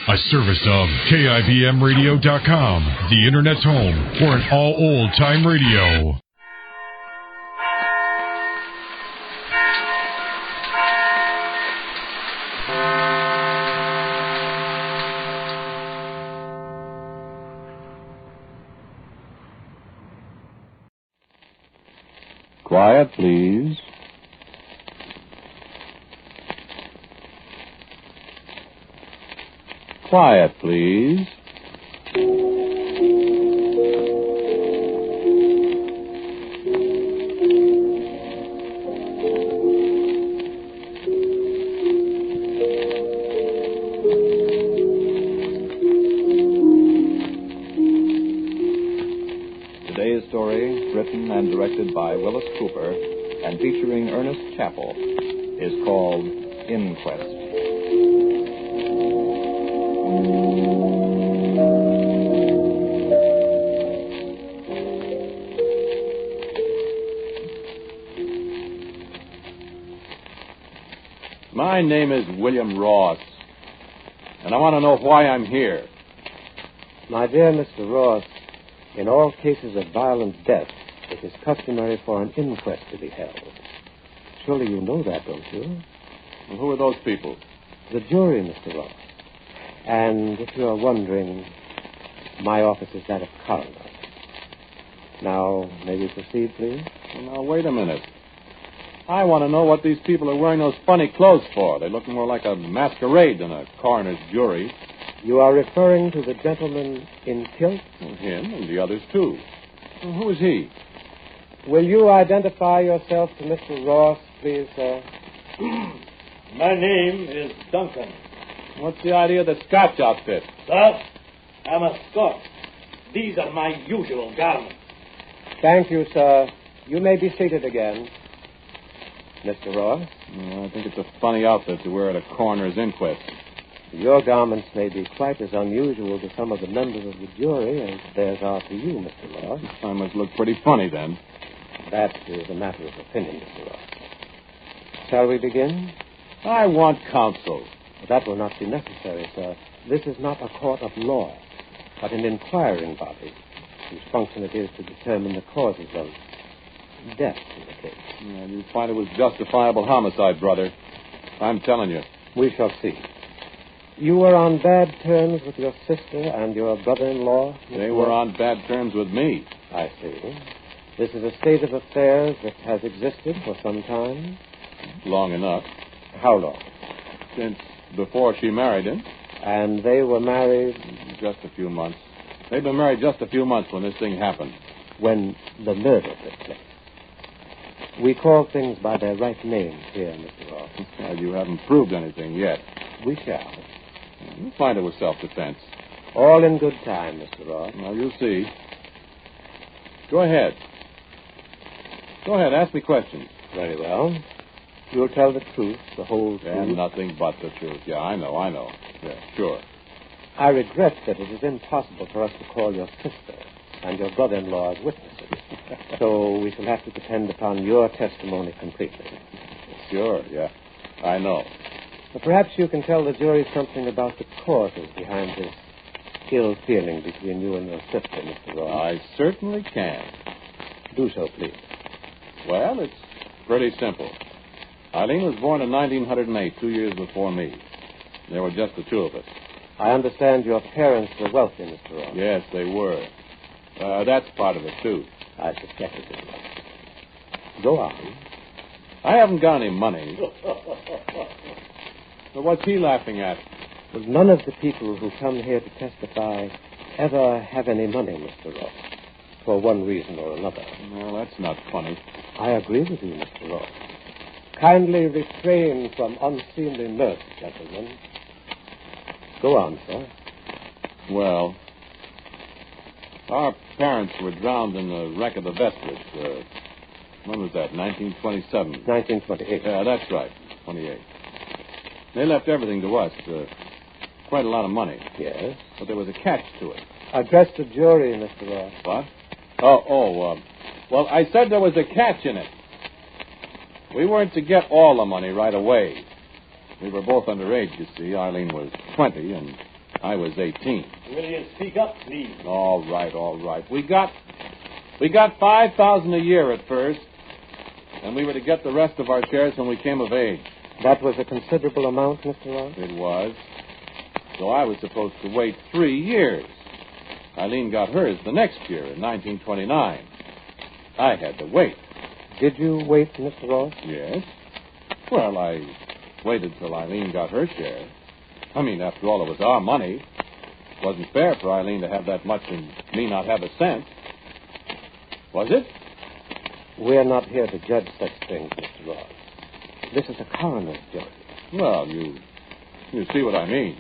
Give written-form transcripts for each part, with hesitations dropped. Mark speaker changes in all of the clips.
Speaker 1: A service of KIBMradio.com, the Internet's home for an all old-time radio.
Speaker 2: Quiet, please. Quiet, please. Today's story, written and directed by Willis Cooper and featuring Ernest Chappell, is called Inquest. My name is William Ross, and I want to know why I'm here.
Speaker 3: My dear Mr. Ross, in all cases of violent death, it is customary for an inquest to be held. Surely you know that, don't you?
Speaker 2: Well, who are those people?
Speaker 3: The jury, Mr. Ross. And if you are wondering, my office is that of coroner. Now, may we proceed, please?
Speaker 2: Well, now, wait a minute. I want to know what these people are wearing those funny clothes for. They look more like a masquerade than a coroner's jury.
Speaker 3: You are referring to the gentleman in kilt?
Speaker 2: Well, him and the others, too. Well, who is he?
Speaker 3: Will you identify yourself to Mr. Ross, please, sir?
Speaker 4: My name is Duncan.
Speaker 2: What's the idea of the Scotch outfit?
Speaker 4: Sir, I'm a Scot. These are my usual garments.
Speaker 3: Thank you, sir. You may be seated again. Mr. Ross?
Speaker 2: Well, I think it's a funny outfit to wear at a coroner's inquest.
Speaker 3: Your garments may be quite as unusual to some of the members of the jury as theirs are to you, Mr. Ross.
Speaker 2: I must look pretty funny then.
Speaker 3: That is a matter of opinion, Mr. Ross. Shall we begin?
Speaker 2: I want counsel.
Speaker 3: That will not be necessary, sir. This is not a court of law, but an inquiring body whose function it is to determine the causes of death in the case.
Speaker 2: And you find it was justifiable homicide, brother. I'm telling you.
Speaker 3: We shall see. You were on bad terms with your sister and your brother-in-law?
Speaker 2: They were on bad terms with me.
Speaker 3: I see. This is a state of affairs that has existed for some time?
Speaker 2: Long enough.
Speaker 3: How long?
Speaker 2: Since before she married him.
Speaker 3: And they were married?
Speaker 2: Just a few months. They'd been married just a few months when this thing happened.
Speaker 3: When the murder took place. We call things by their right names here, Mr. Ross.
Speaker 2: Well, you haven't proved anything yet.
Speaker 3: We shall.
Speaker 2: You'll find it was self-defense.
Speaker 3: All in good time, Mr. Ross.
Speaker 2: Well, you'll see. Go ahead. Go ahead, ask me questions.
Speaker 3: Very well. You'll tell the truth, the whole truth.
Speaker 2: And nothing but the truth. Yeah, I know. Yeah, sure.
Speaker 3: I regret that it is impossible for us to call your sister and your brother-in-law as witnesses. So we shall have to depend upon your testimony completely.
Speaker 2: Sure, yeah. I know.
Speaker 3: But perhaps you can tell the jury something about the causes behind this ill feeling between you and your sister, Mr. Ross.
Speaker 2: I certainly can.
Speaker 3: Do so, please.
Speaker 2: Well, it's pretty simple. Eileen was born in 1908, 2 years before me. There were just the two of us.
Speaker 3: I understand your parents were wealthy, Mr. Ross.
Speaker 2: Yes, they were. That's part of it, too.
Speaker 3: I suspected it was. Go on.
Speaker 2: I haven't got any money. But what's he laughing at?
Speaker 3: Well, none of the people who come here to testify ever have any money, Mr. Ross, for one reason or another.
Speaker 2: Well, that's not funny.
Speaker 3: I agree with you, Mr. Ross. Kindly refrain from unseemly mirth, gentlemen. Go on, sir.
Speaker 2: Well, our parents were drowned in the wreck of the Vestige. When was that? 1927?
Speaker 3: 1928.
Speaker 2: Yeah, that's right. 28. They left everything to us. Quite a lot of money.
Speaker 3: Yes.
Speaker 2: But there was a catch to it.
Speaker 3: Address the jury, Mr. Ross.
Speaker 2: What? Well, I said there was a catch in it. We weren't to get all the money right away. We were both underage, you see. Eileen was 20, and I was 18.
Speaker 4: Will you speak up, please?
Speaker 2: All right. We got $5,000 a year at first, and we were to get the rest of our shares when we came of age.
Speaker 3: That was a considerable amount, Mr. Ross?
Speaker 2: It was. So I was supposed to wait 3 years. Eileen got hers the next year in 1929. I had to wait.
Speaker 3: Did you wait, Mr. Ross?
Speaker 2: Yes. Well, I waited till Eileen got her share. I mean, after all, it was our money. It wasn't fair for Eileen to have that much and me not have a cent. Was it?
Speaker 3: We're not here to judge such things, Mr. Ross. This is a coroner's jury.
Speaker 2: Well, you see what I mean.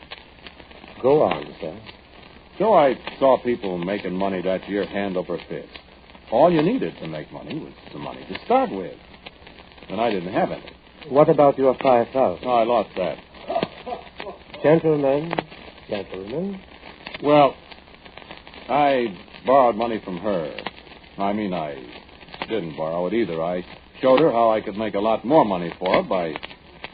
Speaker 3: Go on, sir.
Speaker 2: So I saw people making money that year hand over fist. All you needed to make money was the money to start with. And I didn't have any.
Speaker 3: What about your $5,000?
Speaker 2: No, I lost that.
Speaker 3: Gentlemen.
Speaker 2: Well, I borrowed money from her. I mean, I didn't borrow it either. I showed her how I could make a lot more money for her by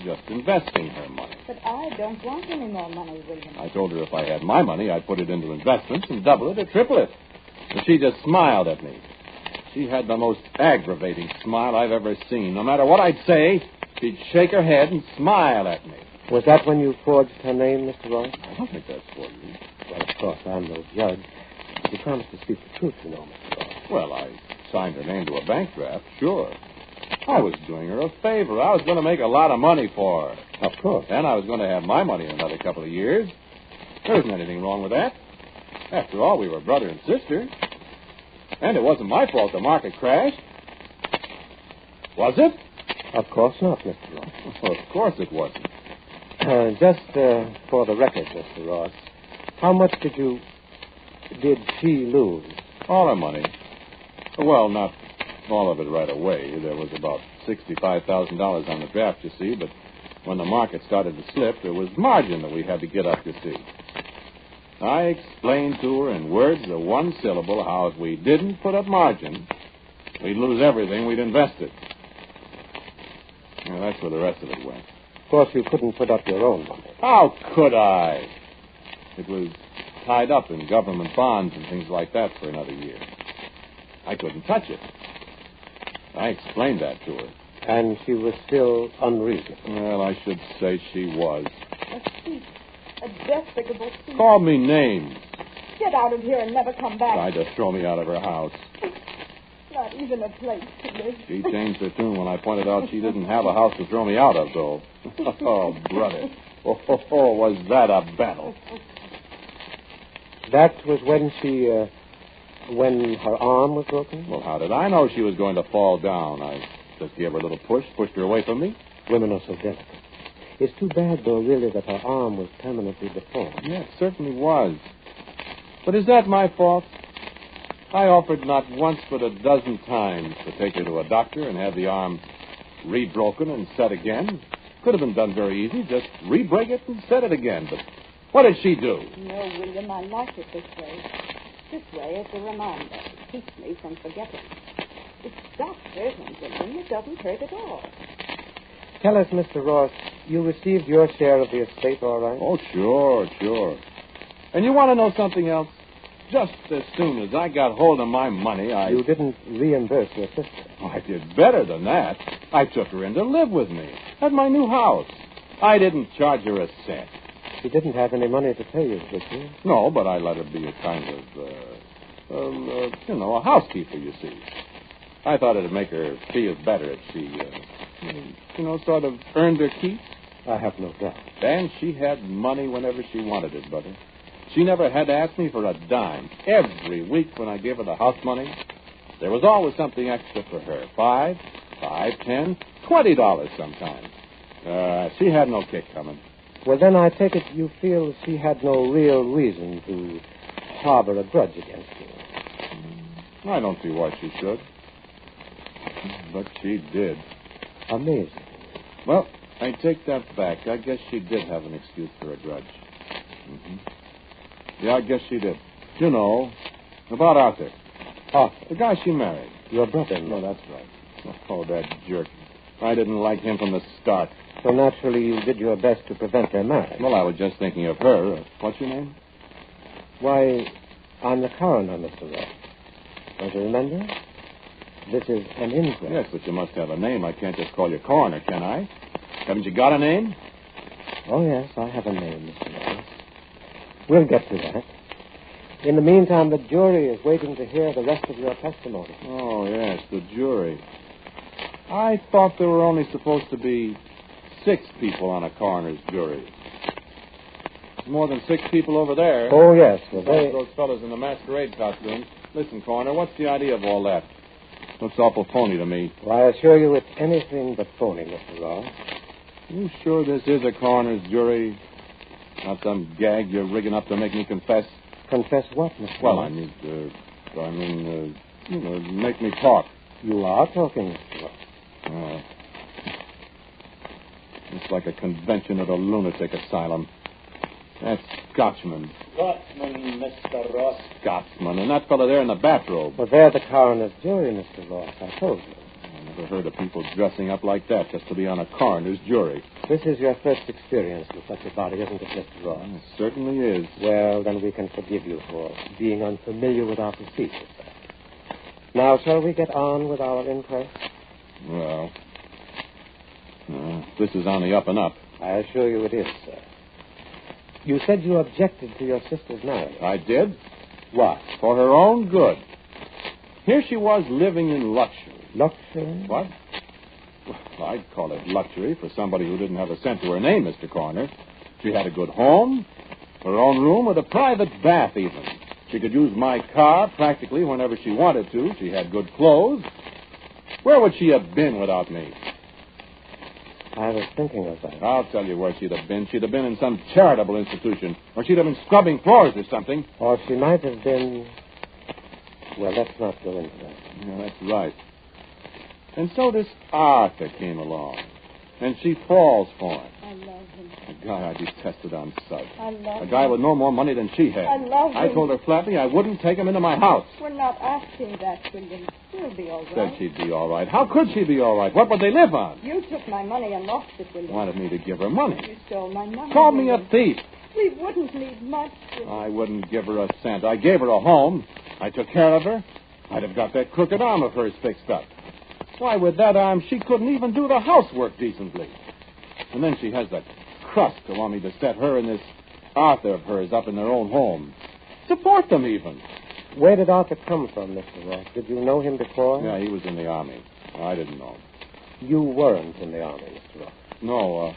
Speaker 2: just investing her money.
Speaker 5: But I don't want any more money, William.
Speaker 2: I told her if I had my money, I'd put it into investments and double it or triple it. And she just smiled at me. She had the most aggravating smile I've ever seen. No matter what I'd say, she'd shake her head and smile at me.
Speaker 3: Was that when you forged her name, Mr. Ross?
Speaker 2: I don't think that's for you.
Speaker 3: Well, of course, I'm no judge. You promised to speak the truth, you know, Mr. Ross.
Speaker 2: Well, I signed her name to a bank draft, sure. I was doing her a favor. I was going to make a lot of money for her.
Speaker 3: Of course.
Speaker 2: And I was going to have my money in another couple of years. There isn't anything wrong with that. After all, we were brother and sister. And it wasn't my fault the market crashed. Was it?
Speaker 3: Of course not, Mr. Ross.
Speaker 2: Well, of course it wasn't.
Speaker 3: Just for the record, Mr. Ross, how much did she lose?
Speaker 2: All her money. Well, not all of it right away. There was about $65,000 on the draft, you see, but when the market started to slip, there was margin that we had to get up, you see. I explained to her in words of one syllable how if we didn't put up margin, we'd lose everything we'd invested. Well, that's where the rest of it went.
Speaker 3: Of course, you couldn't put up your own money.
Speaker 2: How could I? It was tied up in government bonds and things like that for another year. I couldn't touch it. I explained that to her.
Speaker 3: And she was still unreasonable.
Speaker 2: Well, I should say she was.
Speaker 5: A thief. A despicable thief.
Speaker 2: Called me names.
Speaker 5: Get out of here and never come back.
Speaker 2: Tried to throw me out of her house.
Speaker 5: Not even a place to live.
Speaker 2: She changed her tune when I pointed out she didn't have a house to throw me out of, though. Oh, brother. Oh, was that a battle.
Speaker 3: That was when her arm was broken?
Speaker 2: Well, how did I know she was going to fall down? I just gave her a little push, pushed her away from me.
Speaker 3: Women are so delicate. It's too bad, though, really, that her arm was permanently deformed.
Speaker 2: Yeah, it certainly was. But is that my fault? I offered not once but a dozen times to take her to a doctor and have the arm re-broken and set again. Could have been done very easy. Just re-break it and set it again. But what did she do?
Speaker 5: No, William, I like it this way. This way is a reminder. It keeps me from forgetting. It stops hurting, William. It doesn't hurt at all.
Speaker 3: Tell us, Mr. Ross, you received your share of the estate, all right?
Speaker 2: Oh, sure. And you want to know something else? Just as soon as I got hold of my money,
Speaker 3: You didn't reimburse your sister.
Speaker 2: Oh, I did better than that. I took her in to live with me at my new house. I didn't charge her a cent.
Speaker 3: She didn't have any money to pay you, did she?
Speaker 2: No, but I let her be a kind of, a housekeeper, you see. I thought it'd make her feel better if she, sort of earned her keep.
Speaker 3: I have no doubt.
Speaker 2: And she had money whenever she wanted it, brother. She never had to ask me for a dime. Every week when I gave her the house money, there was always something extra for her. $5, $10, $20 sometimes. She had no kick coming.
Speaker 3: Well, then I take it you feel she had no real reason to harbor a grudge against you.
Speaker 2: I don't see why she should. But she did.
Speaker 3: Amazing.
Speaker 2: Well, I take that back. I guess she did have an excuse for a grudge. Mm-hmm. Yeah, I guess she did. You know, about Arthur.
Speaker 3: Arthur?
Speaker 2: The guy she married.
Speaker 3: Your brother?
Speaker 2: No, that's right. Oh, that jerk. I didn't like him from the start.
Speaker 3: So naturally you did your best to prevent their marriage.
Speaker 2: Well, I was just thinking of her. What's your name?
Speaker 3: Why, I'm the coroner, Mr. Ross. Don't you remember? This is an inquest.
Speaker 2: Yes, but you must have a name. I can't just call you coroner, can I? Haven't you got a name?
Speaker 3: Oh, yes, I have a name, Mr. Ross. We'll get to that. In the meantime, the jury is waiting to hear the rest of your testimony.
Speaker 2: Oh, yes, the jury. I thought there were only supposed to be 6 people on a coroner's jury. More than 6 people over there.
Speaker 3: Oh, yes. Well,
Speaker 2: Those fellas in the masquerade costumes. Listen, coroner, what's the idea of all that? Looks awful phony to me.
Speaker 3: Well, I assure you it's anything but phony, Mr. Ross.
Speaker 2: You sure this is a coroner's jury? Not some gag you're rigging up to make me confess?
Speaker 3: Confess what, Mr.
Speaker 2: Well,
Speaker 3: Ross?
Speaker 2: Make me talk.
Speaker 3: You are talking, Mr. Ross.
Speaker 2: It's like a convention at a lunatic asylum. That's Scotchman.
Speaker 4: Scotsman, Mr. Ross.
Speaker 2: Scotsman. And that fellow there in the bathrobe.
Speaker 3: Well, they're the coroner's jury, Mr. Ross. I told you.
Speaker 2: I never heard of people dressing up like that just to be on a coroner's jury.
Speaker 3: This is your first experience with such a body, isn't it, Mr. Ross?
Speaker 2: It certainly is.
Speaker 3: Well, then we can forgive you for being unfamiliar with our procedures. Now, shall we get on with our inquest?
Speaker 2: Well, this is on the up and up.
Speaker 3: I assure you it is, sir. You said you objected to your sister's marriage.
Speaker 2: I did?
Speaker 3: Why?
Speaker 2: For her own good. Here she was living in luxury.
Speaker 3: Luxury?
Speaker 2: What? Well, I'd call it luxury for somebody who didn't have a cent to her name, Mr. Coroner. She had a good home, her own room with a private bath even. She could use my car practically whenever she wanted to. She had good clothes. Where would she have been without me?
Speaker 3: I was thinking of that.
Speaker 2: I'll tell you where she'd have been. She'd have been in some charitable institution. Or she'd have been scrubbing floors or something.
Speaker 3: Or she might have been... Well, let's not go into that.
Speaker 2: Yeah, that's right. And so this Arthur came along. And she falls for him.
Speaker 5: I love him.
Speaker 2: A guy I detested on sight.
Speaker 5: I love
Speaker 2: A guy
Speaker 5: him.
Speaker 2: with no more money than she had.
Speaker 5: I love him.
Speaker 2: I told her flatly I wouldn't take him into my house.
Speaker 5: We're not asking that, William. We'll be all
Speaker 2: Said
Speaker 5: right.
Speaker 2: she'd be all right. How could she be all right? What would they live on?
Speaker 5: You took my money and lost it, William.
Speaker 2: Wanted me to give her money.
Speaker 5: You stole my money.
Speaker 2: Called me a
Speaker 5: William.
Speaker 2: thief.
Speaker 5: We wouldn't need much. William.
Speaker 2: I wouldn't give her a cent. I gave her a home. I took care of her. I'd have got that crooked arm of hers fixed up. Why, with that arm, she couldn't even do the housework decently. And then she has the crust to want me to set her and this Arthur of hers up in their own home. Support them even.
Speaker 3: Where did Arthur come from, Mr. Ross? Did you know him before?
Speaker 2: Yeah, he was in the Army. I didn't know him.
Speaker 3: You weren't in the Army, Mr. Ross.
Speaker 2: No,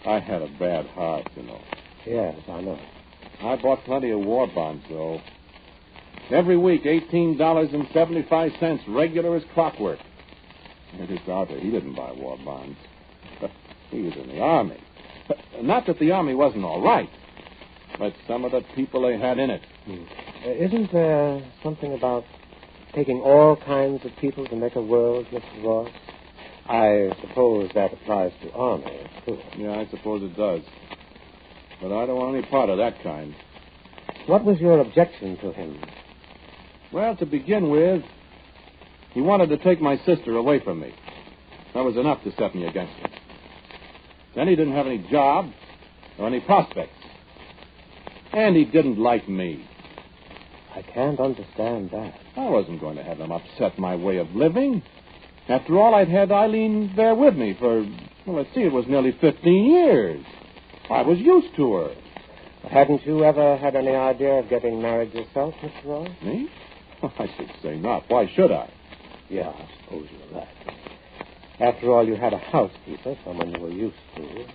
Speaker 2: I had a bad heart, you know.
Speaker 3: Yes, I know.
Speaker 2: I bought plenty of war bonds, though. Every week, $18.75, regular as clockwork. And this Arthur, he didn't buy war bonds. He was in the Army. Not that the Army wasn't all right, but some of the people they had in it.
Speaker 3: Isn't there something about taking all kinds of people to make a world, Mr. Ross? I suppose that applies to Army, too.
Speaker 2: Yeah, I suppose it does. But I don't want any part of that kind.
Speaker 3: What was your objection to him?
Speaker 2: Well, to begin with, he wanted to take my sister away from me. That was enough to set me against him. Then he didn't have any job or any prospects. And he didn't like me.
Speaker 3: I can't understand that.
Speaker 2: I wasn't going to have him upset my way of living. After all, I'd had Eileen there with me for, well, let's see, it was nearly 15 years. I was used to her.
Speaker 3: Hadn't you ever had any idea of getting married yourself, Mr. Ross?
Speaker 2: Me? I should say not. Why should I?
Speaker 3: Yeah, I suppose you're right. After all, you had a housekeeper, someone you were used to.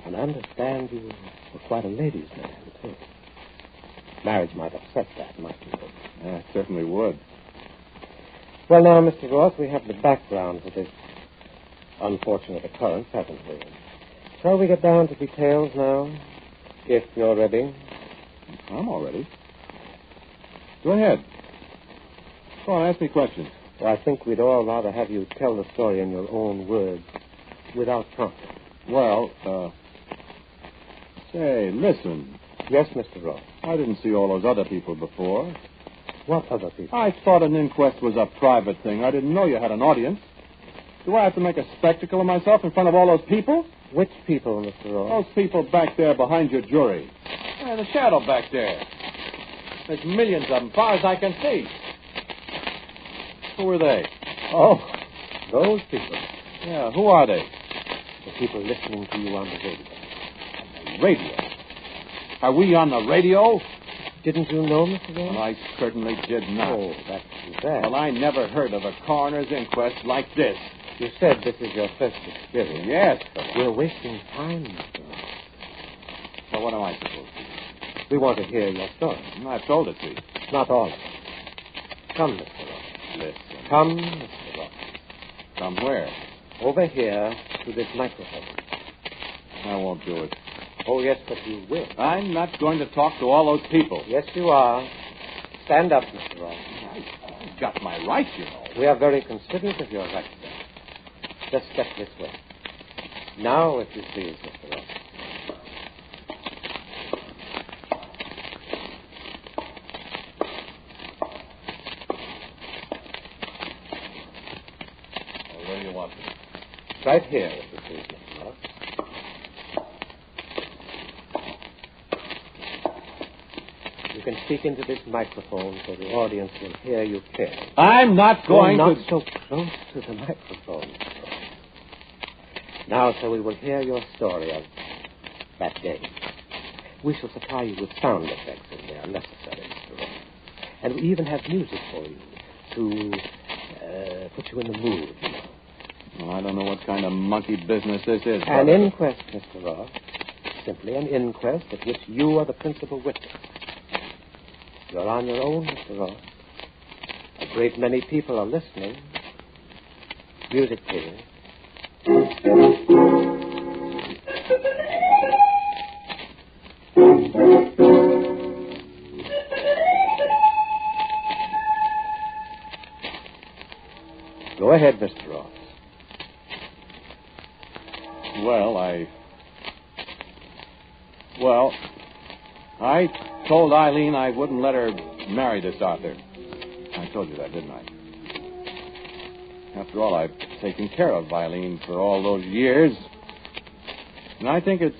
Speaker 3: And I understand you were quite a ladies' man, too. Marriage might upset that, mightn't it?
Speaker 2: Yeah, it certainly would.
Speaker 3: Well, now, Mr. Ross, we have the background to this unfortunate occurrence, haven't we? Shall we get down to details now? If you're ready.
Speaker 2: I'm all ready. Go ahead. Go on, ask me questions.
Speaker 3: Well, I think we'd all rather have you tell the story in your own words, without prompting.
Speaker 2: Well, say, listen.
Speaker 3: Yes, Mr. Ross.
Speaker 2: I didn't see all those other people before.
Speaker 3: What other people?
Speaker 2: I thought an inquest was a private thing. I didn't know you had an audience. Do I have to make a spectacle of myself in front of all those people?
Speaker 3: Which people, Mr. Ross?
Speaker 2: Those people back there behind your jury. Yeah, the shadow back there. There's millions of them, far as I can see. Who are they?
Speaker 3: Oh, those people.
Speaker 2: Yeah, who are they?
Speaker 3: The people listening to you on the radio.
Speaker 2: On the radio? Are we on the radio?
Speaker 3: Didn't you know, Mr. Ross?
Speaker 2: Well, I certainly did not.
Speaker 3: Oh, that's too bad.
Speaker 2: Well, I never heard of a coroner's inquest like this.
Speaker 3: You said this is your first experience.
Speaker 2: Yes.
Speaker 3: We're wasting time, Mr. Ross.
Speaker 2: So what am I supposed to do?
Speaker 3: We want to hear your story.
Speaker 2: I've told it to you.
Speaker 3: Not all of it. Come, Mr. Ross.
Speaker 2: Listen.
Speaker 3: Come, Mr. Ross.
Speaker 2: Come where?
Speaker 3: Over here to this microphone.
Speaker 2: I won't do it.
Speaker 3: Oh, yes, but you will.
Speaker 2: I'm not going to talk to all those people.
Speaker 3: Yes, you are. Stand up, Mr. Ross.
Speaker 2: I've got my rights, you know.
Speaker 3: We are very considerate of your rights, sir. Just step this way. Now, if you please, Mr. Ross.
Speaker 2: Where do you want me?
Speaker 3: Right here, if you please, Mr. Ross. You can speak into this microphone so the audience will hear you clearly.
Speaker 2: I'm not going
Speaker 3: not
Speaker 2: to...
Speaker 3: so close to the microphone, Mr. Ross. Now, sir, we will hear your story of that day. We shall supply you with sound effects if they are necessary, Mr. Ross. And we even have music for you to put you in the mood, you know.
Speaker 2: Well, I don't know what kind of monkey business this is.
Speaker 3: An inquest, Mr. Ross. Simply an inquest at which you are the principal witness. You're on your own, Mr. Ross. A great many people are listening. Music, please. Go ahead, Mr. Ross.
Speaker 2: Well, I told Eileen I wouldn't let her marry this Arthur. I told you that, didn't I? After all, I've taken care of Eileen for all those years. And I think it's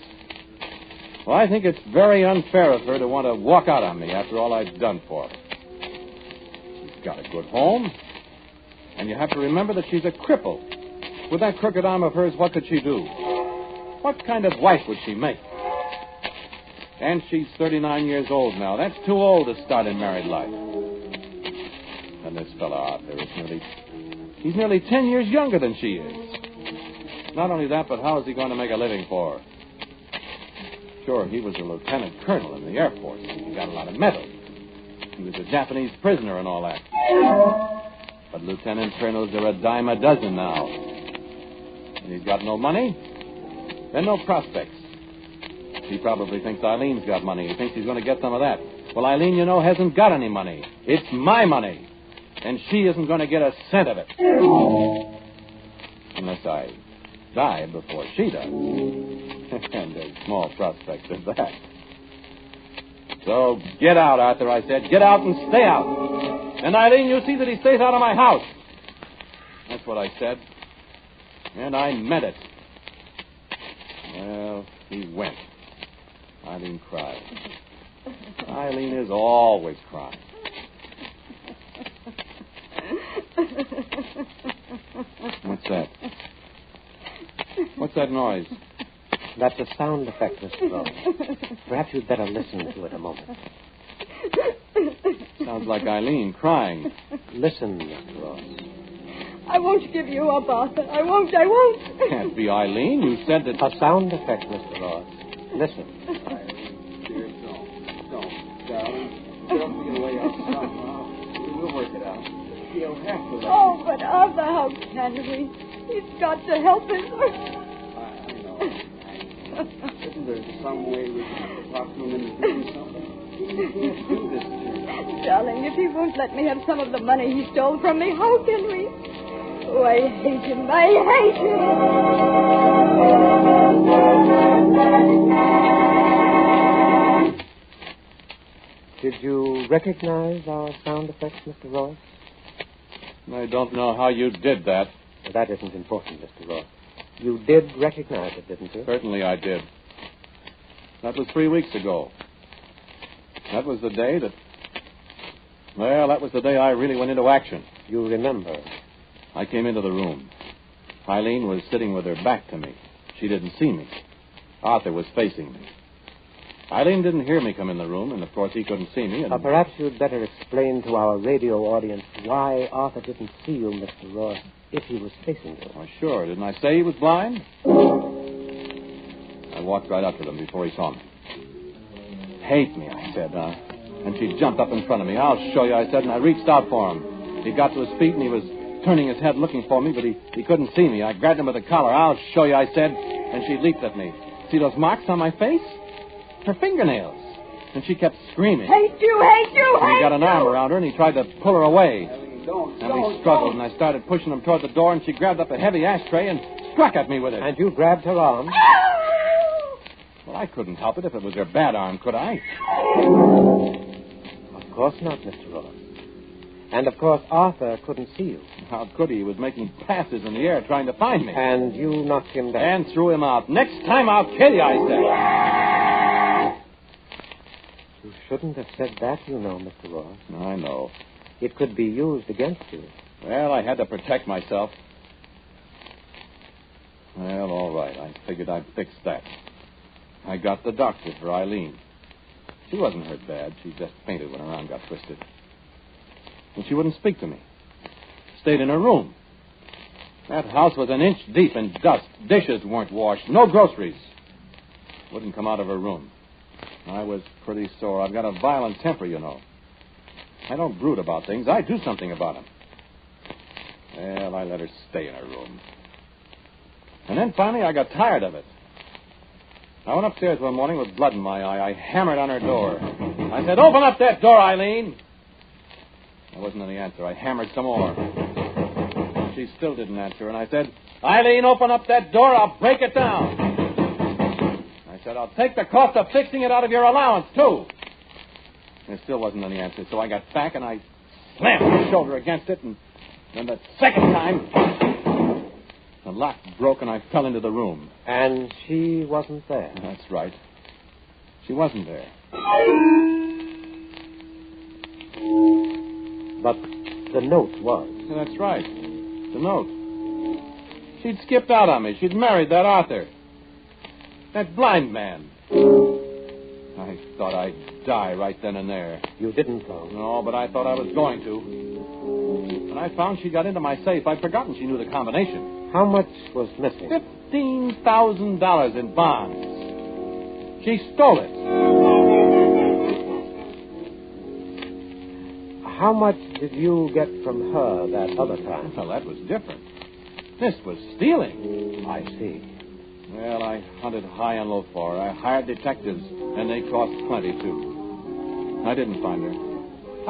Speaker 2: very unfair of her to want to walk out on me after all I've done for her. She's got a good home. And you have to remember that she's a cripple. With that crooked arm of hers, what could she do? What kind of wife would she make? And she's 39 years old now. That's too old to start in married life. And this fellow out there is he's nearly 10 years younger than she is. Not only that, but how is he going to make a living for her? Sure, he was a lieutenant colonel in the Air Force. He got a lot of medals. He was a Japanese prisoner and all that. But lieutenant colonels are a dime a dozen now. And he's got no money, then no prospects. He probably thinks Eileen's got money. He thinks he's going to get some of that. Well, Eileen, you know, hasn't got any money. It's my money. And she isn't going to get a cent of it. Unless I die before she does. And there's small prospects of that. So get out, Arthur, I said. Get out and stay out. And Eileen, you see that he stays out of my house. That's what I said. And I meant it. Well, he went. Eileen cried. Eileen is always crying. What's that? What's that noise?
Speaker 3: That's a sound effect, Mr. Ross. Perhaps you'd better listen to it a moment.
Speaker 2: Sounds like Eileen crying.
Speaker 3: Listen, Mr. Ross.
Speaker 5: I won't give you up, Arthur. I won't.
Speaker 2: Can't be Eileen. You said that...
Speaker 3: A sound effect, Mr. Ross. Listen.
Speaker 2: Dear, don't, darling. Don't get away up somehow. We'll work it out. You'll have to let
Speaker 5: Oh, but Arthur, how can we? He's got to help us.
Speaker 2: I know. Isn't there some way we can talk to him into doing something? He can't do this to me.
Speaker 5: Darling, if he won't let me have some of the money he stole from me, how can we? Oh, I hate him. I hate him.
Speaker 3: Did you recognize our sound effects, Mr. Ross?
Speaker 2: I don't know how you did that.
Speaker 3: Well, that isn't important, Mr. Ross. You did recognize it, didn't you?
Speaker 2: Certainly I did. That was 3 weeks ago. That was the day that Well, that was the day I really went into action.
Speaker 3: You remember?
Speaker 2: I came into the room. Eileen was sitting with her back to me. She didn't see me. Arthur was facing me. Eileen didn't hear me come in the room, and of course he couldn't see me. And...
Speaker 3: perhaps you'd better explain to our radio audience why Arthur didn't see you, Mr. Ross, if he was facing you.
Speaker 2: Oh, sure. Didn't I say he was blind? I walked right up to him before he saw me. Hate me, I said. And she jumped up in front of me. I'll show you, I said, and I reached out for him. He got to his feet, and he was turning his head looking for me, but he couldn't see me. I grabbed him by the collar. I'll show you, I said, and she leaped at me. See those marks on my face? Her fingernails. And she kept screaming.
Speaker 5: Hate you, hate you,
Speaker 2: and
Speaker 5: hate
Speaker 2: he got an
Speaker 5: you.
Speaker 2: arm around her, and he tried to pull her away.
Speaker 4: Ellie,
Speaker 2: And we struggled, and I started pushing him toward the door, and she grabbed up a heavy ashtray and struck at me with it.
Speaker 3: And you grabbed her arm?
Speaker 2: Well, I couldn't help it if it was her bad arm, could I?
Speaker 3: Of course not, Mr. Ross. And, of course, Arthur couldn't see you.
Speaker 2: How could he? He was making passes in the air trying to find me.
Speaker 3: And you knocked him down.
Speaker 2: And threw him out. Next time I'll kill you, I said.
Speaker 3: You shouldn't have said that, you know, Mr. Ross.
Speaker 2: I know.
Speaker 3: It could be used against you.
Speaker 2: Well, I had to protect myself. Well, all right. I figured I'd fix that. I got the doctor for Eileen. She wasn't hurt bad. She just fainted when her arm got twisted. And she wouldn't speak to me. Stayed in her room. That house was an inch deep in dust. Dishes weren't washed. No groceries. Wouldn't come out of her room. I was pretty sore. I've got a violent temper, you know. I don't brood about things. I do something about them. Well, I let her stay in her room. And then finally I got tired of it. I went upstairs one morning with blood in my eye. I hammered on her door. I said, "Open up that door, Eileen." There wasn't any answer. I hammered some more. She still didn't answer, and I said, "Eileen, open up that door. I'll break it down." I said, "I'll take the cost of fixing it out of your allowance, too." There still wasn't any answer, so I got back and I slammed my shoulder against it, and then the second time, the lock broke and I fell into the room.
Speaker 3: And she wasn't there.
Speaker 2: That's right. She wasn't there.
Speaker 3: But the note was.
Speaker 2: Yeah, that's right. The note. She'd skipped out on me. She'd married that Arthur. That blind man. I thought I'd die right then and there.
Speaker 3: You didn't, though.
Speaker 2: No, but I thought I was going to. When I found she got into my safe, I'd forgotten she knew the combination.
Speaker 3: How much was missing?
Speaker 2: $15,000 in bonds. She stole it.
Speaker 3: How much did you get from her that other time?
Speaker 2: Well, that was different. This was stealing.
Speaker 3: I see.
Speaker 2: Well, I hunted high and low for her. I hired detectives, and they cost plenty, too. I didn't find her.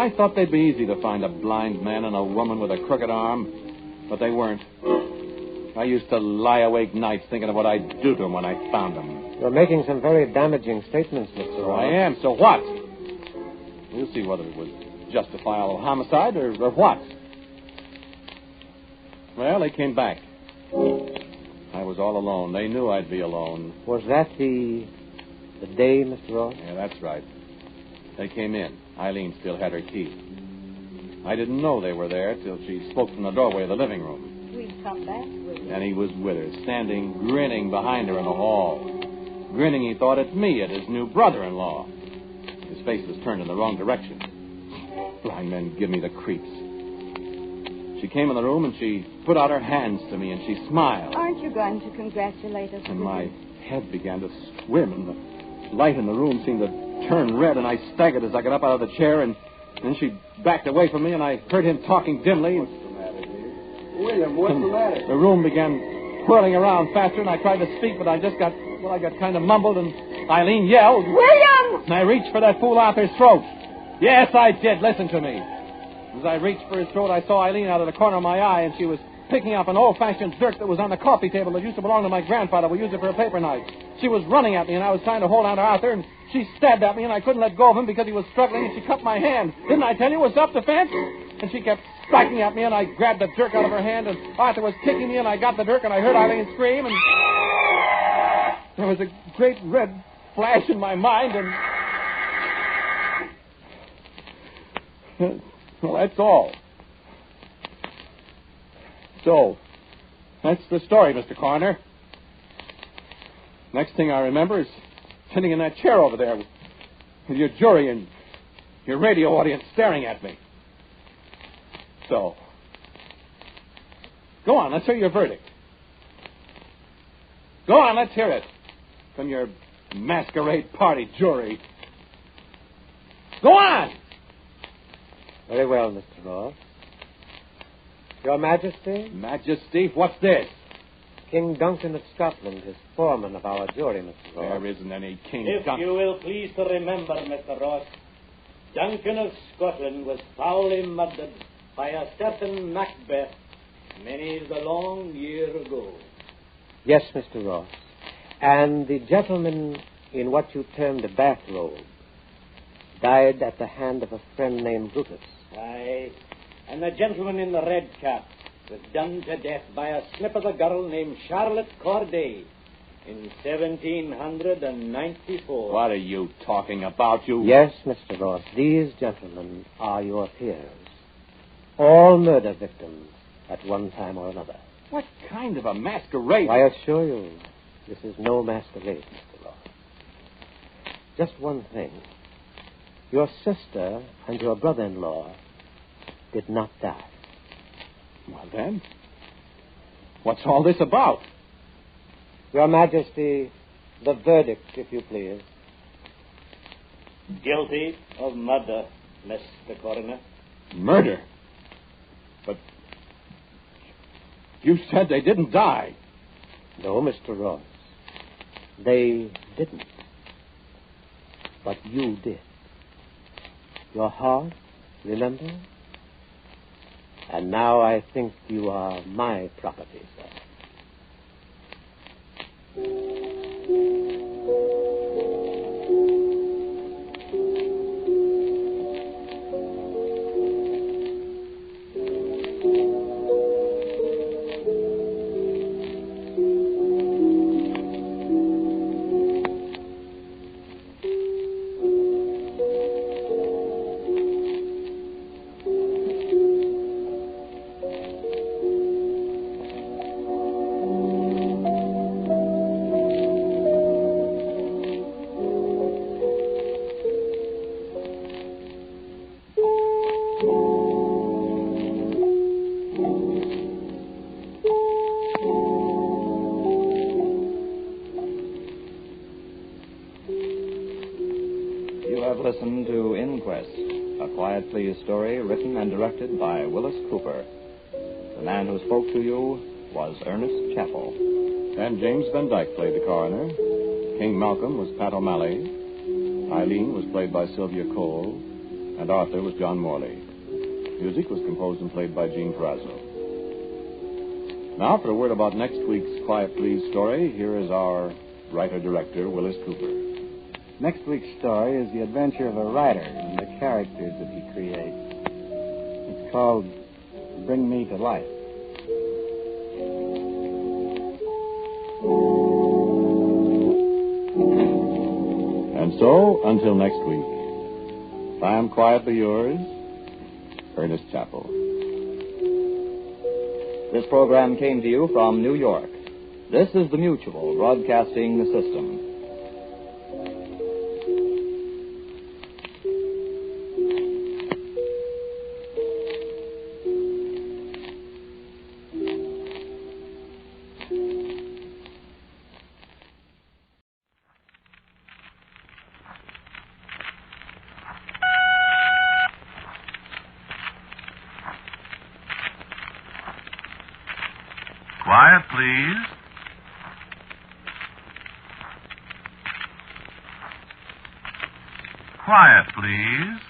Speaker 2: I thought they'd be easy to find a blind man and a woman with a crooked arm, but they weren't. I used to lie awake nights thinking of what I'd do to them when I found them.
Speaker 3: You're making some very damaging statements, Mr.
Speaker 2: So
Speaker 3: Ross.
Speaker 2: I am. So what? We'll see whether it was justifiable homicide or what. Well, they came back. I was all alone. They knew I'd be alone.
Speaker 3: Was that the day, Mr. Ross?
Speaker 2: Yeah, that's right. They came in. Eileen still had her key. I didn't know they were there till she spoke from the doorway of the living room.
Speaker 5: We'd come back with you.
Speaker 2: And he was with her, standing grinning behind her in the hall. Grinning, he thought, at me, at his new brother-in-law. His face was turned in the wrong direction. Blind men give me the creeps. She came in the room and she put out her hands to me and she smiled.
Speaker 5: Aren't you going to congratulate us?
Speaker 2: And my head began to swim and the light in the room seemed to turn red and I staggered as I got up out of the chair and then she backed away from me and I heard him talking dimly.
Speaker 4: What's the matter, dear? William, what's the matter?
Speaker 2: The room began whirling around faster and I tried to speak but I got kind of mumbled and Eileen yelled.
Speaker 5: William!
Speaker 2: And I reached for that fool Arthur's throat. Yes, I did. Listen to me. As I reached for his throat, I saw Eileen out of the corner of my eye, and she was picking up an old-fashioned dirk that was on the coffee table that used to belong to my grandfather. We used it for a paper knife. She was running at me, and I was trying to hold on to Arthur, and she stabbed at me, and I couldn't let go of him because he was struggling, and she cut my hand. Didn't I tell you it was self-defense? And she kept striking at me, and I grabbed the dirk out of her hand, and Arthur was kicking me, and I got the dirk, and I heard Eileen scream, and there was a great red flash in my mind, and Well, that's all. So, that's the story, Mr. Coroner. Next thing I remember is sitting in that chair over there with your jury and your radio audience staring at me. So, go on, let's hear your verdict. Go on, let's hear it from your masquerade party jury. Go on!
Speaker 3: Very well, Mr. Ross. Your Majesty?
Speaker 2: Majesty? What's this?
Speaker 3: King Duncan of Scotland is foreman of our jury, Mr. Ross.
Speaker 2: There isn't any King
Speaker 4: If
Speaker 2: Duncan.
Speaker 4: you will please to remember, Mr. Ross, Duncan of Scotland was foully murdered by a certain Macbeth many a long year ago.
Speaker 3: Yes, Mr. Ross. And the gentleman in what you termed a bathrobe died at the hand of a friend named Brutus.
Speaker 4: Aye, and the gentleman in the red cap was done to death by a snip of a girl named Charlotte Corday in 1794.
Speaker 2: What are you talking about, you...
Speaker 3: Yes, Mr. Ross, these gentlemen are your peers. All murder victims at one time or another.
Speaker 2: What kind of a masquerade?
Speaker 3: I assure you, this is no masquerade, Mr. Ross. Just one thing. Your sister and your brother-in-law did not die.
Speaker 2: Well, then, what's all this about?
Speaker 3: Your Majesty, the verdict, if you please.
Speaker 4: Guilty of murder, Mr. Coroner.
Speaker 2: Murder? But you said they didn't die.
Speaker 3: No, Mr. Ross. They didn't. But you did. Your heart, remember? And now I think you are my property, sir.
Speaker 6: Listened to Inquest, a Quiet Please story written and directed by Willis Cooper. The man who spoke to you was Ernest Chappell.
Speaker 2: And James Van Dyke played the coroner. King Malcolm was Pat O'Malley. Eileen was played by Sylvia Cole. And Arthur was John Morley. Music was composed and played by Gene Perazzo. Now, for a word about next week's Quiet Please story, here is our writer-director, Willis Cooper.
Speaker 7: Next week's story is the adventure of a writer and the characters that he creates. It's called Bring Me to Life.
Speaker 2: And so, until next week, I am quietly yours, Ernest Chappell.
Speaker 6: This program came to you from New York. This is the Mutual Broadcasting System.
Speaker 8: Quiet, please. Quiet, please.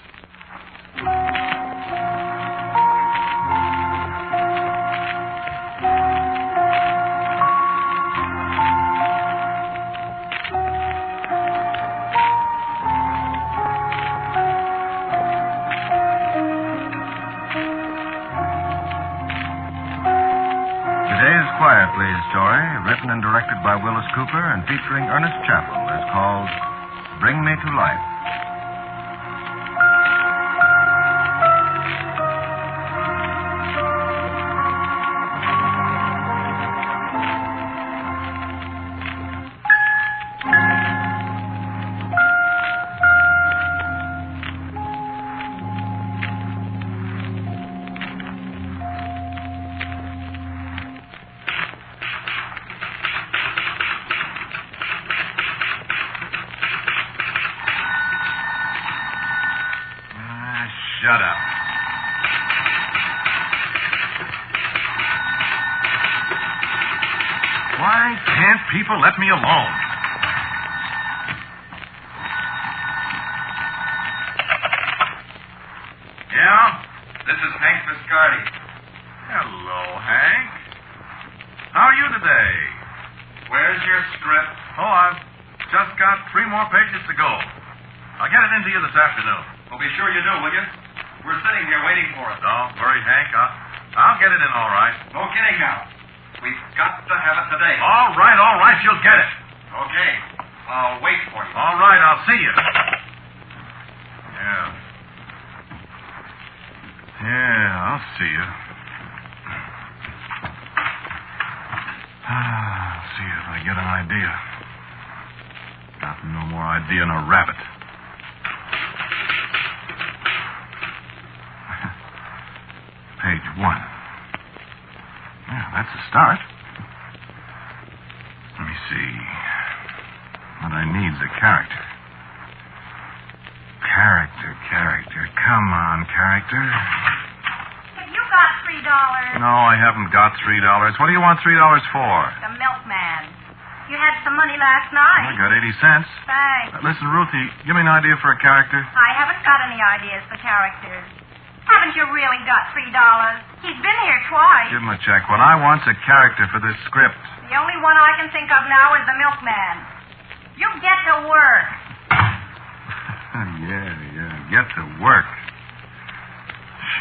Speaker 8: Today's Quiet Please story, written and directed by Willis Cooper and featuring Ernest Chappell, is called Bring Me to Life. shut up. Why can't people let me alone? Yeah? This is Hank Viscardi. Hello, Hank. How are you today? Where's your script? Oh, I've just got 3 more pages to go. I'll get it into you this afternoon. Well, be sure you do, will you? We're sitting here waiting for it. Don't worry, Hank. I'll get it in all right. No kidding now. We've got to have it today. All right. You'll get it. Okay. I'll wait for you. All right, I'll see you. Yeah, I'll see you. I'll see if I get an idea. Got no more idea than a rabbit. Page 1. Yeah, that's a start. Let me see. What I need's a character. Character. Come on, character.
Speaker 9: Have you got $3?
Speaker 8: No, I haven't got $3. What do you want $3 for?
Speaker 9: The milkman. You had some money last night.
Speaker 8: I got 80 cents.
Speaker 9: Thanks.
Speaker 8: Listen, Ruthie, give me an idea for a character.
Speaker 9: I haven't got any ideas for characters. Haven't you really got $3? He's been here twice.
Speaker 8: Give him a check. What I want's a character for this script.
Speaker 9: The only one I can think of now is the milkman. You get to work.
Speaker 8: Yeah. Get to work.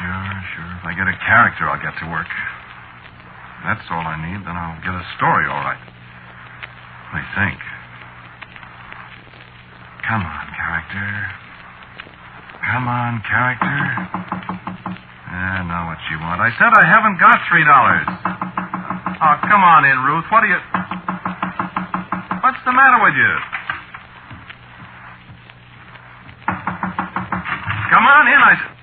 Speaker 8: Sure. If I get a character, I'll get to work. That's all I need, then I'll get a story all right. I think. Come on, character. Now what you want? I said I haven't got $3. Oh, come on in, Ruth. What's the matter with you? Come on in, I said.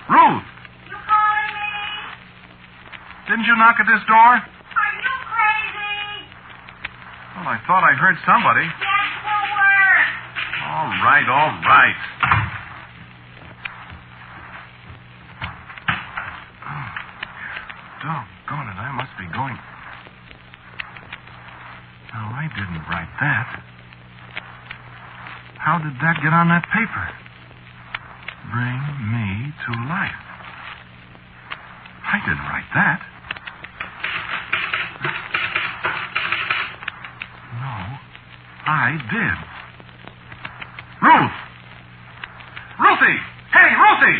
Speaker 8: Ruth!
Speaker 9: You calling me?
Speaker 8: Didn't you knock at this door?
Speaker 9: Are you crazy?
Speaker 8: Well, I thought I heard somebody.
Speaker 9: Get to work.
Speaker 8: All right. Oh, doggone it, I must be going. No, I didn't write that. How did that get on that paper? Bring me to life. I didn't write that. No, I did. Ruth! Ruthie! Hey, Ruthie!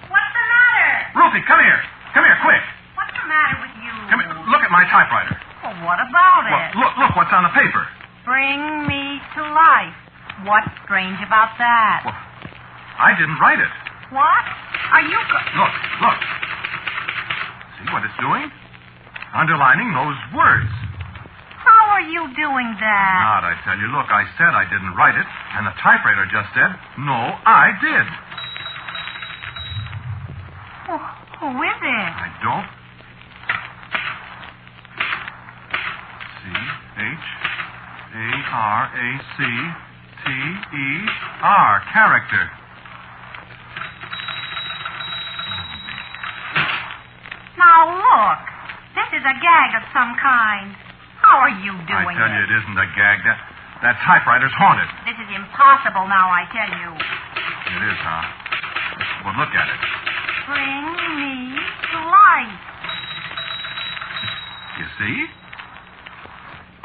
Speaker 9: What's the matter?
Speaker 8: Ruthie, come here. Come here, quick.
Speaker 9: What's the matter with you?
Speaker 8: Come here. Look at my typewriter.
Speaker 9: Well, what about it?
Speaker 8: Look what's on the paper.
Speaker 9: Bring me to life. What's strange about that?
Speaker 8: Well, I didn't write it.
Speaker 9: What? Are you...
Speaker 8: Look. See what it's doing? Underlining those words.
Speaker 9: How are you doing that?
Speaker 8: Not, I tell you. Look, I said I didn't write it, and the typewriter just said, no, I did.
Speaker 9: Who is it?
Speaker 8: I don't. C-H-A-R-A-C-T-E-R. Character.
Speaker 9: Now, look. This is a gag of some kind. How are you doing
Speaker 8: I tell you, it isn't a gag. That typewriter's haunted.
Speaker 9: This is impossible now, I tell you.
Speaker 8: It is, huh? Well, look at it.
Speaker 9: Bring me to life.
Speaker 8: You see?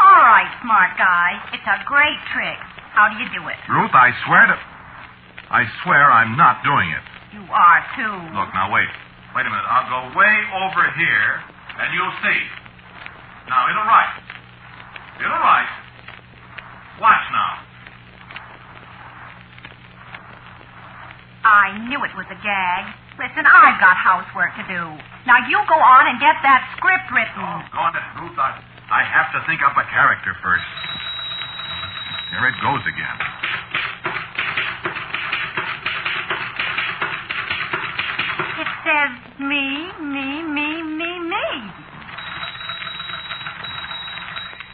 Speaker 9: All right, smart guy. It's a great trick. How do you do it?
Speaker 8: Ruth, I swear I'm not doing it.
Speaker 9: You are, too.
Speaker 8: Look, now, wait. Wait a minute. I'll go way over here, and you'll see. Now, it'll write. Watch now.
Speaker 9: I knew it was a gag. Listen, I've got housework to do. Now, you go on and get that script written.
Speaker 8: Oh, go on, Ruth. I have to think up a character first. Here it goes again.
Speaker 9: It says me.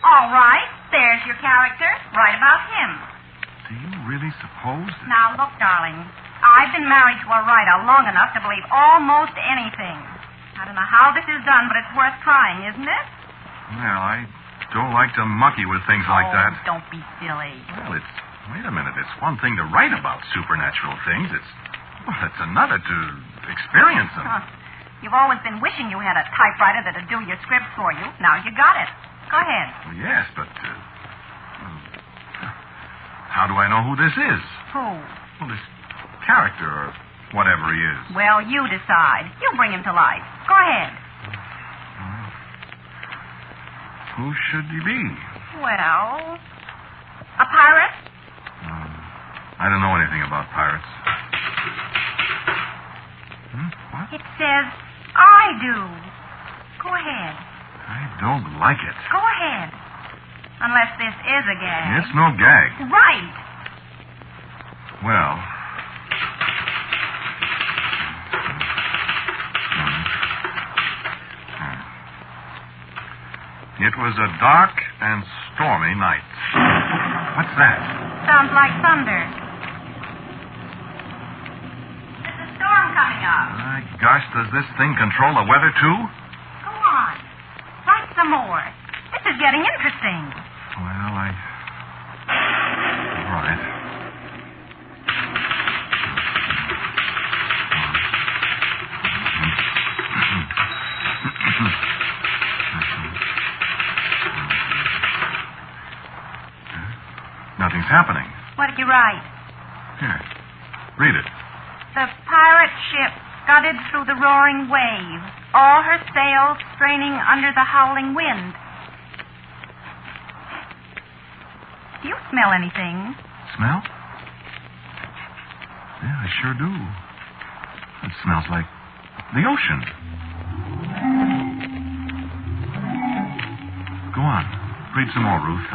Speaker 9: All right, there's your character. Write about him.
Speaker 8: Do you really suppose that...
Speaker 9: Now, look, darling. I've been married to a writer long enough to believe almost anything. I don't know how this is done, but it's worth trying, isn't it?
Speaker 8: Well, I don't like to monkey with things like that.
Speaker 9: Don't be silly.
Speaker 8: Well, wait a minute. It's one thing to write about supernatural things. It's another to experience them.
Speaker 9: Huh. You've always been wishing you had a typewriter that'd do your script for you. Now you got it. Go ahead.
Speaker 8: Well, yes, but how do I know who this is?
Speaker 9: Who?
Speaker 8: Well, this character or whatever he is.
Speaker 9: Well, you decide. You bring him to life. Go ahead.
Speaker 8: Who should he be?
Speaker 9: Well, a pirate?
Speaker 8: I don't know anything about pirates. What?
Speaker 9: It says, I do. Go ahead.
Speaker 8: I don't like it.
Speaker 9: Go ahead. Unless this is a gag.
Speaker 8: It's no gag.
Speaker 9: Right.
Speaker 8: Well... It was a dark and stormy night. What's that?
Speaker 9: Sounds like thunder. There's a storm coming up.
Speaker 8: My gosh, does this thing control the weather, too?
Speaker 9: Go on. Write some more. This is getting interesting.
Speaker 8: Well, all right. Nothing's happening.
Speaker 9: What did you write?
Speaker 8: Here. Read it.
Speaker 9: The pirate ship scudded through the roaring waves, all her sails straining under the howling wind. Do you smell anything?
Speaker 8: Smell? Yeah, I sure do. It smells like the ocean. Go on. Read some more, Ruth.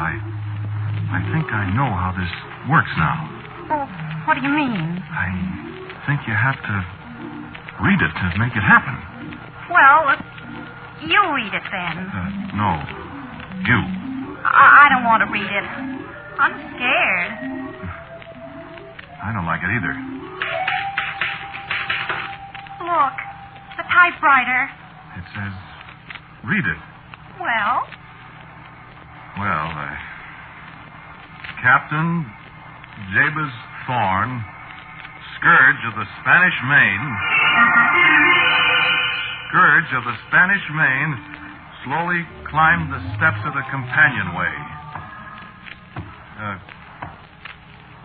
Speaker 8: I think I know how this works now.
Speaker 9: Oh, what do you mean?
Speaker 8: I think you have to read it to make it happen.
Speaker 9: Well, you read it then.
Speaker 8: No. You.
Speaker 9: I don't want to read it. I'm scared.
Speaker 8: I don't like it either.
Speaker 9: Look, the typewriter.
Speaker 8: It says, read it.
Speaker 9: Well?
Speaker 8: Well, Captain Jabez Thorne, Scourge of the Spanish Main, slowly climbed the steps of the companionway.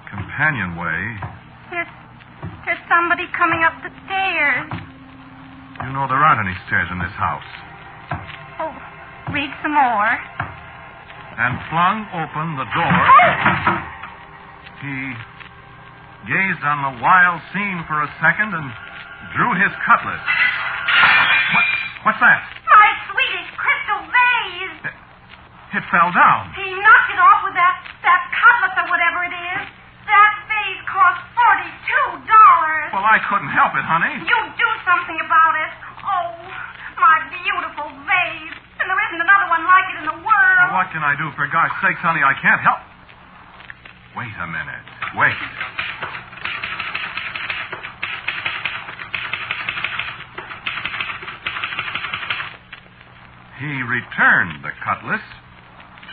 Speaker 8: Companionway?
Speaker 9: There's somebody coming up the stairs.
Speaker 8: You know there aren't any stairs in this house.
Speaker 9: Oh, read some more.
Speaker 8: And flung open the door. He gazed on the wild scene for a second and drew his cutlass. What's that?
Speaker 9: My sweetest crystal vase.
Speaker 8: It fell down.
Speaker 9: He knocked it off with that cutlass or whatever it is. That vase cost $42.
Speaker 8: Well, I couldn't help it, honey.
Speaker 9: You do something about it. Oh, my beautiful vase. And there isn't another one like it in the world.
Speaker 8: Well, what can I do? For gosh sakes, honey, I can't help. Wait a minute. Wait. He returned the cutlass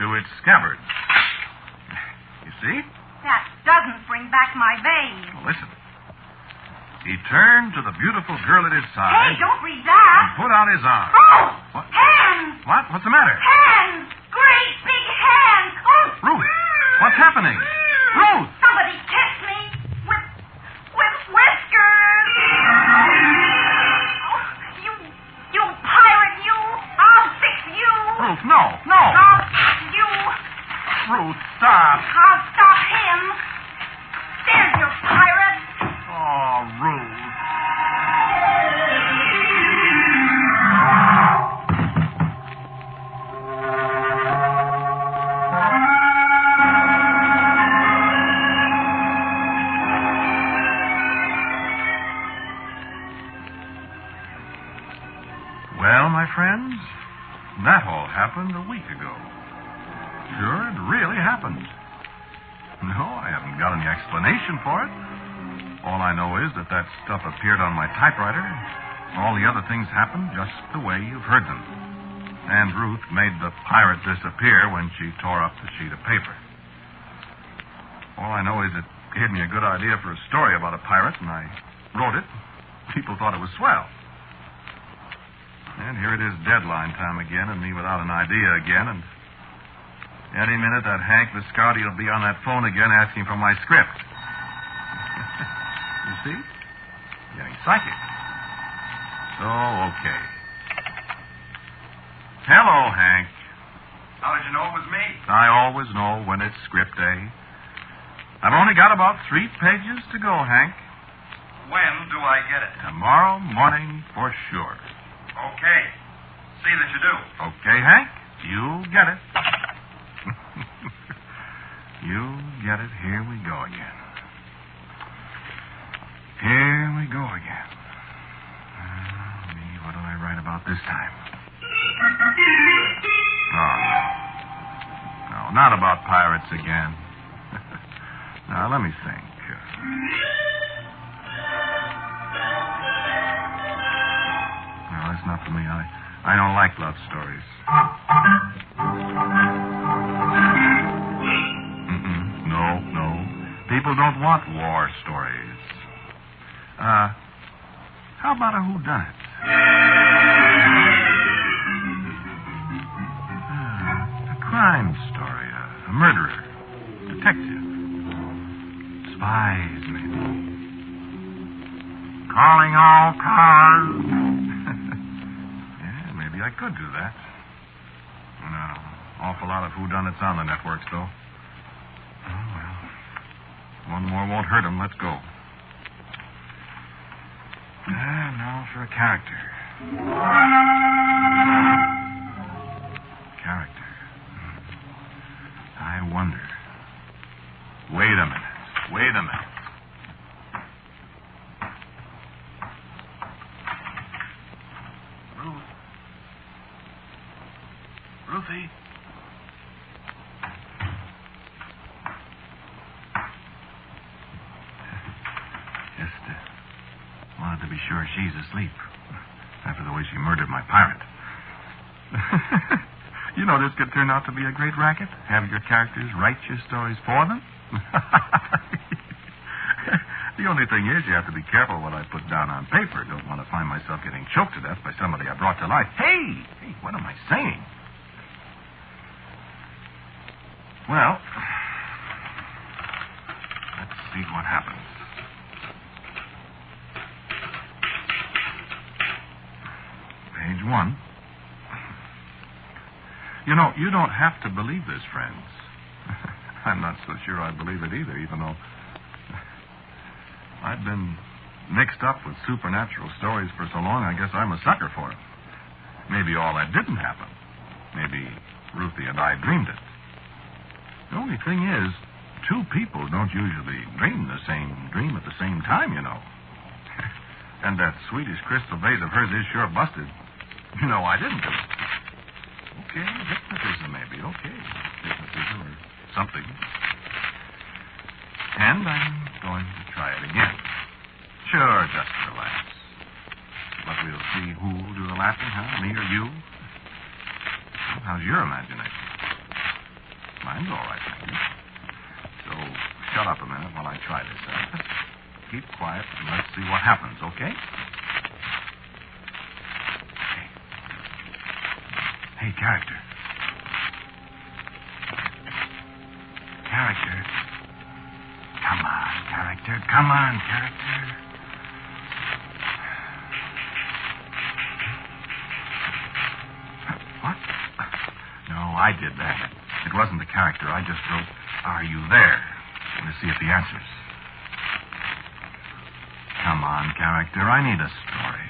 Speaker 8: to its scabbard. You see?
Speaker 9: That doesn't bring back my vase.
Speaker 8: Well, listen. He turned to the beautiful girl at his side.
Speaker 9: Hey, don't read that.
Speaker 8: And put out his arm.
Speaker 9: Oh!
Speaker 8: What?
Speaker 9: Hands!
Speaker 8: What? What's the matter?
Speaker 9: Hands! Great big hands! Oh!
Speaker 8: Ruth, what's happening? Ruth!
Speaker 9: Somebody kiss me with whiskers! Oh, you pirate, you! I'll fix you!
Speaker 8: Ruth, no!
Speaker 9: I'll fix you!
Speaker 8: Ruth, stop!
Speaker 9: I'll stop him! There's your pirate!
Speaker 8: Oh, Ruth. Well, my friends, that all happened a week ago. Sure, it really happened. No, I haven't got any explanation for it. All I know is that stuff appeared on my typewriter. All the other things happened just the way you've heard them. And Ruth made the pirate disappear when she tore up the sheet of paper. All I know is it gave me a good idea for a story about a pirate, and I wrote it. People thought it was swell. And here it is deadline time again, and me without an idea again, and any minute that Hank Viscardi will be on that phone again asking for my script. You see? Getting psychic. So, okay. Hello, Hank.
Speaker 10: How did you know it was me?
Speaker 8: I always know when it's script day. I've only got about 3 pages to go, Hank.
Speaker 10: When do I get it?
Speaker 8: Tomorrow morning for sure.
Speaker 10: Okay. See that you do.
Speaker 8: Okay, Hank. You get it. You get it. Here we go again. Here we go again. What do I write about this time? Oh, no, not about pirates again. Now, let me think. No, that's not for me. I don't like love stories. No. People don't want war stories. How about a whodunit? A crime story, a murderer, detective, spies, maybe. Calling all cars. Yeah, maybe I could do that. No, awful lot of whodunits on the networks, though. Oh, well, one more won't hurt him. Let's go. Now for a character. Character. I wonder. Wait a minute. Ruthie? Wanted to be sure she's asleep after the way she murdered my pirate. You know, this could turn out to be a great racket. Have your characters write your stories for them. The only thing is you have to be careful what I put down on paper. Don't want to find myself getting choked to death by somebody I brought to life. Hey, what am I saying? Well, let's see what happens. Page 1. You know, you don't have to believe this, friends. I'm not so sure I believe it either, even though I've been mixed up with supernatural stories for so long, I guess I'm a sucker for it. Maybe all that didn't happen. Maybe Ruthie and I dreamed it. The only thing is, 2 people don't usually dream the same dream at the same time, you know. And that Swedish crystal vase of hers is sure busted. You know, I didn't do it. Okay, hypnotism maybe. Okay, hypnotism or something. And I'm going to try it again. Sure, just relax. But we'll see who'll do the laughing, huh? Me or you? How's your imagination? Mine's all right, thank you. So, shut up a minute while I try this out. Keep quiet and let's see what happens, okay? Hey, character. Character. Come on, character. Come on, character. What? No, I did that. It wasn't the character. I just wrote, "Are you there?" to see if he answers. Come on, character. I need a story.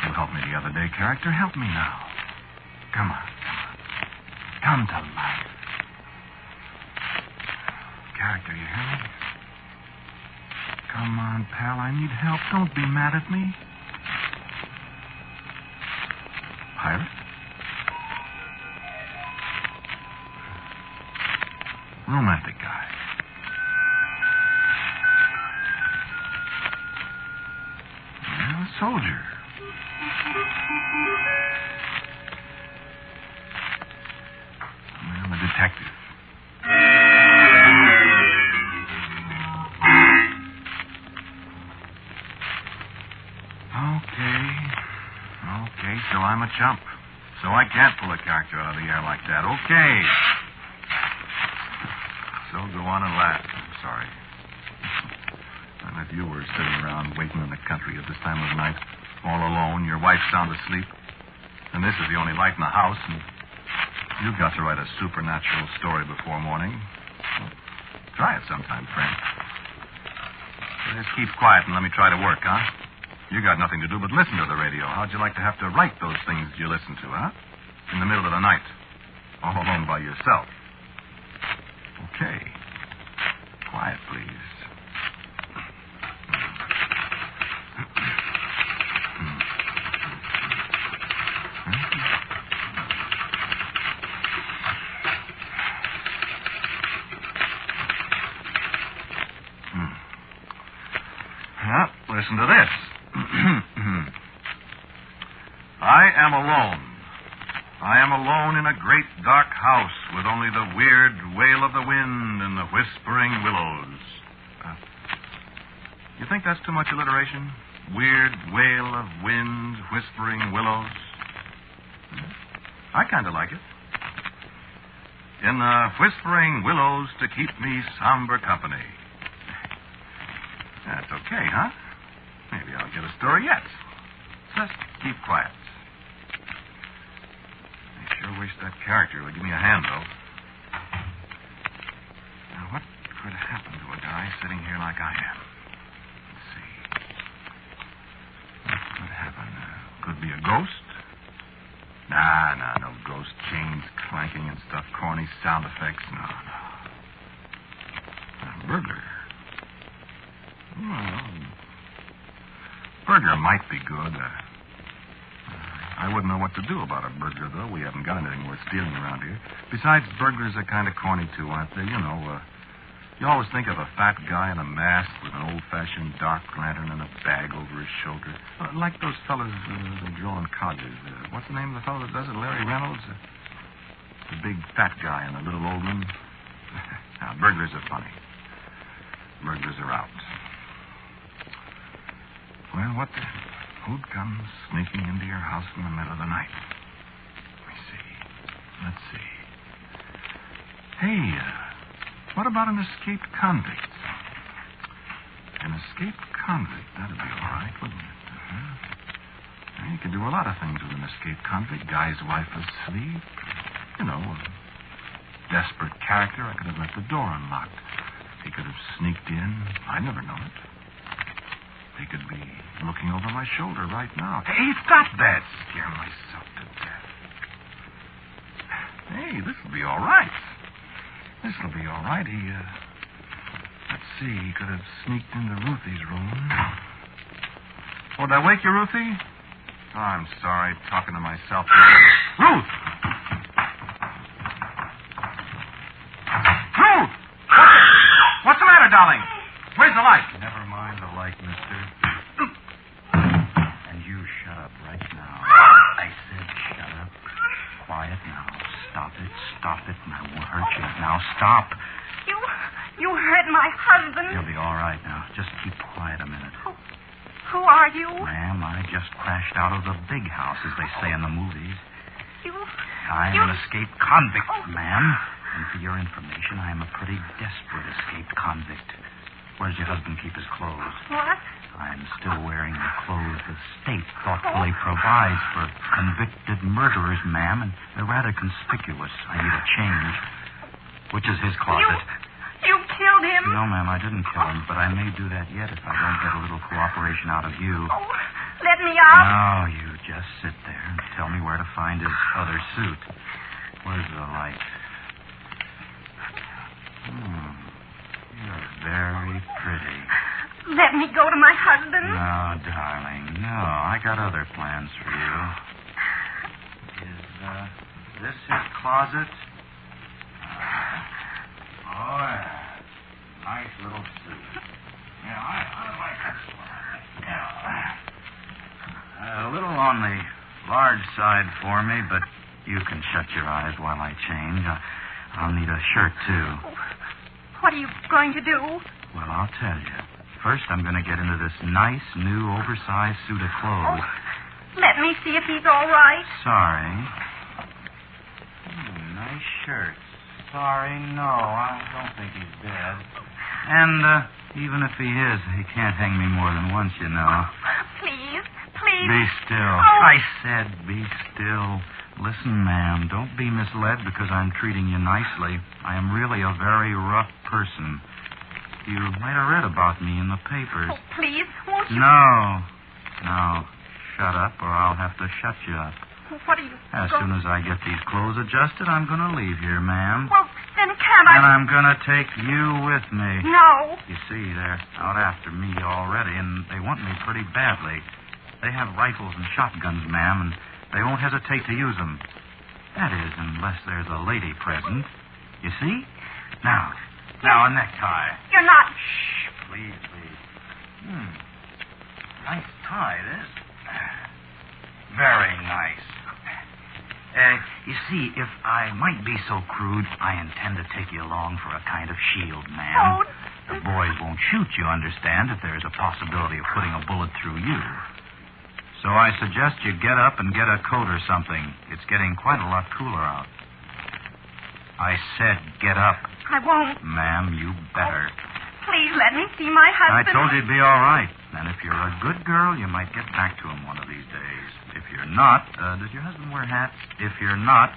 Speaker 8: You helped me the other day, character. Help me now. Come on. Come to life. Character, you hear me? Come on, pal. I need help. Don't be mad at me. Pirate? Romantic guy. soldier. I'm a detective. Okay, so I'm a chump. So I can't pull a character out of the air like that. Okay. So go on and laugh. I'm sorry. And if you were sitting around waiting in the country at this time of night, all alone, your wife's sound asleep, and this is the only light in the house, and you've got to write a supernatural story before morning. Well, try it sometime, friend. Just keep quiet and let me try to work, huh? You got nothing to do but listen to the radio. How'd you like to have to write those things you listen to, huh? In the middle of the night. All alone by yourself. Okay. Quiet, please. Listen to this. I am alone. I am alone in a great dark house with only the weird wail of the wind and the whispering willows. You think that's too much alliteration? Weird wail of wind, whispering willows? I kind of like it. In the whispering willows to keep me somber company. That's okay, huh? Maybe I'll get a story yet. Just keep quiet. I sure wish that character would give me a hand, though. Now, what could happen to a guy sitting here like I am? Let's see. What could happen? Could be a ghost? Nah, no ghost. Chains clanking and stuff, corny sound effects. No. A burglar. Well, burglar might be good. I wouldn't know what to do about a burglar, though. We haven't got anything worth stealing around here. Besides, burglars are kind of corny, too, aren't they? You know, you always think of a fat guy in a mask with an old-fashioned dark lantern and a bag over his shoulder. Like those fellas they draw in colleges. What's the name of the fellow that does it? Larry Reynolds? The big fat guy and the little old one. Now, burglars are funny. Burglars are out. Well, what then? Who'd come sneaking into your house in the middle of the night? Let me see. Let's see. Hey, what about an escaped convict? An escaped convict, that'd be all right, wouldn't it? Well, you could do a lot of things with an escaped convict. Guy's wife asleep. You know, a desperate character. I could have left the door unlocked. He could have sneaked in. I'd never known it. They could be looking over my shoulder right now. Hey, stop that! Scare myself to death. Hey, this'll be all right. This'll be all right. Let's see, he could have sneaked into Ruthie's room. Oh, did I wake you, Ruthie? Oh, I'm sorry, talking to myself. Ruth! Ruth! What's the matter, darling? Where's the light?
Speaker 11: Never mind the light, mister. And you shut up right now. I said shut up. Quiet now. Stop it. And I won't hurt you. Now stop.
Speaker 9: You hurt my husband.
Speaker 11: You'll be all right now. Just keep quiet a minute.
Speaker 9: Who are you?
Speaker 11: Ma'am, I just crashed out of the big house, as they say in the movies. I'm an escaped convict, ma'am. And for your information, I am a pretty desperate escaped convict. Where does your husband keep his clothes?
Speaker 9: What?
Speaker 11: I'm still wearing the clothes the state thoughtfully provides for convicted murderers, ma'am, and they're rather conspicuous. I need a change. Which is his closet?
Speaker 9: You killed him?
Speaker 11: No, ma'am, I didn't kill him, but I may do that yet if I don't get a little cooperation out of you.
Speaker 9: Oh, let me out.
Speaker 11: No, you just sit there and tell me where to find his other suit. Where's the light? You're very pretty.
Speaker 9: Let me go to my husband.
Speaker 11: No, darling, no. I got other plans for you. Is this his closet? Oh, yeah. Nice little suit. Yeah, I like this one. Yeah. A little on the large side for me, but you can shut your eyes while I change. I'll need a shirt, too.
Speaker 9: What are you going to do?
Speaker 11: Well, I'll tell you. First, I'm going to get into this nice, new, oversized suit of clothes.
Speaker 9: Let me see if he's all right.
Speaker 11: Sorry. Nice shirt. Sorry, no, I don't think he's dead. And even if he is, he can't hang me more than once, you know.
Speaker 9: Please.
Speaker 11: Be still.
Speaker 9: Oh.
Speaker 11: I said be still. Listen, ma'am, don't be misled because I'm treating you nicely. I am really a very rough person. You might have read about me in the papers.
Speaker 9: Oh, please, won't you?
Speaker 11: No. Shut up or I'll have to shut you up.
Speaker 9: What are you
Speaker 11: As soon as I get these clothes adjusted, I'm going to leave here, ma'am.
Speaker 9: Well, then can't I...
Speaker 11: And I'm going to take you with me.
Speaker 9: No.
Speaker 11: You see, they're out after me already, and they want me pretty badly. They have rifles and shotguns, ma'am, and they won't hesitate to use them. That is, unless there's a lady present. You see? Now, a necktie.
Speaker 9: You're not...
Speaker 11: Shh, please. Nice tie, this. Very nice. You see, if I might be so crude, I intend to take you along for a kind of shield, ma'am.
Speaker 9: Oh.
Speaker 11: The boys won't shoot you, understand, if there's a possibility of putting a bullet through you. So I suggest you get up and get a coat or something. It's getting quite a lot cooler out. I said get up.
Speaker 9: I won't.
Speaker 11: Ma'am, you better.
Speaker 9: Please let me see my husband.
Speaker 11: I told you it'd be all right. And if you're a good girl, you might get back to him one of these days. If you're not, does your husband wear hats? If you're not,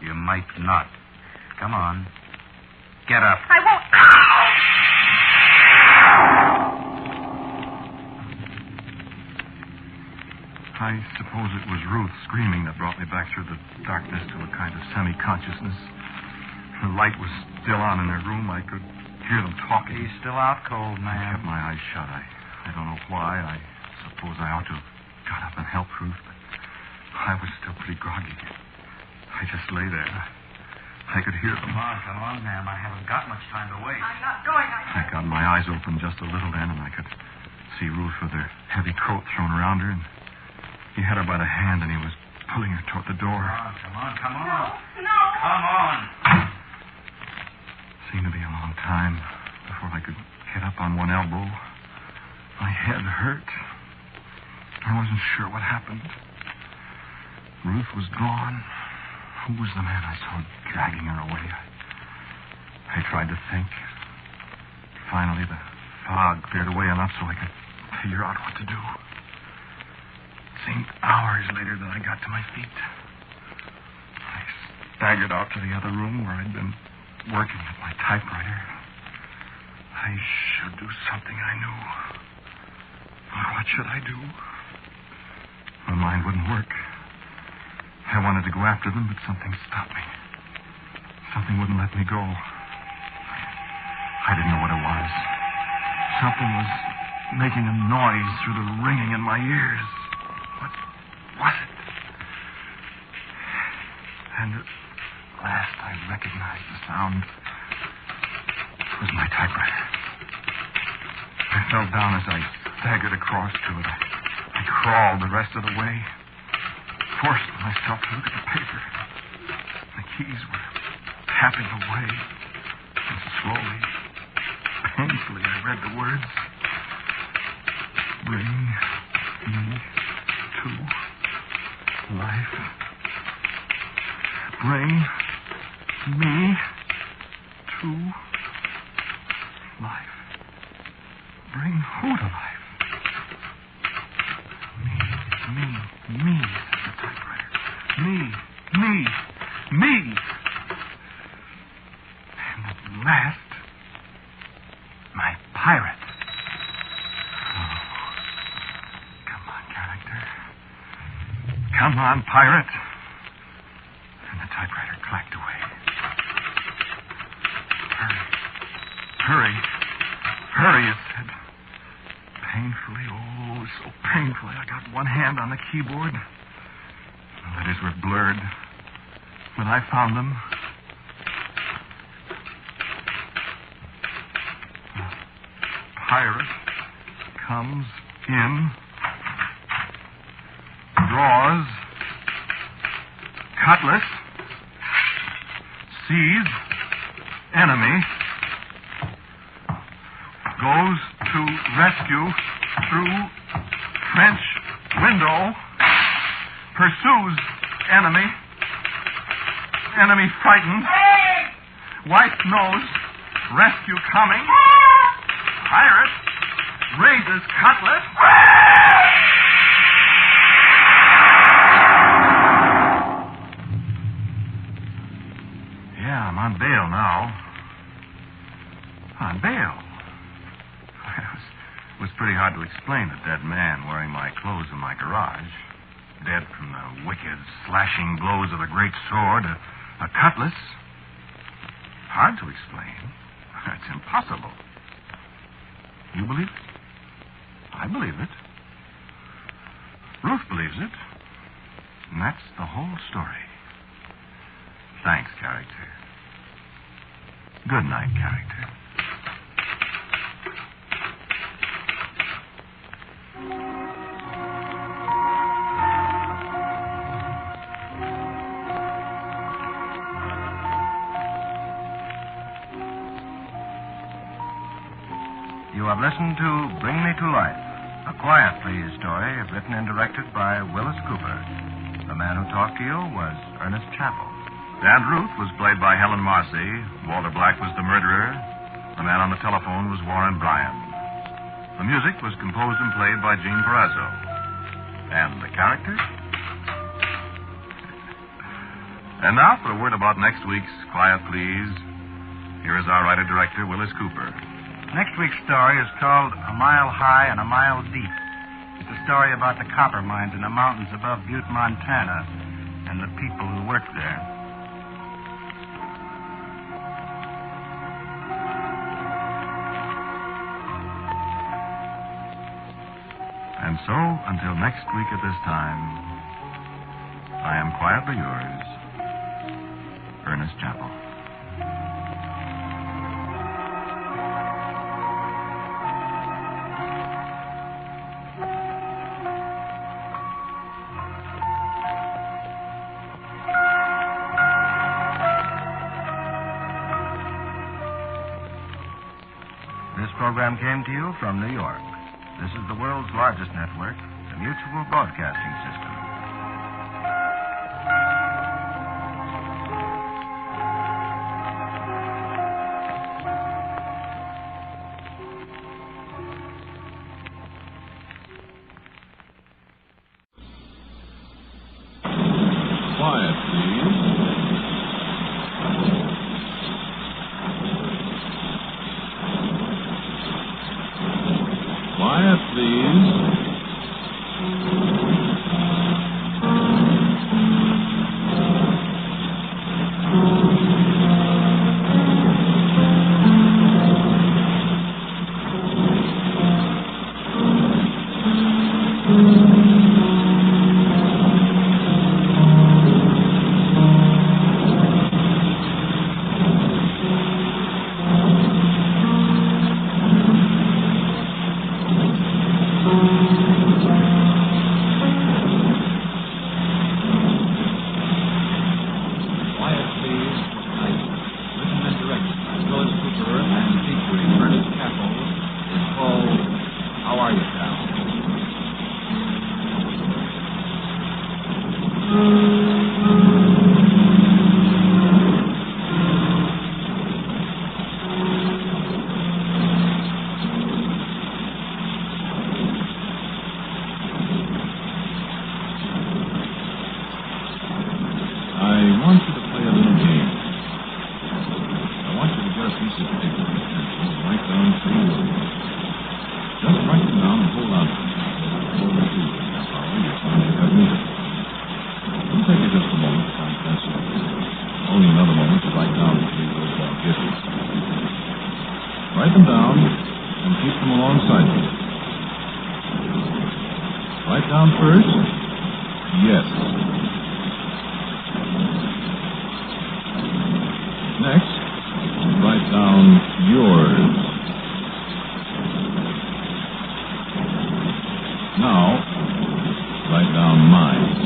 Speaker 11: you might not. Come on. Get up.
Speaker 9: I won't.
Speaker 12: I suppose it was Ruth screaming that brought me back through the darkness to a kind of semi-consciousness. The light was still on in their room. I could hear them talking.
Speaker 11: He's still out cold,
Speaker 12: I
Speaker 11: ma'am.
Speaker 12: kept my eyes shut. I don't know why. I suppose I ought to have got up and helped Ruth, but I was still pretty groggy. I just lay there. I could hear them.
Speaker 11: Come on, ma'am. I haven't got much time to wait.
Speaker 9: I'm not going.
Speaker 12: I got my eyes open just a little then, and I could see Ruth with her heavy coat thrown around her, and he had her by the hand, and he was pulling her toward the door.
Speaker 11: Come on.
Speaker 9: No.
Speaker 11: Come on.
Speaker 12: Seemed to be a long time before I could get up on one elbow. My head hurt. I wasn't sure what happened. Ruth was gone. Who was the man I saw dragging her away? I tried to think. Finally, the fog cleared away enough so I could figure out what to do. It seemed hours later that I got to my feet. I staggered out to the other room where I'd been working at my typewriter. I should do something I knew. What should I do? My mind wouldn't work. I wanted to go after them, but something stopped me. Something wouldn't let me go. I didn't know what it was. Something was making a noise through the ringing in my ears. What was it? And at last I recognized the sound. It was my typewriter. I fell down as I staggered across to it. I crawled the rest of the way, forced myself to look at the paper. The keys were tapping away, and slowly, painfully, I read the words. Bring me to life. Bring me to life. Bring who to life? Me, said the typewriter. Me. And at last, my pirate. Oh, come on, character. Come on, pirate. And the typewriter clacked away. Hurry, it said. Painfully, oh, so painfully. I got one hand on the keyboard. The letters were blurred, but I found them. A pirate comes in. Draws. Cutlass. Sees. Enemy. Goes to rescue through French window. Pursues enemy. Enemy frightened. Wife knows. Rescue coming. Pirate raises cutlass. Yeah, I'm on bail now. On bail? It was pretty hard to explain a dead man wearing my clothes in my garage. Dead from the wicked, slashing blows of a great sword, a cutlass. Hard to explain. It's impossible. You believe it? I believe it. Ruth believes it. And that's the whole story. Thanks, character. Good night, character.
Speaker 13: You have listened to Bring Me to Life, a Quiet Please story written and directed by Willis Cooper. The man who talked to you was Ernest Chappell.
Speaker 12: Aunt Ruth was played by Helen Marcy. Walter Black was the murderer. The man on the telephone was Warren Bryan. The music was composed and played by Gene Perazzo. And the characters? And now for a word about next week's Quiet Please. Here is our writer-director, Willis Cooper.
Speaker 13: Next week's story is called A Mile High and a Mile Deep. It's a story about the copper mines in the mountains above Butte, Montana, and the people who work there.
Speaker 12: And so, until next week at this time, I am quietly yours, Ernest Chappell.
Speaker 13: This program came to you from New York. This is the world's largest network, the Mutual Broadcasting System.
Speaker 1: Quiet, please. Quiet, please. Write them down and keep them alongside you. Write down first, yes. Next, write down yours. Now, write down mine.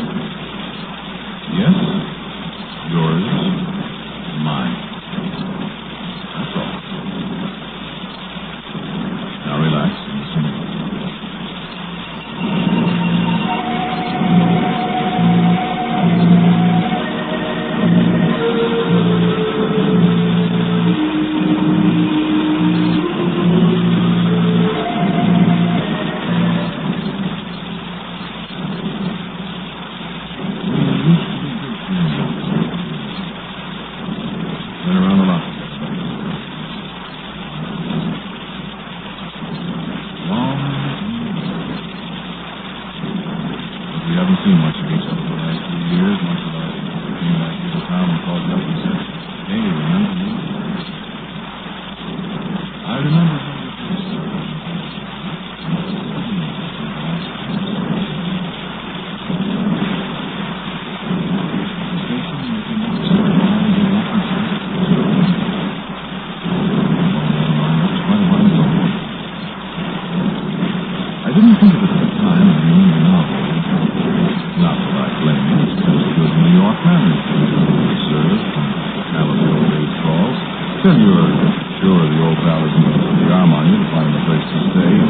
Speaker 14: you're sure the old pal isn't going to put the arm on you to find him a place to stay and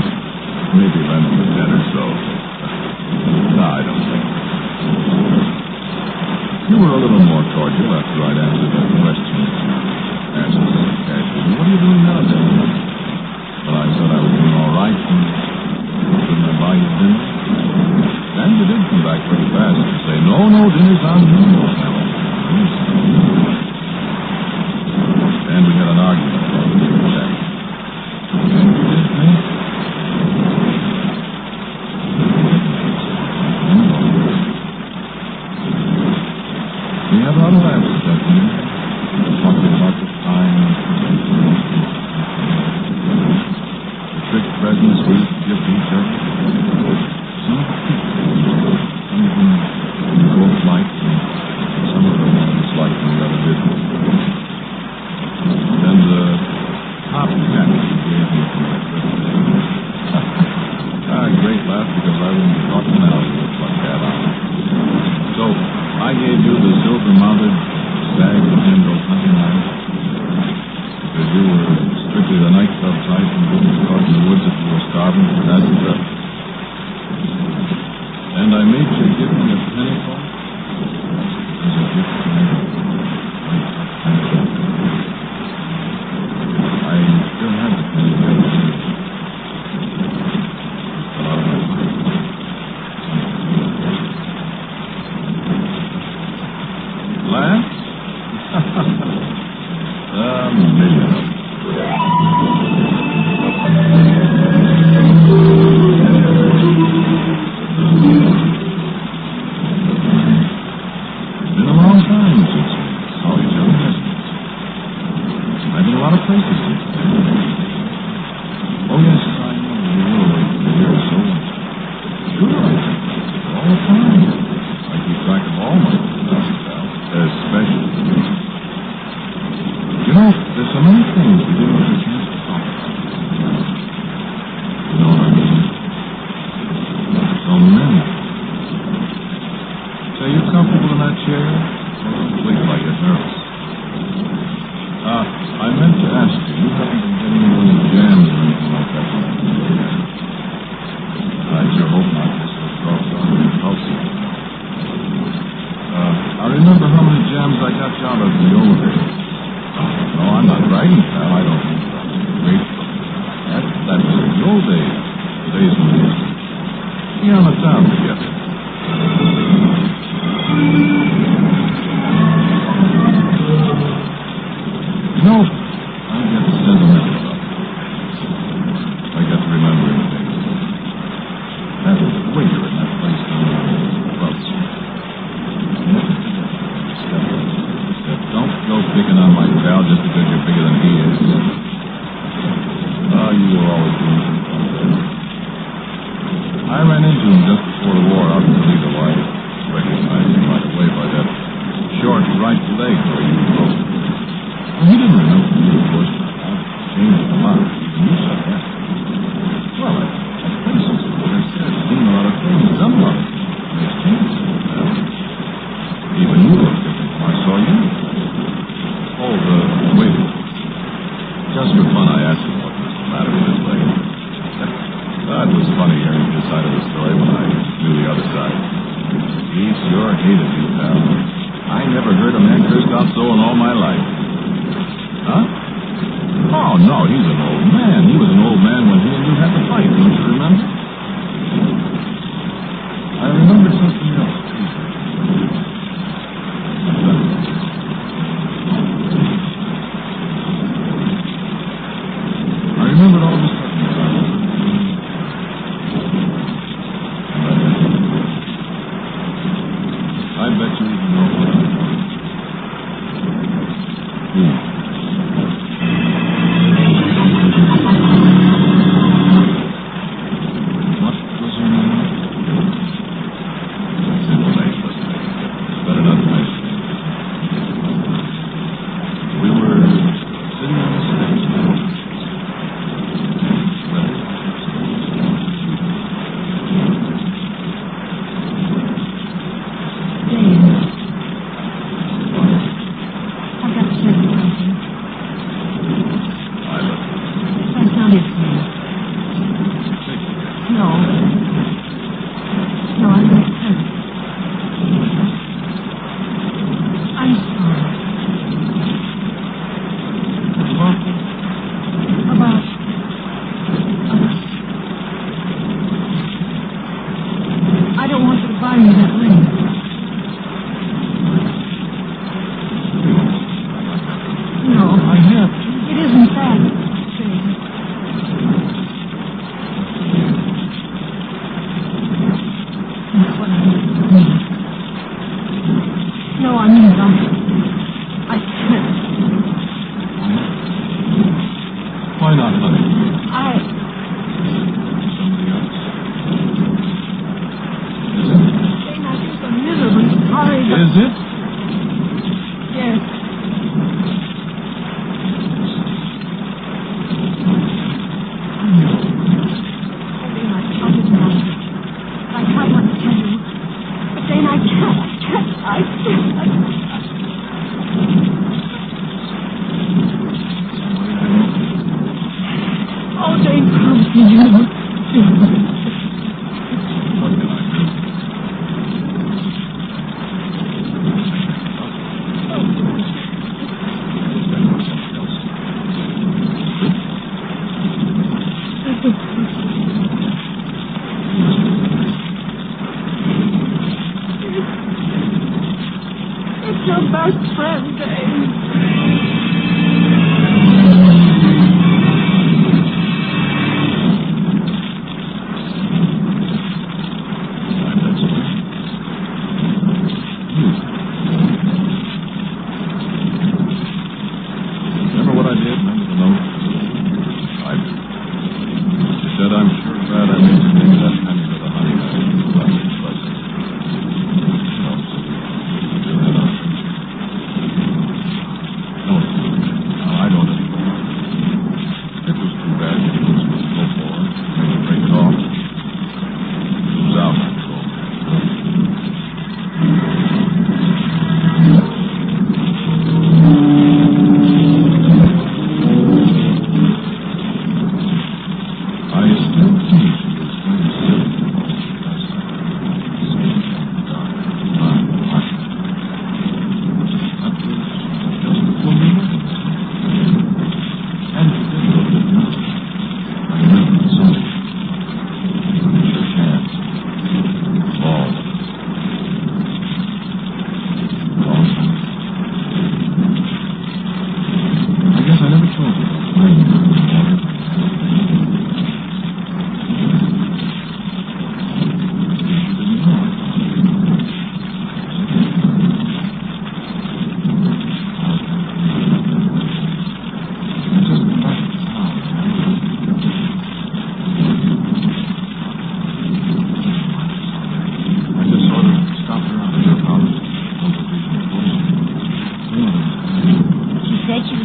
Speaker 14: maybe lend him a dinner, so... No, I don't think. You were a little more cordial after I'd answered that question. Asked me casually, what are you doing now, Dennis? Well, I said I was doing all right, and couldn't I buy you dinner? And you did come back pretty fast and say, no, dinner's on me. And we had an argument about the check. And you did, mate? We had a lot of laughs that evening, talking about the time, the trick presents we used to give to each other. Some of the people, some of them we both liked, and some of them disliked and the other didn't. And the top hat she gave me for my birthday. Great laugh because I wouldn't be talking now if it looked like that on it. So I gave you the silver-mounted sag-handled hunting knife because you were strictly the nightclub type and wouldn't be caught in the woods if you were starving for that stuff. And I made you give me a penny for it as a gift to me. I still have the penny the other day. Last? A million of them. It's been a long time since we saw each other, hasn't it? I've been a lot of places since then. Oh, yes, I know. You were away for a year or so. Sure, I think all the time. I keep track of all my especially. You know, there's so many things we didn't get a chance to talk about. You know what I mean? So many. Say, you comfortable in that chair? Please, I get nervous. I meant to ask you, you haven't been getting any jams or anything like that? I sure hope not. This will throw something impulsive. I remember how many jams I got you out of the old days. No, I'm not bragging, pal. I don't think I'm grateful. That was the old days. The days when we used to be on the town together. You know, I get sentimental about it. I get to remembering things. That waiter in that place down there in Flaxen. Don't go picking on my pal just because you're bigger than he is. You were always doing some fun things. I ran into him just before the war out in Toledo. I recognized him right away by that short right leg where you broke. Well, he didn't remember me, of course. I've changed a lot. Even you said that. Well, I've places where I said I've seen a lot of things, done a lot of things. There's changes. Even you look different when I saw you. Oh, wait. Just for fun, I asked him what was the matter with his leg. That was funny hearing his side of the story when I knew the other side. He sure hated you, pal. I never heard a man cursed out so in all my life. Huh? Oh, no, he's an old man. He was an old man when he and you had the fight, don't you remember? I remembered something else, too. I remembered all of a sudden. I bet you even know what I'm doing.
Speaker 15: It's your best friend, Dave.
Speaker 14: Remember what I did? Remember the note? I do. You said, I'm sure glad I made you take that penny to the honey man. I don't anymore. It was too bad that he was so poor. Made a great call. It was out of control. I still think she was very silly last night. That was just before we met. And she did look at me. I remember it so. We shook hands. All of us. Awesome. I guess I never told you about playing in the water.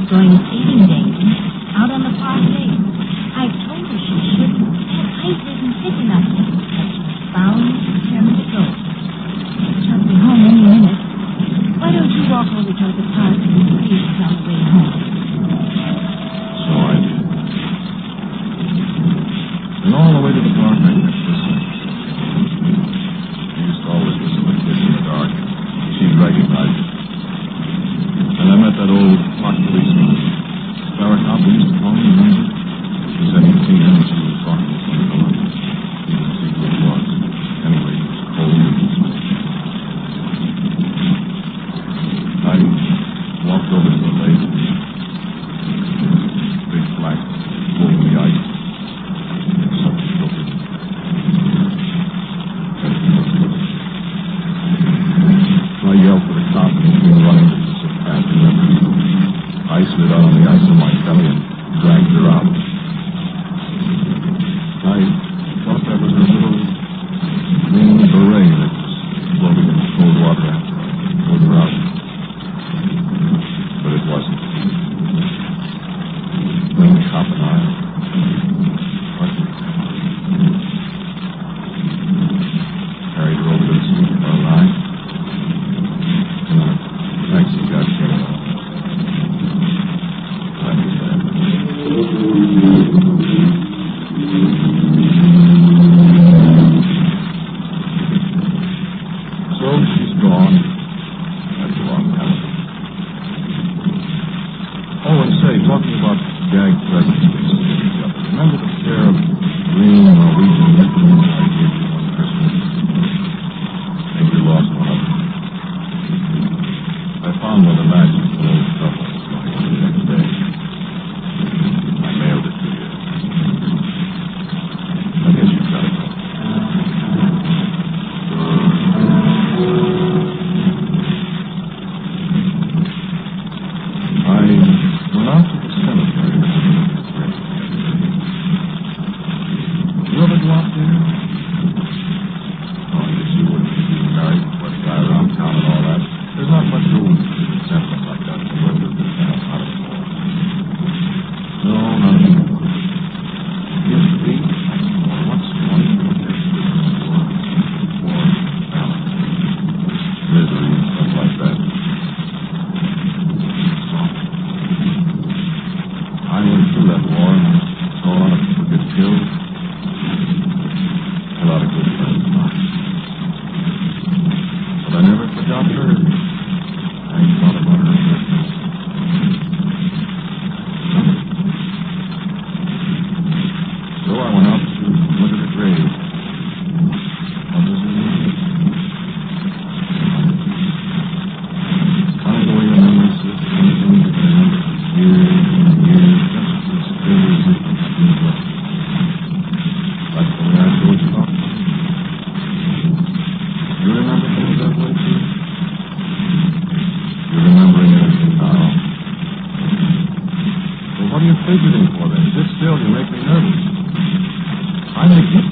Speaker 16: Going skating, David, out on the park lake. I told her she shouldn't. That ice isn't thick enough yet. But she was bound and determined to go. She'll be home any minute. Why don't you walk over toward the park and see us on the way home?
Speaker 14: So I did. And all the way to the park, I kept listening. I used to always listen to kids in the dark. She'd recognize it. And I met that old clock policeman. Barracop, we used to call him, remember? She said he'd seen him and she was talking to some fellow. He didn't see who it was. Anyway, he was cold and sweet. I walked over to the lake. Big flax floating the ice. Something tilted. So I yelled for the cop and he came running. I slid out on the ice in my belly and dragged her out. I thought that was her little green beret that was floating in the cold water after I pulled her out. But it wasn't. Then the cop and I carried her over to the street for a ride. And a taxi got taken off. So she's gone. That's a long time. Oh, and say, talking about gag presents we used to give each other. Remember the pair of green Norwegian mittens I gave you one Christmas? I think we lost one of them. I found one of the matches in old stuff I was going to the next day. I mailed it to you. I guess you've got it. I went out to the cemetery to see my friend. You ever go out there? Oh, I guess you wouldn't be getting married before the guy around town and all that. There's not much room for sentiment like that in the world of this town, not anymore. No, not anymore. It used to be, I don't know, what's one thing there's war, balance, misery, and stuff like that. I went through that war, and saw a lot of people get killed. So I went out to look at the grave. What does it mean? It's funny the way your memory slips from things that I remember for years and years, just as clear as if it's been left. Like the way I told you about. You remember things that way, too? You're remembering everything now. Well, what are you fidgeting for, then? Sit still. You make me nervous. I make you...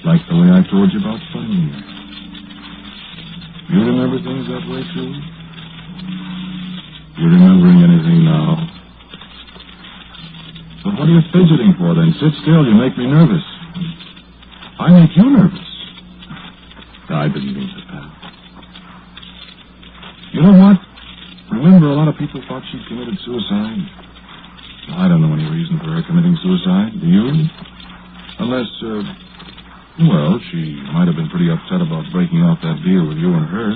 Speaker 14: Like the way I told you about finding her. You remember things that way, too? You remembering anything now? But what are you fidgeting for, then? Sit still. You make me nervous. I make you nervous. I didn't mean to, pal. You know what? Remember, a lot of people thought she committed suicide. I don't know any reason for her committing suicide. Do you? Unless, well, she might have been pretty upset about breaking off that deal with you and her.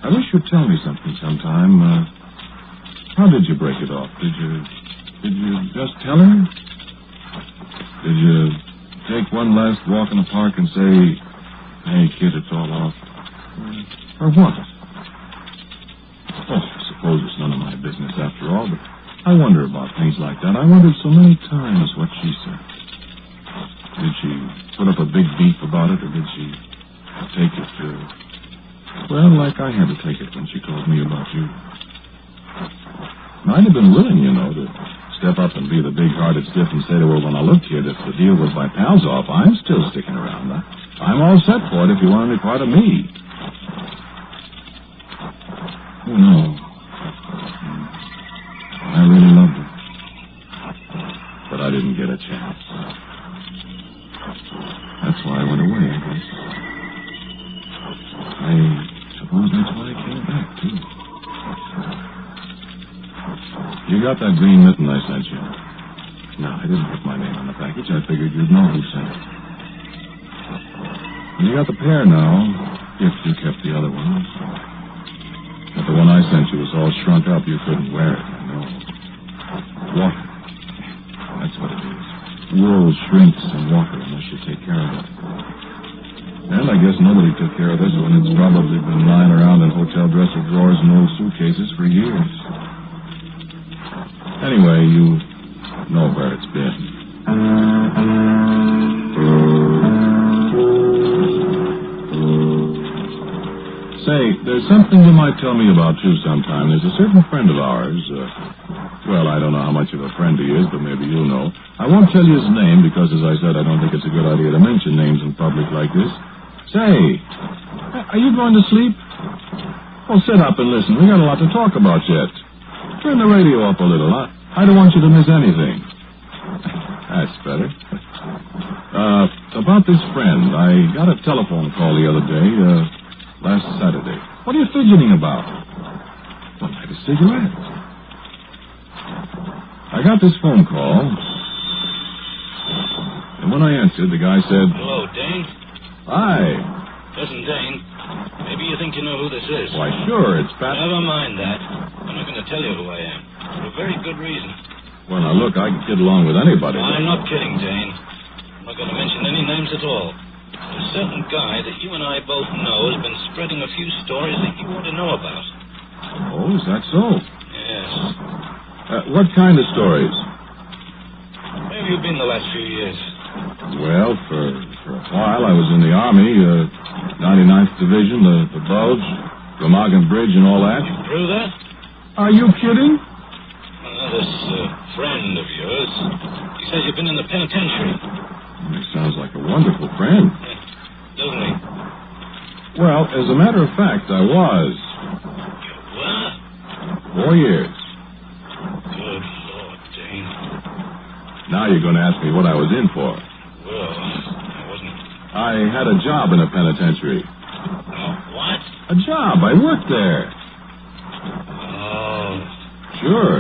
Speaker 14: I wish you'd tell me something sometime. How did you break it off? Did you just tell her? Did you take one last walk in the park and say, hey, kid, it's all off? Or what? Oh, I suppose it's none of my business after all, but I wonder about things like that. I wondered so many times what she said. Did she put up a big beef about it, or did she take it well, like I had to take it when she told me about you? I'd have been willing, you know, to step up and be the big-hearted stiff and say to her, well, now, look, kid, if the deal with my pals off, I'm still sticking around. I'm all set for it if you want any part of me. Oh, no. I really loved her. But I didn't get a chance. That's why I went away, I guess. I suppose that's why I came back, too. You got that green mitten I sent you? No, I didn't put my name on the package. I figured you'd know who sent it. And you got the pair now, if you kept the other one. But the one I sent you was all shrunk up. You couldn't wear it, I know. Water. That's what it is. Wool shrinks in water unless you take care of it. And I guess nobody took care of this one. It's probably been lying around in hotel dresser drawers and old suitcases for years. Anyway, you know where it's been. Say, there's something you might tell me about, too, sometime. There's a certain friend of ours. Well, I don't know how much of a friend he is, but maybe you'll know. I won't tell you his name because, as I said, I don't think it's a good idea to mention names in public like this. Say, are you going to sleep? Well, sit up and listen. We got a lot to talk about yet. Turn the radio up a little. I don't want you to miss anything. That's better. About this friend, I got a telephone call the other day, last Saturday. What are you fidgeting about? Well, light a cigarette. I got this phone call, and when I answered, the guy said...
Speaker 17: Hello, Dane.
Speaker 14: Hi.
Speaker 17: Listen, Dane, maybe you think you know who this is.
Speaker 14: Why, sure, it's Pat...
Speaker 17: Never mind that. I'm not going to tell you who I am. For a very good reason.
Speaker 14: Well, now, look, I can get along with anybody.
Speaker 17: I'm not kidding, Dane. I'm not going to mention any names at all. There's a certain guy that you and I both know has been spreading a few stories that you ought to know about.
Speaker 14: Oh, is that so?
Speaker 17: Yes.
Speaker 14: What kind of stories?
Speaker 17: Where have you been the last few years?
Speaker 14: Well, for a while I was in the Army, 99th Division, the Bulge, Remagen Bridge and all that.
Speaker 17: You through that?
Speaker 14: Are you kidding?
Speaker 17: This friend of yours, he says you've been in the penitentiary.
Speaker 14: He sounds like a wonderful friend.
Speaker 17: Yeah, doesn't he?
Speaker 14: Well, as a matter of fact, I was.
Speaker 17: You were?
Speaker 14: 4 years.
Speaker 17: Good Lord, Dane.
Speaker 14: Now you're going to ask me what I was in for.
Speaker 17: Well, I wasn't...
Speaker 14: I had a job in a penitentiary.
Speaker 17: What?
Speaker 14: A job. I worked there.
Speaker 17: Oh.
Speaker 14: Sure.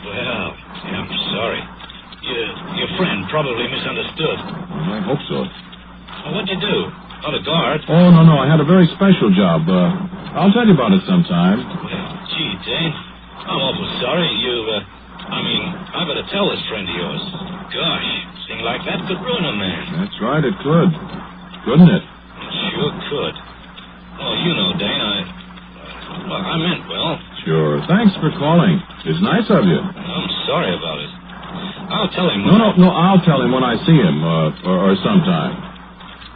Speaker 17: Well, I'm sorry. Your friend probably misunderstood.
Speaker 14: Well, I hope so.
Speaker 17: Well, what'd you do? Not a guard.
Speaker 14: Oh, no. I had a very special job. I'll tell you about it sometime.
Speaker 17: Well, gee, Dane, I'm awful sorry. I better tell this friend of yours. Gosh, a thing like that could ruin a man.
Speaker 14: That's right, it could. Couldn't it?
Speaker 17: It sure could. Oh, you know, Dane, I meant well.
Speaker 14: Sure. Thanks for calling. It's nice of you.
Speaker 17: I'm sorry about it. I'll tell him.
Speaker 14: No, I'll tell him when I see him, or sometime.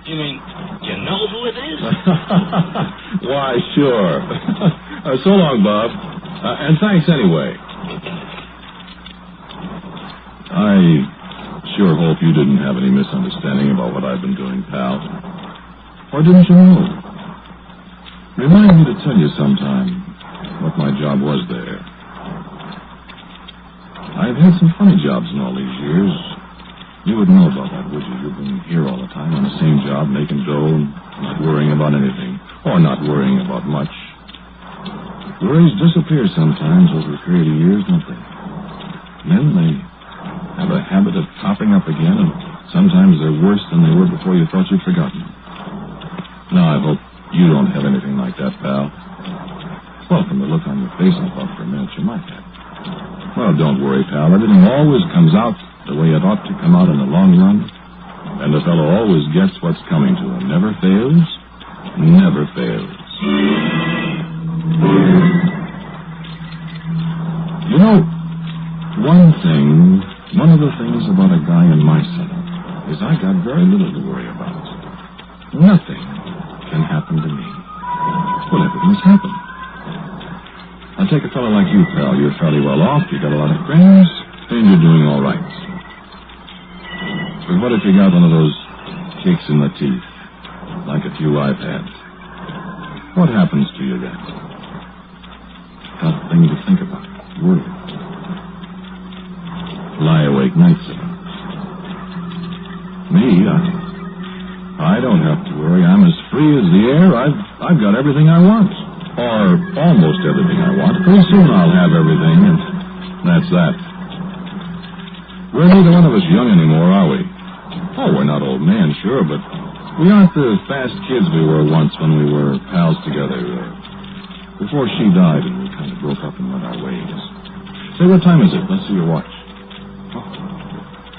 Speaker 17: You mean, you know who it is?
Speaker 14: Why, sure. So long, Bob. And thanks anyway. I sure hope you didn't have any misunderstanding about what I've been doing, pal. Or didn't you know? Remind me to tell you sometime what my job was there. I've had some funny jobs in all these years. You wouldn't know about that, would you? You've been here all the time on the same job, making dough, and not worrying about anything. Or not worrying about much. Worries disappear sometimes over a period of years, don't they? Then they have a habit of popping up again, and sometimes they're worse than they were before you thought you'd forgotten them. Now, I hope you don't have anything like that, pal. Well, from the look on your face, I thought for a minute you might have. Well, don't worry, pal. Everything always comes out the way it ought to come out in the long run. And the fellow always gets what's coming to him. Never fails. Never fails. You know, one of the things about a guy in my setup is I got very little to worry about. Nothing can happen to me. Well, everything's happened. Now, take a fellow like you, pal. You're fairly well off. You got a lot of friends, and you're doing all right. But what if you got one of those kicks in the teeth, like a few I've had? What happens to you then? Tough thing to think about. Worry. Lie awake nights about. Me, I don't have to worry. I'm as free as the air. I've got everything I want. Or almost everything I want. Pretty soon I'll have everything, and that's that. We're neither one of us young anymore, are we? Oh, we're not old men, sure, but we aren't the fast kids we were once when we were pals together. Before she died and we kind of broke up and went our ways. Say, what time is it? Let's see your watch. Oh,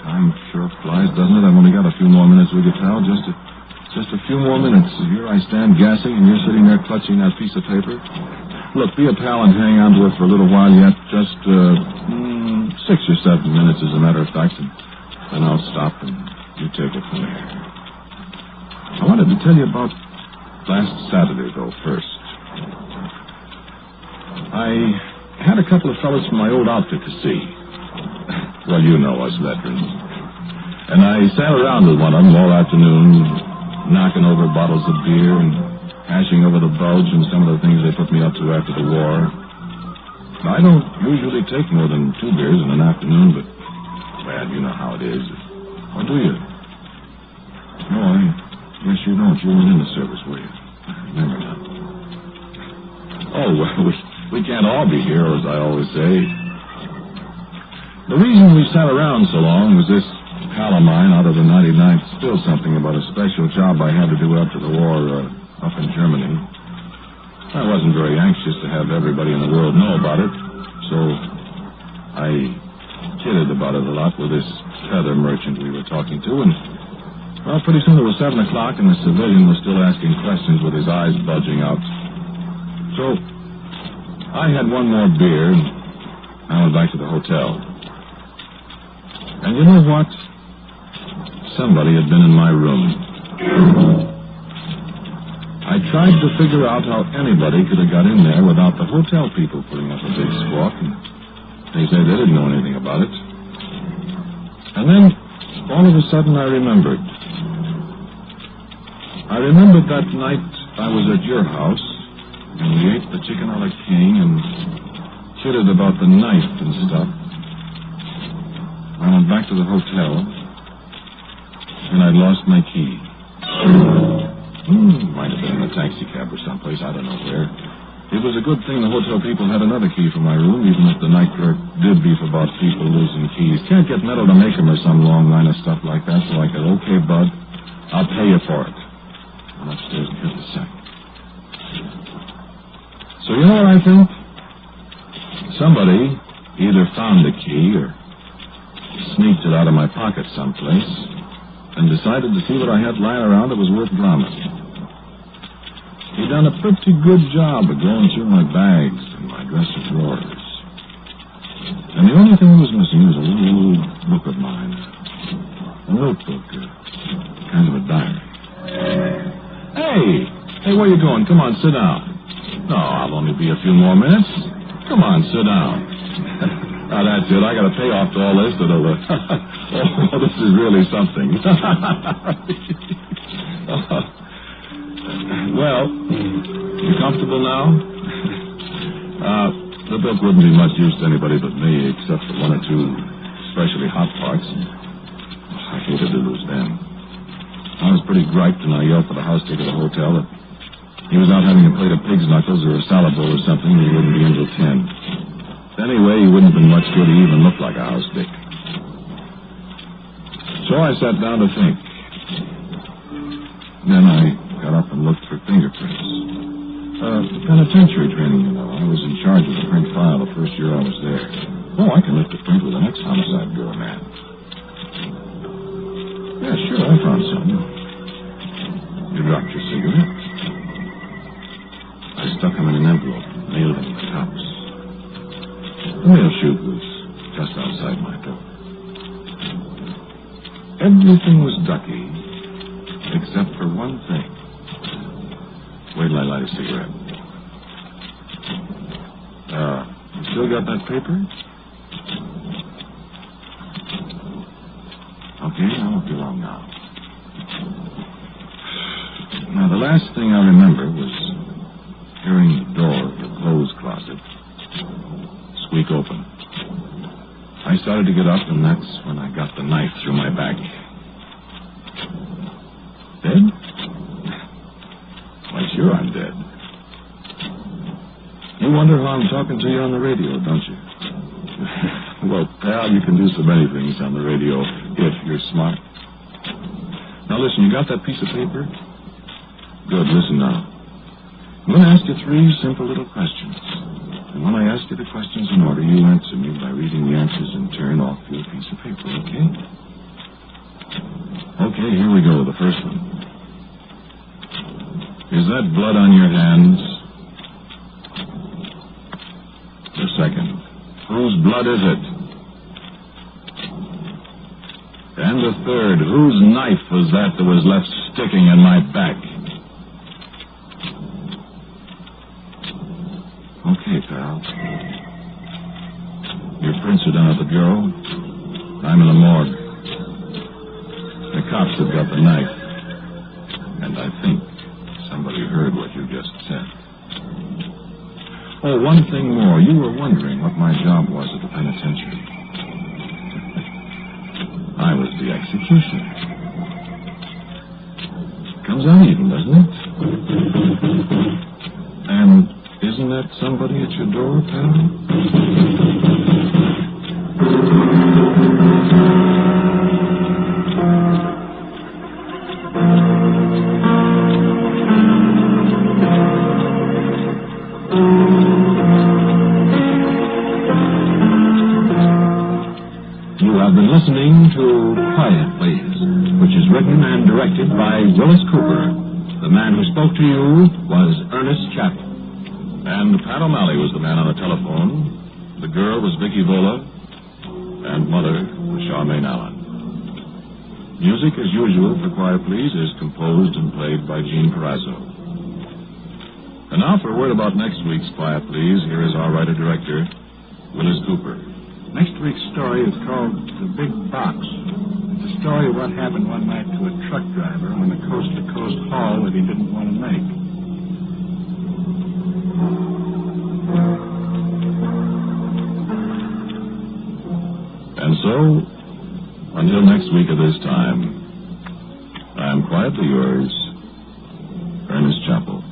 Speaker 14: time sure flies, doesn't it? I've only got a few more minutes with you, pal. Just a few more minutes. Here I stand gassing, and you're sitting there clutching that piece of paper. Look, be a pal and hang on to it for a little while yet. Just 6 or 7 minutes, as a matter of fact, and then I'll stop and you take it from there. I wanted to tell you about last Saturday, though, first. I had a couple of fellas from my old outfit to see. Well, you know us veterans. And I sat around with one of them all afternoon, knocking over bottles of beer and hashing over the bulge and some of the things they put me up to after the war. I don't usually take more than 2 beers in an afternoon, but, well, you know how it is. Or do you? No, I guess you don't. You weren't in the service, were you? I remember now. Oh, well, we can't all be heroes, I always say. The reason we sat around so long was this pal of mine out of the 99th spilled something about a special job I had to do after the war up in Germany. I wasn't very anxious to have everybody in the world know about it, so I kidded about it a lot with this feather merchant we were talking to, and, well, pretty soon it was 7 o'clock, and the civilian was still asking questions with his eyes bulging out. So I had one more beer, and I went back to the hotel. And you know what? Somebody had been in my room. I tried to figure out how anybody could have got in there without the hotel people putting up a big squawk, and they say they didn't know anything about it. And then, all of a sudden, I remembered. I remembered that night I was at your house, and we ate the chicken a la king and kidded about the knife and stuff. I went back to the hotel, and I'd lost my key. Might have been in a taxi cab or someplace, I don't know where. It was a good thing the hotel people had another key for my room, even if the night clerk did beef about people losing keys. Can't get metal to make them or some long line of stuff like that, so I said, okay, bud, I'll pay you for it. I went upstairs and hit the sack. So you know what I think? Somebody either found the key or sneaked it out of my pocket someplace and decided to see what I had lying around that was worth promising. He'd done a pretty good job of going through my bags and my dresser drawers. And the only thing that was missing was a little book of mine. A notebook, kind of a diary. Hey, where you going? Come on, sit down. No, I'll only be a few more minutes. Come on, sit down. Now, that's it. I got to pay off to all this. Oh, this is really something. Well, you comfortable now? The book wouldn't be much use to anybody but me, except for one or two especially hot parts. I hated to lose them. I was pretty griped, and I yelled for the house ticket at the hotel that he was out having a plate of pig's knuckles or a salad bowl or something, and he wouldn't be in till 10. Anyway, he wouldn't have been much good. He even looked like a house dick. So I sat down to think. Then I got up and looked for fingerprints. Penitentiary training, you know. I was in charge of the print file the first year I was there. Oh, I can lift a print with an ex-homicide bureau man. Yeah, sure, I found some. You dropped your cigarettes. I stuck them in an envelope and nailed them to the house. The mail chute was just outside my door. Everything was ducky, except for one thing. Wait till I light a cigarette. You still got that paper? Okay, I won't be long now. Now, the last thing I remember was hearing the door of the clothes closet squeak open. I started to get up, and that's when I got the knife through my back. Dead? Why, sure I'm dead. You wonder how I'm talking to you on the radio, don't you? Well, pal, you can do so many things on the radio if you're smart. Now, listen, you got that piece of paper? Good, listen now. I'm going to ask you 3 simple little questions. And when I ask you the questions in order, you answer me by reading the answers in turn off your piece of paper, okay? Okay, here we go, the first one. Is that blood on your hands? The second. Whose blood is it? And the third. Whose knife was that was left sticking in my back? Okay, pal. Your prints are down at the bureau. I'm in the morgue. The cops have got the knife. And I think somebody heard what you just said. Oh, one thing more. You were wondering what my job was at the penitentiary. I was the executioner. Comes out even, doesn't it? And isn't that somebody at your door, pal? Listening to Quiet Please, which is written and directed by Willis Cooper. The man who spoke to you was Ernest Chappell. And Pat O'Malley was the man on the telephone. The girl was Vicky Vola. And mother was Charmaine Allen. Music, as usual, for Quiet Please is composed and played by Gene Carrazzo. And now for a word about next week's Quiet Please, here is our writer-director, Willis Cooper.
Speaker 18: Next week's story is called The Big Box. It's a story of what happened one night to a truck driver on a coast-to-coast haul that he didn't want to make.
Speaker 14: And so, until next week at this time, I am quietly yours, Ernest Chappell.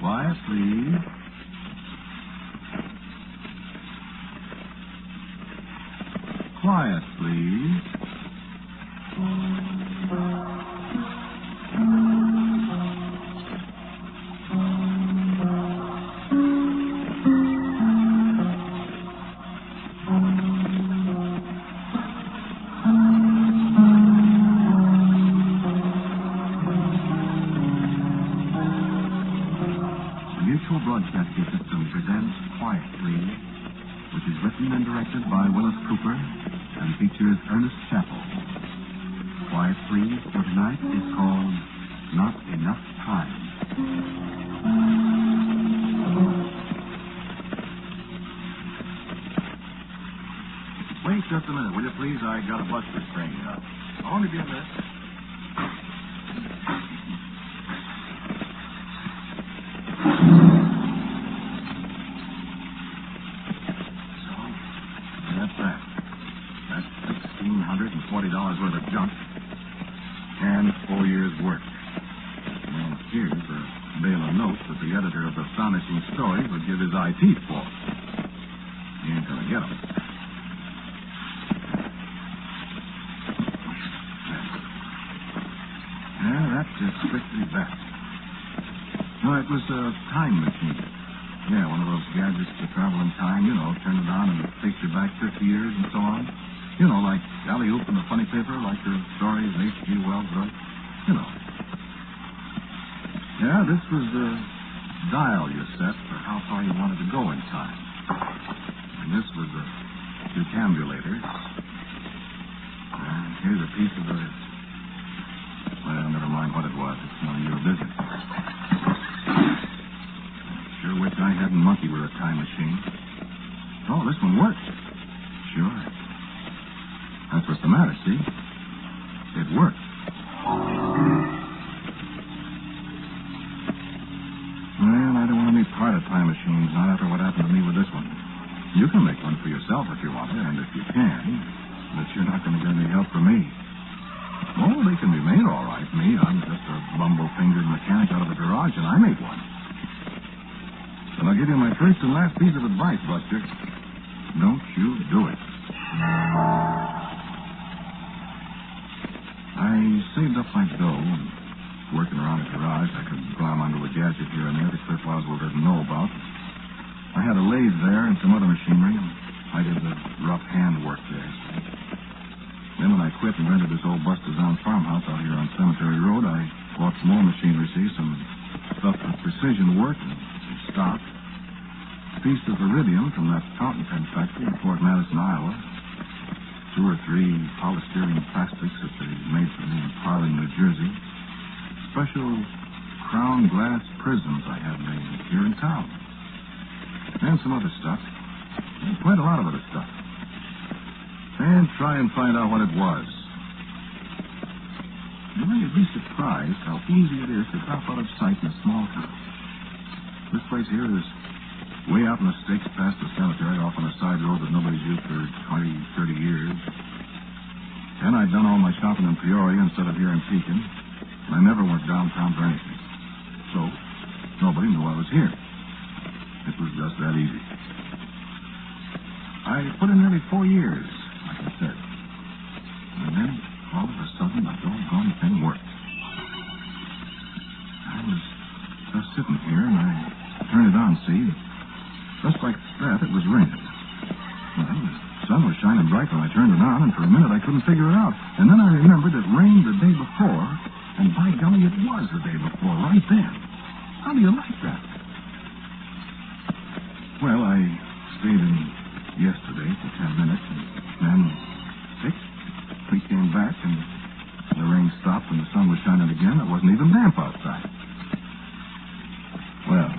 Speaker 14: Quiet, please. Quiet, please. Broadcasting System presents Quiet, Please, which is written and directed by Willis Cooper and features Ernest Chappell. Quiet, Please for tonight is called Not Enough Time. Wait just a minute, will you please? I got a bus for train up. I'll only be a minute. $40 worth of junk and 4 years' work. Well, here's a bale of notes that the editor of Astonishing Stories would give his eye teeth for. He ain't gonna get them. Yeah, that's just strictly that. No, it was a time machine. Yeah, one of those gadgets to travel in time, you know, turn it on and it takes you back 50 years and so on. You know, like Alley-Oop in the funny paper, like her stories H.G. Wells wrote. You know. Yeah, this was the dial you set for how far you wanted to go in time. And this was the decambulator. Here's a piece of the... Well, never mind what it was. It's none of your business. Sure wish I hadn't monkeyed with a time machine. Oh, this one works. Sure. That's what's the matter, see? It worked. Well, I don't want any part of time machines, not after what happened to me with this one. You can make one for yourself if you want to, and if you can, but you're not going to get any help from me. Oh, they can be made all right. Me, I'm just a bumble-fingered mechanic out of a garage, and I made one. But I'll give you my first and last piece of advice, Buster. Don't you do it. I saved up my dough and working around a garage. I could climb onto a gadget here and there that Cliff Oswald doesn't know about. I had a lathe there and some other machinery, and I did the rough hand work there. Then when I quit and rented this old busted-down farmhouse out here on Cemetery Road, I bought some more machinery, see, some stuff for precision work and some stock. A piece of iridium from that fountain pen factory in Fort Madison, Iowa. 2 or 3 polystyrene plastics that they made for me in Parlin, New Jersey. Special crown glass prisms I had made here in town. And some other stuff. And quite a lot of other stuff. And try and find out what it was. You know, you'd be surprised how easy it is to drop out of sight in a small town. This place here is way out in the sticks past the cemetery, off on a side road that nobody's used for 20, 30 years. And I'd done all my shopping in Peoria instead of here in Pekin. And I never went downtown for anything. So, nobody knew I was here. It was just that easy. I put in nearly 4 years, like I said. And then, all of a sudden, the doggone thing worked. I was just sitting here, and I turned it on, see? Just like that, it was raining. Well, the sun was shining bright when I turned it on, and for a minute I couldn't figure it out. And then I remembered it rained the day before, and by golly, it was the day before, right then. How do you like that? Well, I stayed in yesterday for 10 minutes, and then 6, we came back, and the rain stopped, and the sun was shining again. It wasn't even damp outside. Well,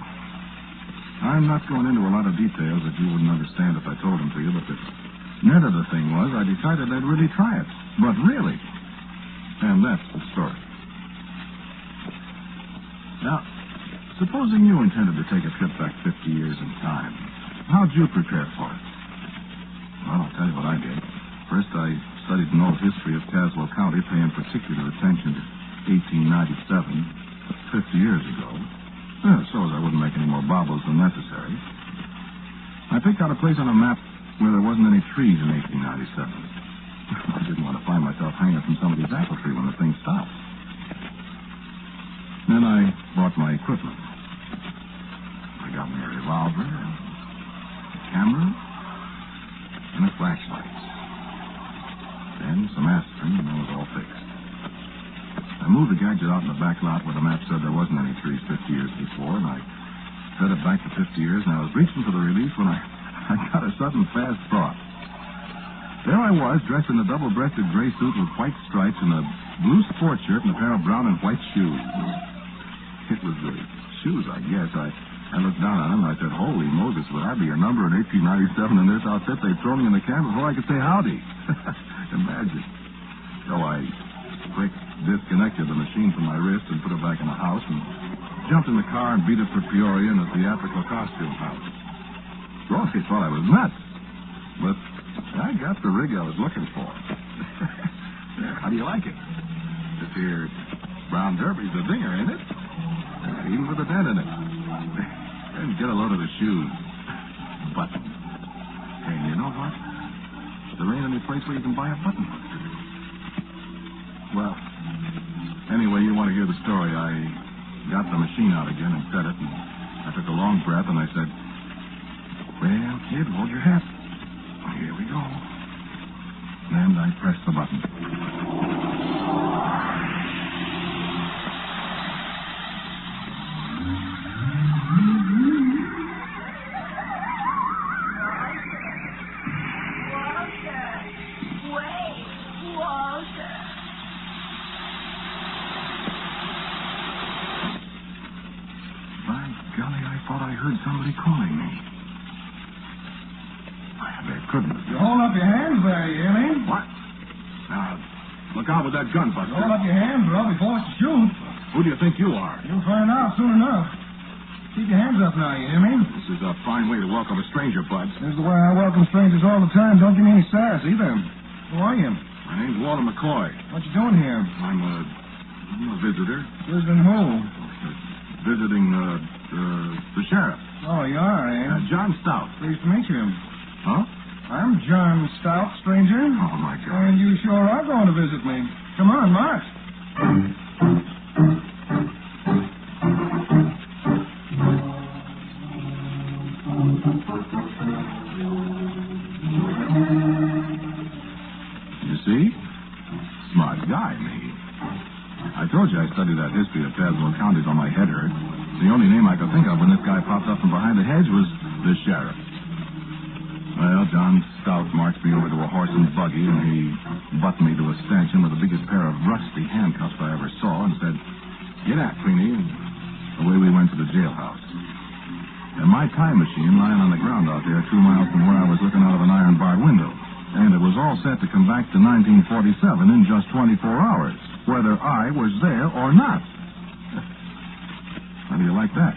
Speaker 14: I'm not going into a lot of details that you wouldn't understand if I told them to you, but the net of the thing was I decided I'd really try it. But really. And that's the story. Now, supposing you intended to take a trip back 50 years in time, how'd you prepare for it? Well, I'll tell you what I did. First, I studied an old history of Caswell County, paying particular attention to 1897, 50 years ago. So as I wouldn't make any more bobbles than necessary. I picked out a place on a map where there wasn't any trees in 1897. I didn't want to find myself hanging from somebody's apple tree when the thing stopped. Then I bought my equipment. I got me a revolver, a camera, and a flashlight. Then some aspirin, and that was all fixed. I moved the gadget out in the back lot where the map said there wasn't any trees 50 years before, and I set it back to 50 years, and I was reaching for the relief when I got a sudden fast thought. There I was, dressed in a double-breasted gray suit with white stripes and a blue sports shirt and a pair of brown and white shoes. It was the shoes, I guess. I looked down on them, and I said, holy Moses, would I be a number in 1897 in this outfit? They'd throw me in the can before I could say howdy. Imagine. So I disconnected the machine from my wrist and put it back in the house and jumped in the car and beat it for Peoria in a theatrical costume house. Well, they thought I was nuts. But I got the rig I was looking for. How do you like it? This here brown derby's a dinger, ain't it? Even with a dent in it. And get a load of the shoes. Button. Hey, you know what? There ain't any place where you can buy a button. Well, anyway, you want to hear the story. I got the machine out again and set it, and I took a long breath, and I said, well, kid, hold your hat. Here we go. And I pressed the button. Somebody calling me. They couldn't.
Speaker 18: You hold up your hands there, you hear me?
Speaker 14: What? Now, look out with that gun, Buster.
Speaker 18: Hold up your hands or I'll be forced to shoot.
Speaker 14: Who do you think you are?
Speaker 18: You'll find out soon enough. Keep your hands up now, you hear me?
Speaker 14: This is a fine way to welcome a stranger, Bud.
Speaker 18: This is the way I welcome strangers all the time. Don't give me any sass either. Who are you?
Speaker 14: My name's Walter McCoy.
Speaker 18: What you doing here?
Speaker 14: I'm a visitor.
Speaker 18: Visiting who?
Speaker 14: Visiting, the sheriff.
Speaker 18: Oh, you are, eh?
Speaker 14: John Stout.
Speaker 18: Pleased to meet you.
Speaker 14: Huh?
Speaker 18: I'm John Stout, stranger.
Speaker 14: Oh, my God.
Speaker 18: And you sure are going to visit me. Come on, march.
Speaker 14: You see? Smart guy, me. I told you I studied that history of Caswell County till my head hurt. The only name I could think of when this guy popped up from behind the hedge was the sheriff. Well, John Stout marched me over to a horse and buggy, and he buttoned me to a stanchion with the biggest pair of rusty handcuffs I ever saw and said, "Get out, Queenie." And away we went to the jailhouse. And my time machine lying on the ground out there 2 miles from where I was looking out of an iron-barred window. And it was all set to come back to 1947 in just 24 hours, whether I was there or not. How do you like that?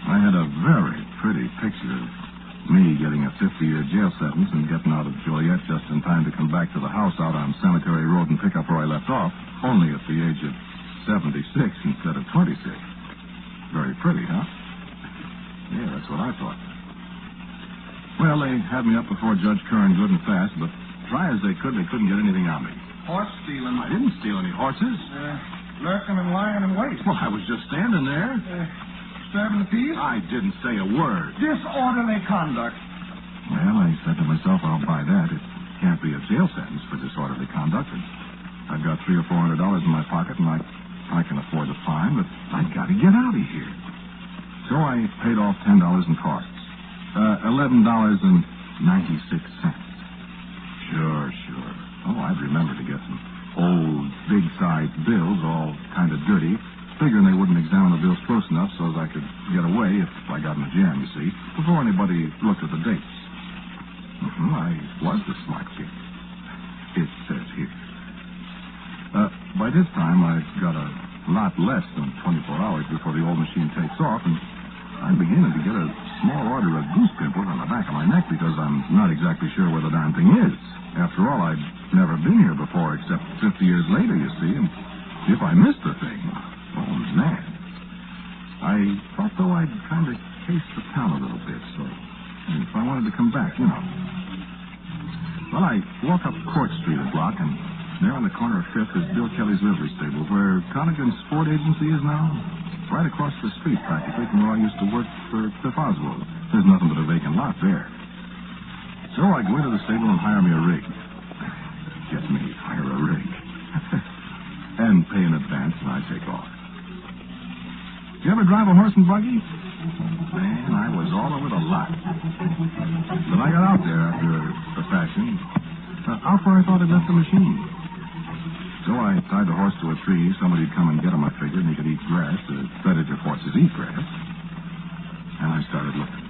Speaker 14: I had a very pretty picture of me getting a 50-year jail sentence and getting out of Joliet just in time to come back to the house out on Cemetery Road and pick up where I left off, only at the age of 76 instead of 26. Very pretty, huh? Yeah, that's what I thought. Well, they had me up before Judge Curran good and fast, but try as they couldn't get anything on me.
Speaker 18: Horse stealing.
Speaker 14: I didn't steal any horses.
Speaker 18: Lurking and lying in wait.
Speaker 14: Well, I was just standing there.
Speaker 18: Disturbing the peace?
Speaker 14: I didn't say a word.
Speaker 18: Disorderly conduct.
Speaker 14: Well, I said to myself, I'll buy that. It can't be a jail sentence for disorderly conduct. And I've got $300 or $400 in my pocket, and I can afford the fine, but I've got to get out of here. So I paid off $10 in costs. $11.96. Sure. Oh, I'd remember to get some old, big-sized bills, all kind of dirty, figuring they wouldn't examine the bills close enough so that I could get away if I got in a jam, you see, before anybody looked at the dates. I was the smart kid. It says here. By this time, I've got a lot less than 24 hours before the old machine takes off, and I'm beginning to get a small order of goose pimples on the back of my neck because I'm not exactly sure where the darn thing is. After all, I've never been here before except 50 years later, you see, and if I missed the thing, oh, man. I thought, though, I'd kind of case the town a little bit, so if I wanted to come back, you know. Well, I walk up Court Street a block, and there on the corner of 5th is Bill Kelly's livery stable, where Connigan's Sport Agency is now. Right across the street, practically, from where I used to work for Cliff Oswald. There's nothing but a vacant lot there. So I go into the stable and hire me a rig. Get me, hire a rig. And pay in advance, and I take off. You ever drive a horse and buggy? Man, I was all over the lot. But I got out there after a fashion. How far I thought I'd left the machine. So I tied the horse to a tree. Somebody'd come and get him, I figured, and he could eat grass. That is, if horses eat grass. And I started looking.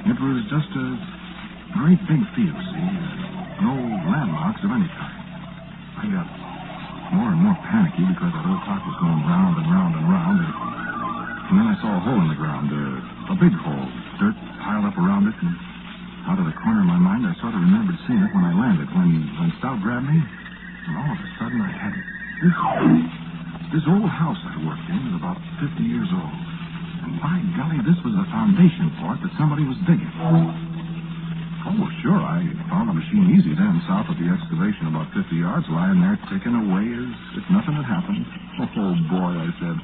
Speaker 14: It was just a great big field, see? No landmarks of any kind. I got more and more panicky because that old clock was going round and round and round. And then I saw a hole in the ground, a big hole, dirt piled up around it, and out of the corner of my mind, I sort of remembered seeing it when I landed, when Stout grabbed me, and all of a sudden I had it. This old house I worked in was about 50 years old, and by golly, this was the foundation for it that somebody was digging. Oh, sure, I found the machine easy then, south of the excavation, about 50 yards, lying there ticking away as if nothing had happened. Oh, boy, I said.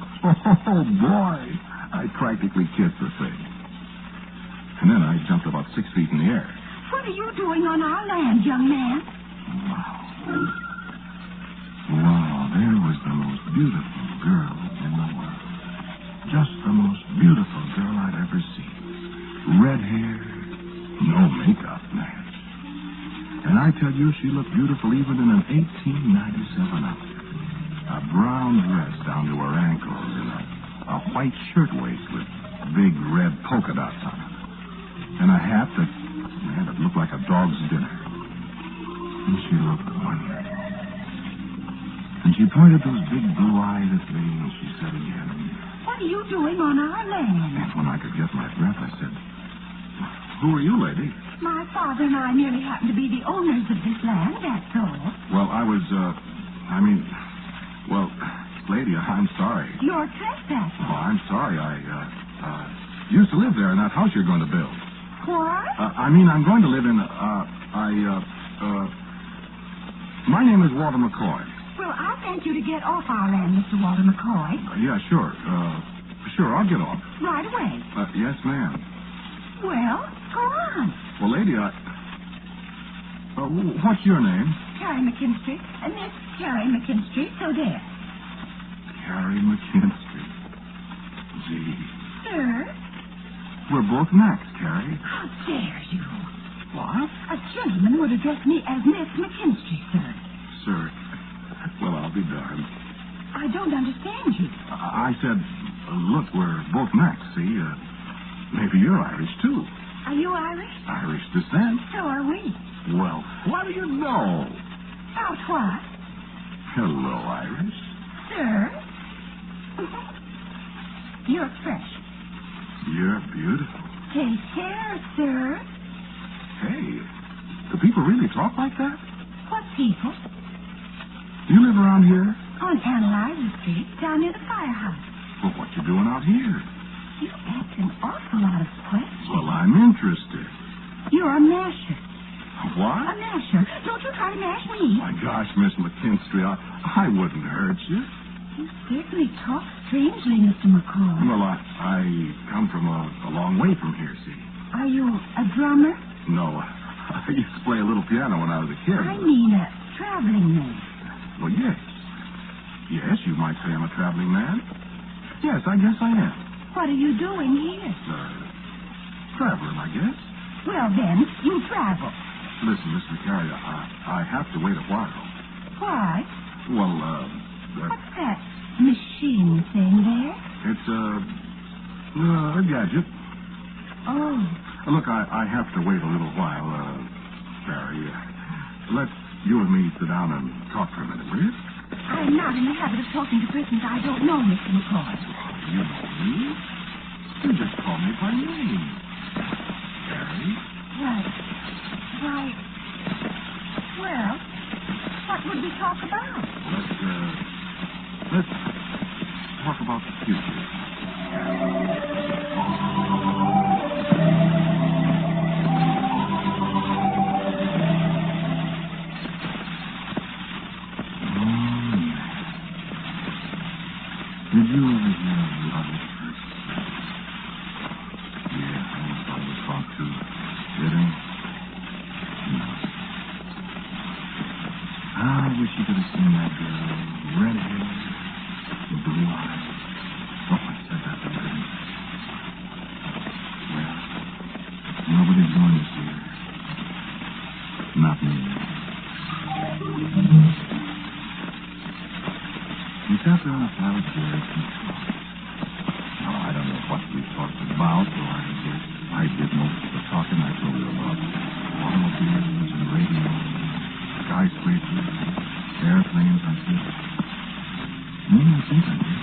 Speaker 14: Oh, boy. I practically kissed the thing. And then I jumped about 6 feet in the air.
Speaker 15: What are you doing on our land, young man?
Speaker 14: Wow, there was the most beautiful girl in the world. Just the most beautiful girl I'd ever seen. Red hair, no makeup, man. And I tell you, she looked beautiful even in an 1897 outfit. A brown dress down to her ankles and a white shirtwaist with big red polka dots on it. And a hat that looked like a dog's dinner. And she looked wonderful. And she pointed those big blue eyes at me, and she said again,
Speaker 15: What are you doing on our land?
Speaker 14: And when I could get my breath, I said, Who are you, lady?
Speaker 15: My father and I merely happen to be the owners of this land, that's all.
Speaker 14: Well, well, lady, I'm sorry.
Speaker 15: You're trespassing.
Speaker 14: Oh, I'm sorry. I used to live there in that house you're going to build.
Speaker 15: What?
Speaker 14: I'm going to live in, my name is Walter McCoy.
Speaker 15: Well, I thank you to get off our land, Mr. Walter McCoy.
Speaker 14: Yeah, sure. Sure, I'll get off.
Speaker 15: Right away.
Speaker 14: Yes, ma'am.
Speaker 15: Well, go on.
Speaker 14: Well, lady, what's your name?
Speaker 15: Carrie McKinstry. Miss Carrie McKinstry, so there.
Speaker 14: Carrie McKinstry. Gee.
Speaker 15: Sir?
Speaker 14: We're both Macs, Carrie.
Speaker 15: How dare you?
Speaker 14: What?
Speaker 15: A gentleman would address me as Miss McKinstry, sir.
Speaker 14: Sir. Well, I'll be darned.
Speaker 15: I don't understand you.
Speaker 14: I said, look, we're both Macs, see? Maybe you're Irish, too.
Speaker 15: Are you Irish?
Speaker 14: Irish descent.
Speaker 15: So are we.
Speaker 14: Well, what do you know?
Speaker 15: About what?
Speaker 14: Hello, Irish.
Speaker 15: Sir? You're fresh.
Speaker 14: You're beautiful.
Speaker 15: Take care, sir.
Speaker 14: Hey, do people really talk like that?
Speaker 15: What people?
Speaker 14: Do you live around here?
Speaker 15: On Analyzer Street, down near the firehouse.
Speaker 14: Well, what you doing out here?
Speaker 15: You ask an awful lot of questions.
Speaker 14: Well, I'm interested.
Speaker 15: You're a masher.
Speaker 14: What?
Speaker 15: A masher. Don't you try to mash me.
Speaker 14: My gosh, Miss McKinstry, I wouldn't hurt you.
Speaker 15: You certainly talk strangely, Mr. McCall.
Speaker 14: Well, I come from a long way from here, see.
Speaker 15: Are you a drummer?
Speaker 14: No, I used to play a little piano when I was a kid.
Speaker 15: I mean a traveling man.
Speaker 14: Well, yes. Yes, you might say I'm a traveling man. Yes, I guess I am.
Speaker 15: What are you doing here?
Speaker 14: traveling, I guess.
Speaker 15: Well, then, you travel.
Speaker 14: Listen, Mr. Carrier, I have to wait a while.
Speaker 15: Why?
Speaker 14: Well,
Speaker 15: What's that machine thing there?
Speaker 14: it's a gadget.
Speaker 15: Oh.
Speaker 14: Look, I have to wait a little while, Barry. Let's you and me sit down and talk for a minute, will you?
Speaker 15: I'm not in the habit of talking to persons I don't know, Mr. McCoy.
Speaker 14: You know me. You just call me by name. Barry?
Speaker 15: Right. Well, what would we talk about?
Speaker 14: Let's talk about the future. Did you ever hear of love at first sight? Yeah, I was always thought to. Didn't? No. I wish you could have seen that girl. Red hair, blue eyes. Oh, I said that, but I didn't. Well, nobody's going to see her. Not me. We sat there on a pile of chairs and talked. Now, I don't know what we talked about, so I guess I did most of the talking. I told her about automobiles and radio, skyscrapers, airplanes, I said. I think I did.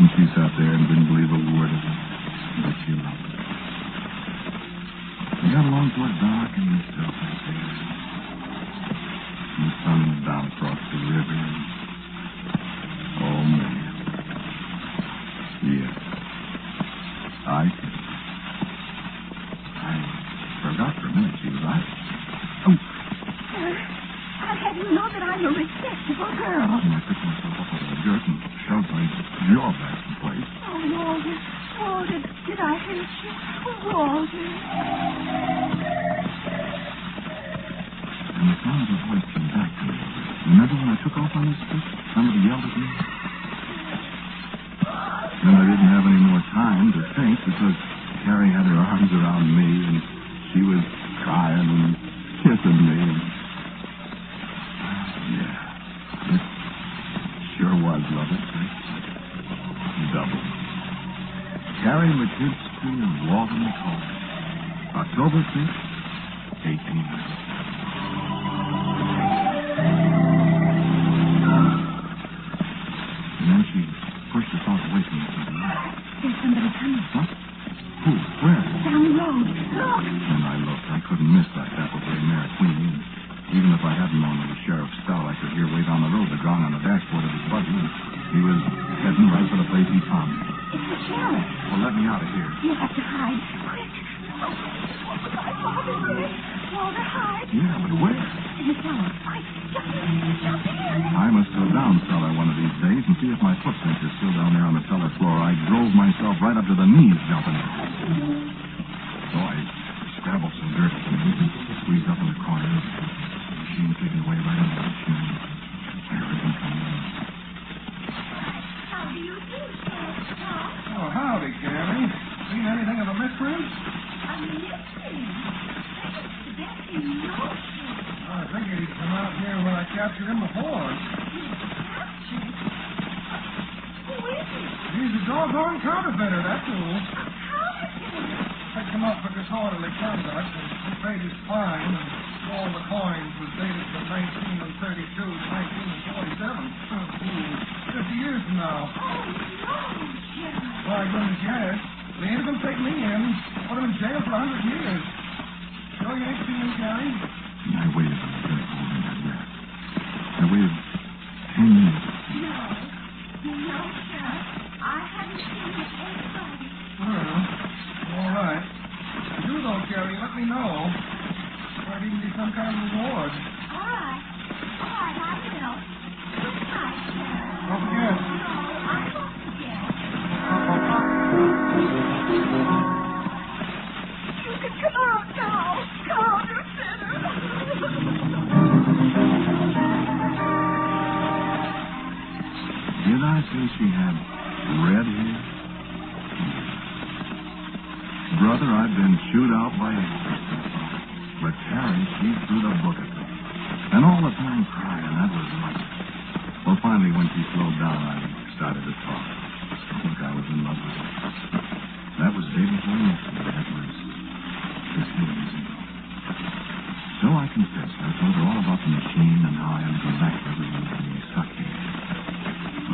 Speaker 14: And she sat there and didn't believe a word of it, but she loved it. We got along toward dark and we still sat there. And the sun was down across the river. Oh, man. Yes. I did. I forgot for a minute she was Irish. Oh.
Speaker 15: I'll have you know that I'm a respectable girl.
Speaker 14: And I picked myself up out of the dirt and shoved my jaw back in place.
Speaker 15: Oh, Walter, did I hurt you? Oh, Walter.
Speaker 14: And the sound of her voice came back to me. Remember when I took off on this trip? Somebody yelled at me. Then I didn't have any more time to think because Carrie had her arms around me and she was crying and kissing me. And yeah, it sure was love at first sight. Double. Carrie McKinsky and Walter McCoy. October 6th, 1890. And then she pushed us all away from each other.
Speaker 15: There's somebody coming.
Speaker 14: What? Who? Where?
Speaker 15: Down the road. Look.
Speaker 14: And I looked. I couldn't miss that apple-gray mare queen. Even if I hadn't known it was Sheriff Stell, I could hear way down the road the gong on the dashboard of his buggy. He was heading right for the place he found me.
Speaker 15: It's the sheriff.
Speaker 14: Well, let me out of here.
Speaker 15: You have to hide. Quick. Walter, hide.
Speaker 14: Yeah, but where?
Speaker 15: In the cellar. Quick. Jump in.
Speaker 14: I must go down cellar one of these days and see if my footprints are still down there on the cellar floor. I drove myself right up to the knees jumping in. So I scrabbled some dirt from me and squeezed up in the corner. The machine taken away right under the chin. I heard them coming in.
Speaker 15: How do you do, Sheriff?
Speaker 18: Oh, howdy, Gary. Seen anything of the miscreants?
Speaker 15: A mystery.
Speaker 18: I figured he'd come out here when I captured him before.
Speaker 15: Captured? Who is he?
Speaker 18: He's a doggone counterfeiter, that's all.
Speaker 15: Counterfeiter?
Speaker 18: Picked him up for disorderly conduct, and he paid his fine, and all the coins was dated from 1932 to 1947. 50 years from now.
Speaker 15: Oh, no, Sheriff.
Speaker 18: Why, goodness, yes. They ain't gonna take me in. Put him in jail for 100 years. Sure you ain't seen me, Gary?
Speaker 14: I waited on the dirt holding that rat. I waited 10 minutes.
Speaker 15: No, Sheriff. I haven't seen anybody.
Speaker 18: Well, all right. If you do, though, Gary, let me know. Might even be some kind of reward.
Speaker 15: All right, I will. Good night, Sheriff.
Speaker 18: Don't forget.
Speaker 15: No, I won't forget. You can come out now. Counterfeiter.
Speaker 14: Did I say she had red hair? brother, I've been chewed out by angels. But Carrie, she threw the book at me. And all the time crying, that was life. Well, finally, when she slowed down, I started to talk. I think I was in love with her. That was day before yesterday. That was this years ago. So I confessed. I told her all about the machine and how I had to go back to every week and they sucked me.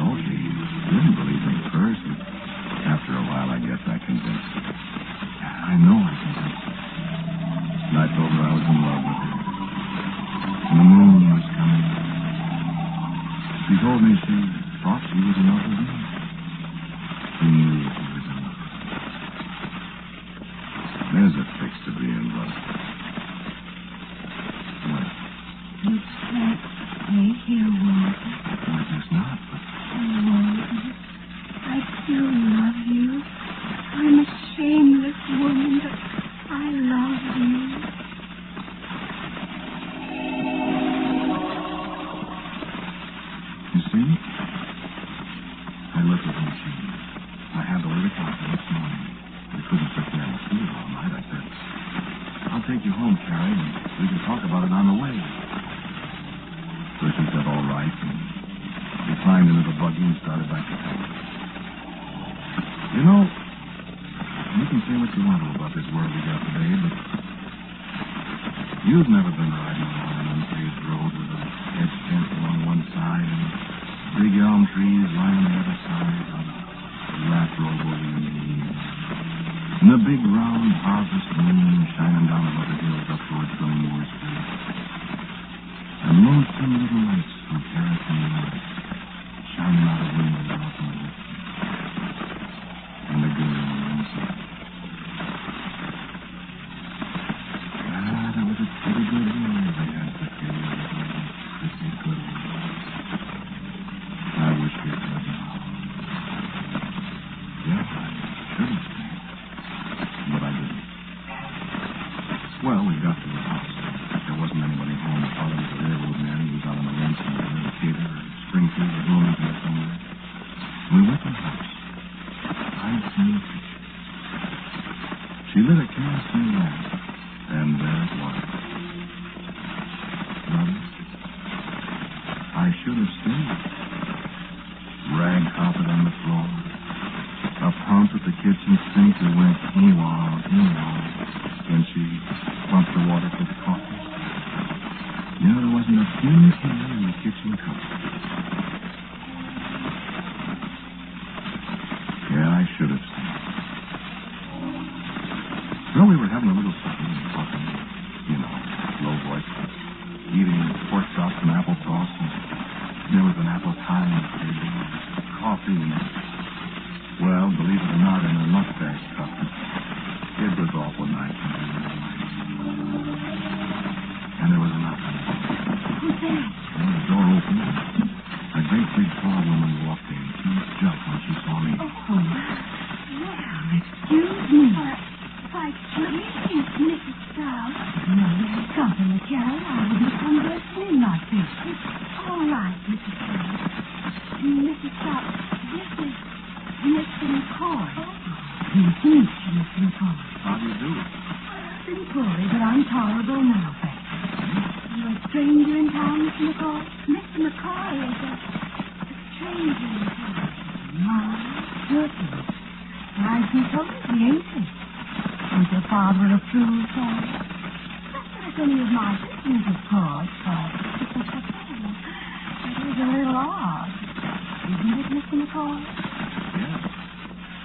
Speaker 14: Oh, she didn't believe me at first. After a while, I guess I convinced her. I know I convinced her. And I told her I was in love with her. And the moon was coming. She told me she thought she was in love with me. She knew she was in love. There's a fix to being in love. What?
Speaker 16: You can't stay here, Walter.
Speaker 14: I guess not, but...
Speaker 16: Walter, I still love you. I'm a shameless woman, but I love you.
Speaker 14: You see? I looked at the machine. I had the way to coffee this morning. We couldn't sit there in the field all night. I said, I'll take you home, Carrie, and we can talk about it on the way. So she said, all right, and we climbed into the buggy and started back to town. You know, you can say what you want to about this world we got today, but you've never been riding along an unpaved road with a hedge fence along one side and big elm trees lining the other side, and a raft rolled over your knees, and the big round harvest moon shining down above the hills up towards Glenmore Street, and lonesome little lights from terrace and yard shining out of windows off in the distance, and the girl inside. That was a pretty good year they had for kids. Pretty good years. I wish we could now. Yes, I should have stayed. But I didn't. Well, we got to the house. There wasn't anybody home. I thought it was a railroad man. He was out on the run somewhere, in Decatur or Springfield or Bloomington somewhere. We went to the house. I'd seen a picture. She lit a kerosene lamp, and there it was. Brother, I should have stayed. Rag carpet on the floor, a pump at the kitchen sink that went ee-wah, ee-wah, when she pumped the water for the coffee. You know, there wasn't a pin in the kitchen cupboard. Yeah, I should have stayed. Well, we were having a little supper and talking, you know, low voice, eating pork chops and applesauce, and there was an apple pie on the table, coffee, and, well, believe it or not, in a mustache cup. It was awful nice. And there was a knock on the door.
Speaker 16: Who's there?
Speaker 14: And the door opened. A great big tall woman walked in. She jumped when she saw me.
Speaker 16: Oh, well, excuse me. Why, please, Mrs. Stout. No, there's company, Carrie. I wouldn't come dressed in like this. It's all right, Mrs. Stout. Mrs. Stout, this is Mr. McCoy. Nice to meet you, Mr. McCoy.
Speaker 14: How do you do?
Speaker 16: I've been poorly, but I'm tolerable now, thank you. You're a stranger in town, Mr. McCoy? Mr. McCoy is a stranger in town. My goodness. I'd be totally, ain't he? Was your father approved for it? That's any of my business, of course, but it is a little odd. Isn't it, Mr. McCoy?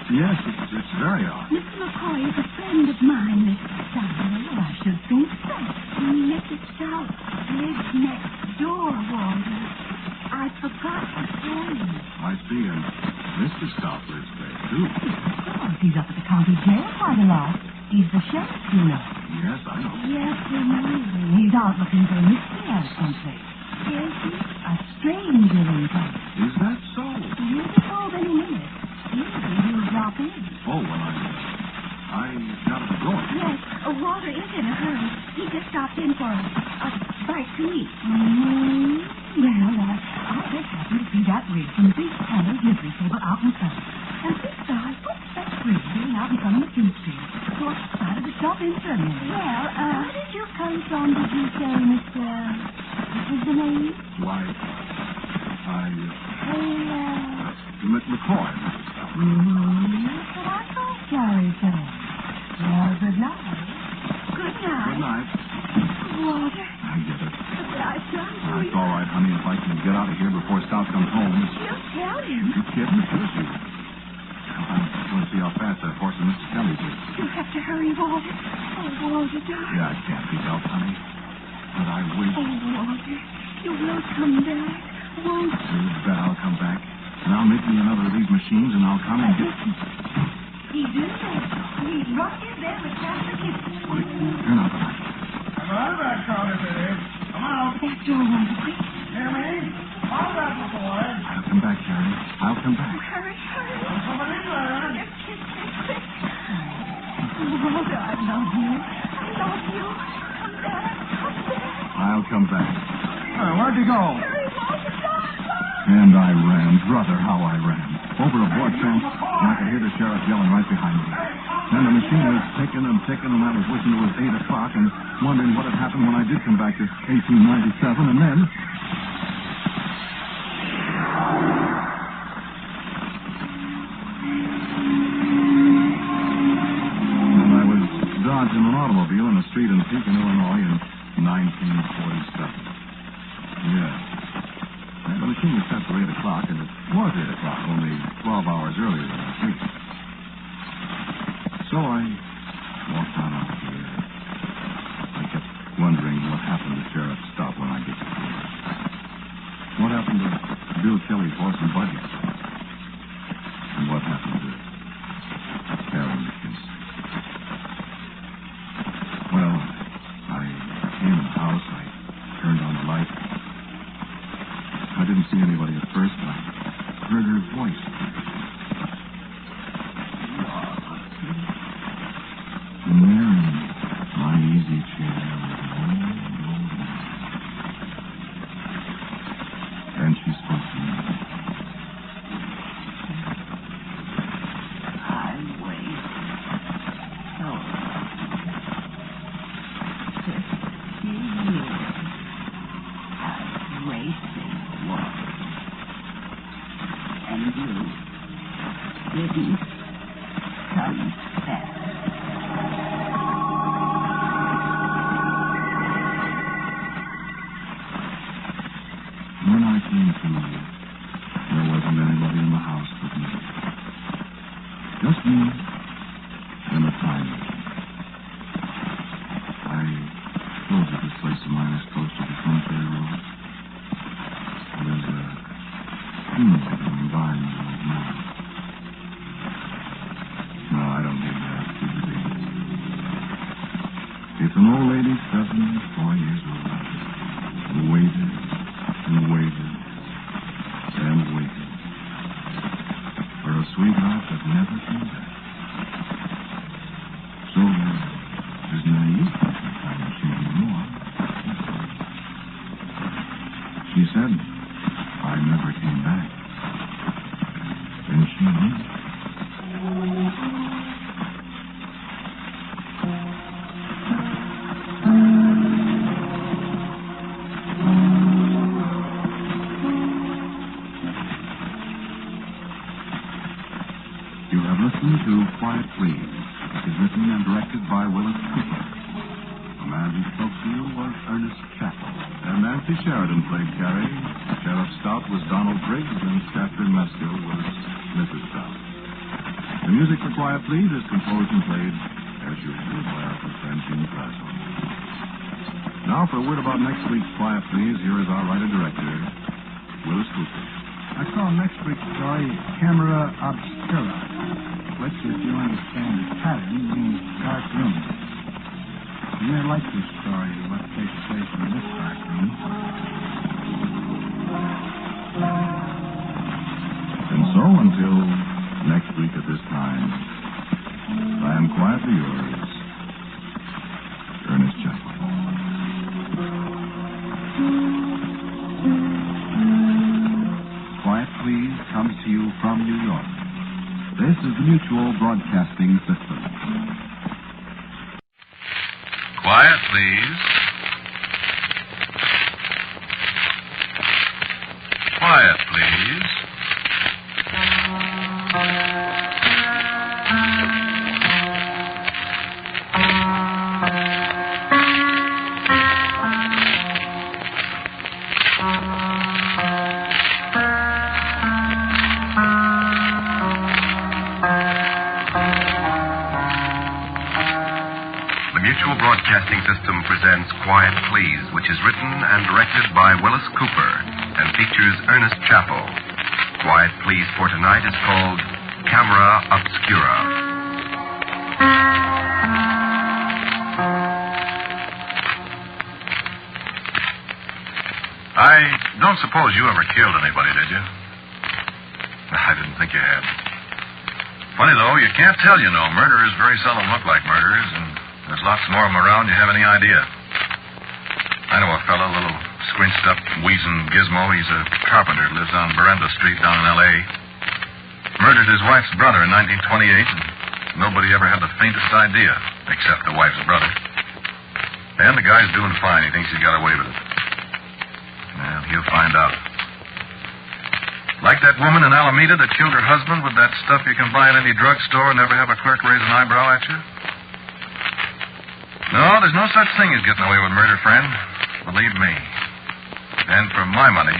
Speaker 14: Yes, it's very odd.
Speaker 16: Mr. McCoy is a friend of mine, Mrs. Stout. Well, I should think so. Mrs. Stout lives next door, Walter. I forgot to tell you.
Speaker 14: I see, and Mr. Stout lives there, too.
Speaker 16: Of course, he's up at the county jail quite a lot. He's the sheriff, you know.
Speaker 14: Yes, I know.
Speaker 16: Yes, you know. He's out looking for a mystery someplace. Yes, he's a stranger in town.
Speaker 14: Is that so?
Speaker 16: He'll be called any minute. Maybe he'll drop in.
Speaker 14: Oh, well, I gotta be going.
Speaker 16: Yes, Walter is in a hurry. He just stopped in for a bite to eat. Well, I just happened to see that rig from the big panel livery table out in front. And this guy puts that rig in out in front of the food street. So I
Speaker 14: McCoy.
Speaker 15: But I'm so sorry, sir. Well, good night. Good night.
Speaker 14: Good night.
Speaker 15: Walter.
Speaker 14: I get it.
Speaker 15: But I've done for you.
Speaker 14: It's all right, honey. If I can get out of here before Stout comes home.
Speaker 15: She'll tell him.
Speaker 14: You kidding? Sure she will. I'm going to see how fast that horse and Mr. Kelly's is.
Speaker 15: You have to hurry, Walter. Oh, Walter, darling.
Speaker 14: Yeah, it can't be helped, honey. But I wish.
Speaker 15: Oh, Walter, you will come back, won't you?
Speaker 14: You bet I'll come back. And I'll make me another of these machines, and I'll come and get...
Speaker 15: He's in there. He's right in there with Captain Gibson.
Speaker 14: Turn out the light.
Speaker 18: Come on back, Carter, baby. Come on.
Speaker 15: That door, Walter, quick.
Speaker 18: Hear me? All that, my boy.
Speaker 14: I'll come back, Jerry. I'll come back.
Speaker 15: Hurry, hurry.
Speaker 18: Somebody there.
Speaker 15: Just kiss me quick. Walter, I love you. I love you. Come back. Come back.
Speaker 14: I'll come back.
Speaker 18: Where'd you go?
Speaker 15: Hurry, Walter.
Speaker 14: And I ran. Brother, how I ran. Over a board fence, and I could hear the sheriff yelling right behind me. Then the machine was ticking and ticking, and I was wishing it was 8 o'clock and wondering what had happened when I did come back to 1897, and then... And I was dodging an automobile in a street in Pekin, Illinois in 1947. Yeah. And the machine was set for 8 o'clock, and it was 8 o'clock, only 12 hours earlier than last week. So I walked on out here. I kept wondering what happened to Sheriff Stout when I disappeared. What happened to Bill Kelly's horse and buggy? And what happened to Harry McKinson? Well, I came in the house. I turned on the light. I didn't see anybody at first, but I heard her voice. And there in my easy chair was an old man. And she spoke to me.
Speaker 15: I wait. So, 50 years I've wasted water. And you didn't come back.
Speaker 14: When I came to, there wasn't anybody in the house but me. Just me and the time machine. I told you this place of mine is close to the cemetery road. There's a funeral going by me right now. No, I don't mean that. It's an old lady, 74 years old, who waited and waited and waited for a sweetheart that never came back. So there's no use for the time machine anymore. She said I never came back. And she knew. You have listened to Quiet Please. It is written and directed by Willis Cooper. The man who spoke to you was Ernest Chappell. And Nancy Sheridan played Carrie. Sheriff Stout was Donald Briggs, and Catherine Meskill was Mrs. Stout. The music for Quiet Please is composed and played, as usual, by our good friend Gene Clason. Now, for a word about next week's Quiet Please, here is our writer-director, Willis Cooper.
Speaker 18: I call next week's story Camera Obscura, which, if you understand the pattern, means dark room. You may like this story, what takes place in this dark room.
Speaker 14: And so, until next week at this time, I am quietly yours, Ernest Chappell.
Speaker 19: Quiet Please comes to you from New York. This is the Mutual Broadcasting System.
Speaker 8: Quiet, please. Quiet, please.
Speaker 20: Broadcasting System presents Quiet Please, which is written and directed by Willis Cooper and features Ernest Chappell. Quiet Please for tonight is called Camera Obscura.
Speaker 8: I don't suppose you ever killed anybody, did you? I didn't think you had. Funny, though, you can't tell, you know. Murderers very seldom look like murderers, and there's lots more of them around. You have any idea? I know a fellow, a little squinched up, wheezing gizmo. He's a carpenter, lives on Berenda Street down in L.A. Murdered his wife's brother in 1928, and nobody ever had the faintest idea, except the wife's brother. And the guy's doing fine. He thinks he's got away with it. Well, he'll find out. Like that woman in Alameda that killed her husband with that stuff you can buy in any drugstore and never have a clerk raise an eyebrow at you? No, there's no such thing as getting away with murder, friend. Believe me. And for my money,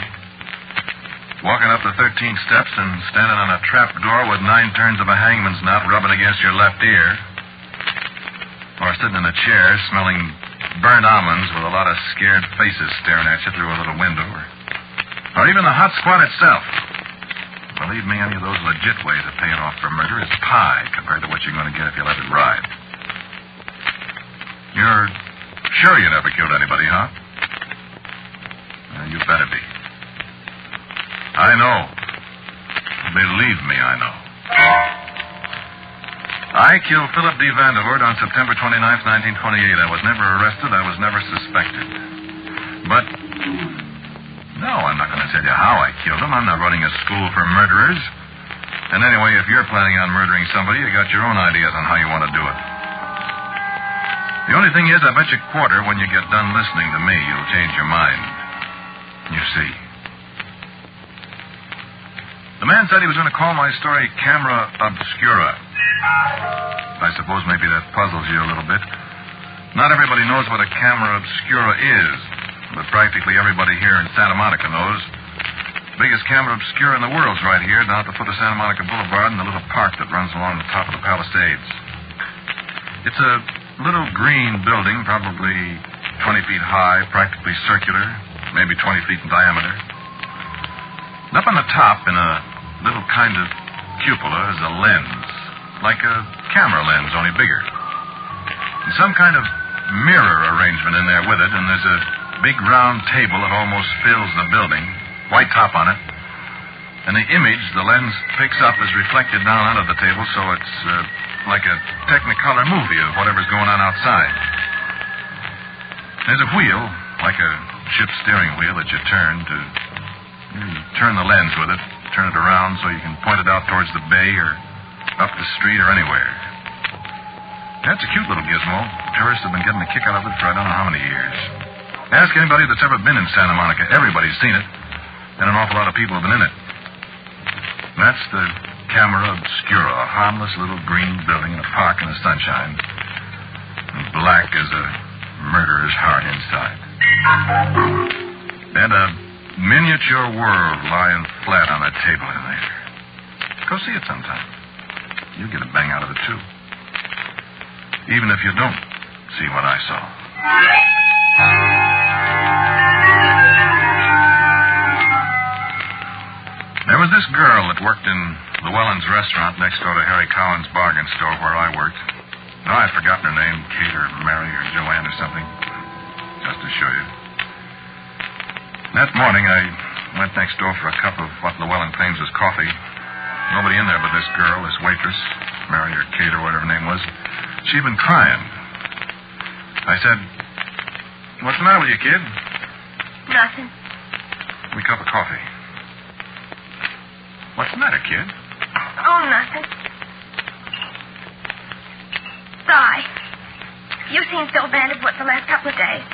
Speaker 8: walking up the 13 steps and standing on a trap door with 9 turns of a hangman's knot rubbing against your left ear, or sitting in a chair smelling burnt almonds with a lot of scared faces staring at you through a little window, or even the hot squat itself. Believe me, any of those legit ways of paying off for murder is pie compared to what you're going to get if you let it ride. You're sure you never killed anybody, huh? You better be. I know. Believe me, I know. I killed Philip D. Vandervoort on September 29th, 1928. I was never arrested. I was never suspected. But, no, I'm not going to tell you how I killed him. I'm not running a school for murderers. And anyway, if you're planning on murdering somebody, you got your own ideas on how you want to do it. The only thing is, I bet you quarter when you get done listening to me, you'll change your mind. You see. The man said he was going to call my story Camera Obscura. I suppose maybe that puzzles you a little bit. Not everybody knows what a camera obscura is, but practically everybody here in Santa Monica knows. The biggest camera obscura in the world's right here, down at the foot of Santa Monica Boulevard in the little park that runs along the top of the Palisades. It's a little green building, probably 20 feet high, practically circular, maybe 20 feet in diameter. And up on the top, in a little kind of cupola, is a lens, like a camera lens, only bigger. And some kind of mirror arrangement in there with it, and there's a big round table that almost fills the building, white top on it. And the image the lens picks up is reflected down onto the table, so it's like a Technicolor movie of whatever's going on outside. There's a wheel, like a ship's steering wheel, that you turn the lens with it, turn it around so you can point it out towards the bay or up the street or anywhere. That's a cute little gizmo. Tourists have been getting a kick out of it for I don't know how many years. Ask anybody that's ever been in Santa Monica. Everybody's seen it, and an awful lot of people have been in it. That's the Camera Obscura, a harmless little green building in a park in the sunshine. And black as a murderer's heart inside. And a miniature world lying flat on a table in there. Go see it sometime. You'll get a bang out of it, too. Even if you don't see what I saw. There was this girl that worked in Llewellyn's restaurant next door to Harry Cowan's bargain store where I worked. Oh, I've forgotten her name, Kate or Mary or Joanne or something. Just to show you. That morning, I went next door for a cup of what Llewellyn claims is coffee. Nobody in there but this girl, this waitress, Mary or Kate or whatever her name was. She'd been crying. I said, "What's the matter with you, kid?"
Speaker 21: Nothing.
Speaker 8: Give me a cup of coffee. What's the matter, kid?
Speaker 21: Oh, nothing. Di, you seem so Vandervoort the last couple of days.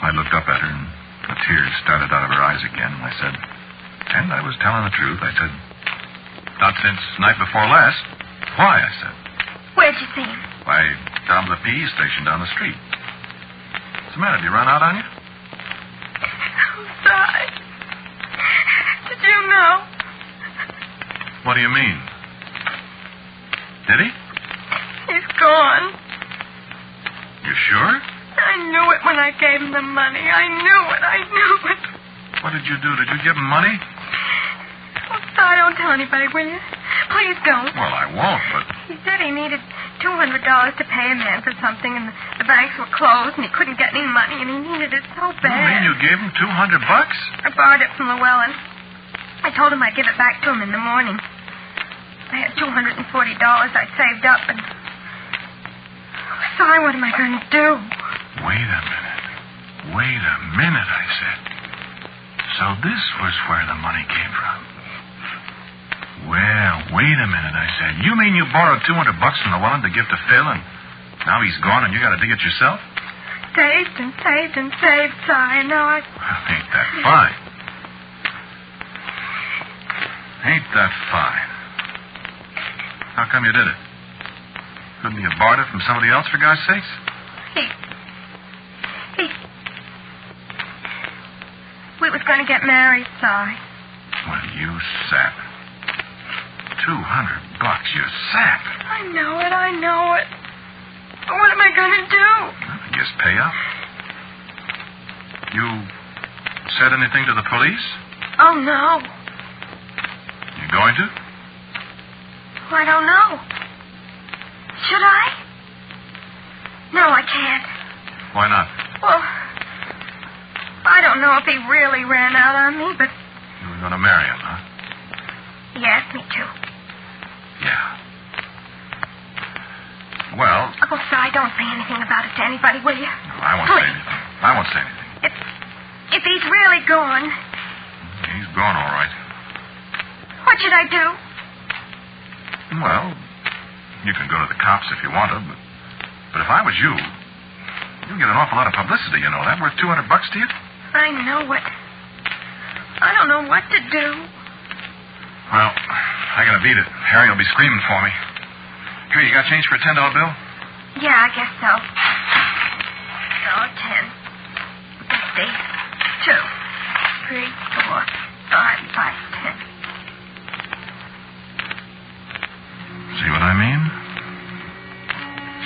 Speaker 8: I looked up at her, and the tears started out of her eyes again, and I said, "And?"
Speaker 12: And I was telling the truth. I said, not since night before last. Why, I said.
Speaker 21: Where'd you see him?
Speaker 12: Why, down to the PE station down the street. What's the matter? Did he run out on you?
Speaker 21: I'm sorry. Did you know?
Speaker 12: What do you mean? Did he?
Speaker 21: He's gone.
Speaker 12: You sure?
Speaker 21: I knew it when I gave him the money. I knew it.
Speaker 12: What did you do? Did you give him money?
Speaker 21: Oh, sorry, don't tell anybody, will you? Please don't.
Speaker 12: Well, I won't, but...
Speaker 21: He said he needed $200 to pay a man for something, and the banks were closed, and he couldn't get any money, and he needed it so bad.
Speaker 12: You mean you gave him $200?
Speaker 21: I borrowed it from Llewellyn. I told him I'd give it back to him in the morning. I had $240 I'd saved up, and... Sorry, what am I going to do?
Speaker 12: Wait a minute, I said. So this was where the money came from. Well, wait a minute, I said. You mean you borrowed $200 from Llewellyn to give to Phil, and now he's gone and you got to dig it yourself?
Speaker 21: Saved, sorry. Now I...
Speaker 12: Well, ain't that fine? Ain't that fine? How come you did it? Couldn't you have borrowed it from somebody else, for God's sakes?
Speaker 21: We was going to get married, sorry.
Speaker 12: Well, you sap. $200, you sap.
Speaker 21: I know it. But what am I going to do?
Speaker 12: I guess pay up. You said anything to the police?
Speaker 21: Oh, no.
Speaker 12: You going to?
Speaker 21: I don't know. Should I? No, I can't.
Speaker 12: Why not?
Speaker 21: Well, I don't know if he really ran out on me, but...
Speaker 12: You were going to marry him, huh?
Speaker 21: He asked me to.
Speaker 12: Yeah. Well...
Speaker 21: Oh, Si, don't say anything about it to anybody, will you?
Speaker 12: No, I won't say anything. I won't say anything.
Speaker 21: If he's really gone...
Speaker 12: He's gone, all right.
Speaker 21: What should I do?
Speaker 12: Well, you can go to the cops if you want to, but if I was you, you'd get an awful lot of publicity, you know that. Worth $200 to you?
Speaker 21: I know it. I don't know what to do.
Speaker 12: Well, I gotta beat it. Harry will be screaming for me. Here, you got change for a $10 bill?
Speaker 21: Yeah, I guess so. $10. Let's see. 2, 3, 4, 5, 10.
Speaker 12: See what I mean?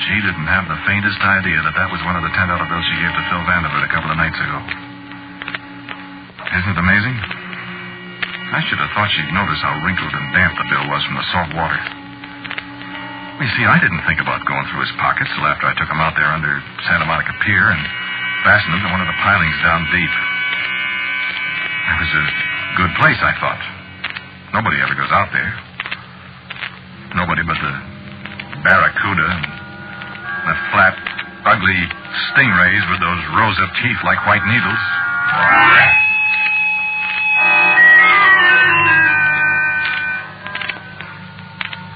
Speaker 12: She didn't have the faintest idea that was one of the $10 bills she gave to Phil Vanderbilt a couple of nights ago. Isn't it amazing? I should have thought she'd notice how wrinkled and damp the bill was from the salt water. You see, I didn't think about going through his pockets till after I took him out there under Santa Monica Pier and fastened him to one of the pilings down deep. That was a good place, I thought. Nobody ever goes out there. Nobody but the barracuda and the flat, ugly stingrays with those rows of teeth like white needles.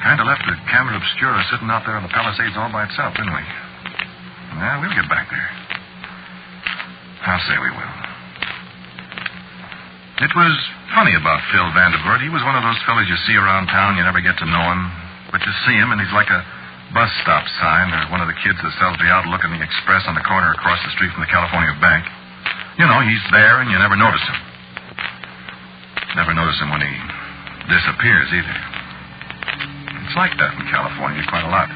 Speaker 12: Kind of left the camera Obscura sitting out there on the Palisades all by itself, didn't we? Well, we'll get back there. I'll say we will. It was funny about Phil Vanderbilt. He was one of those fellas you see around town. You never get to know him. But you see him, and he's like a bus stop sign or one of the kids that sells the Outlook and the Express on the corner across the street from the California Bank. You know, he's there, and you never notice him. Never notice him when he disappears, either. It's like that in California quite a lot.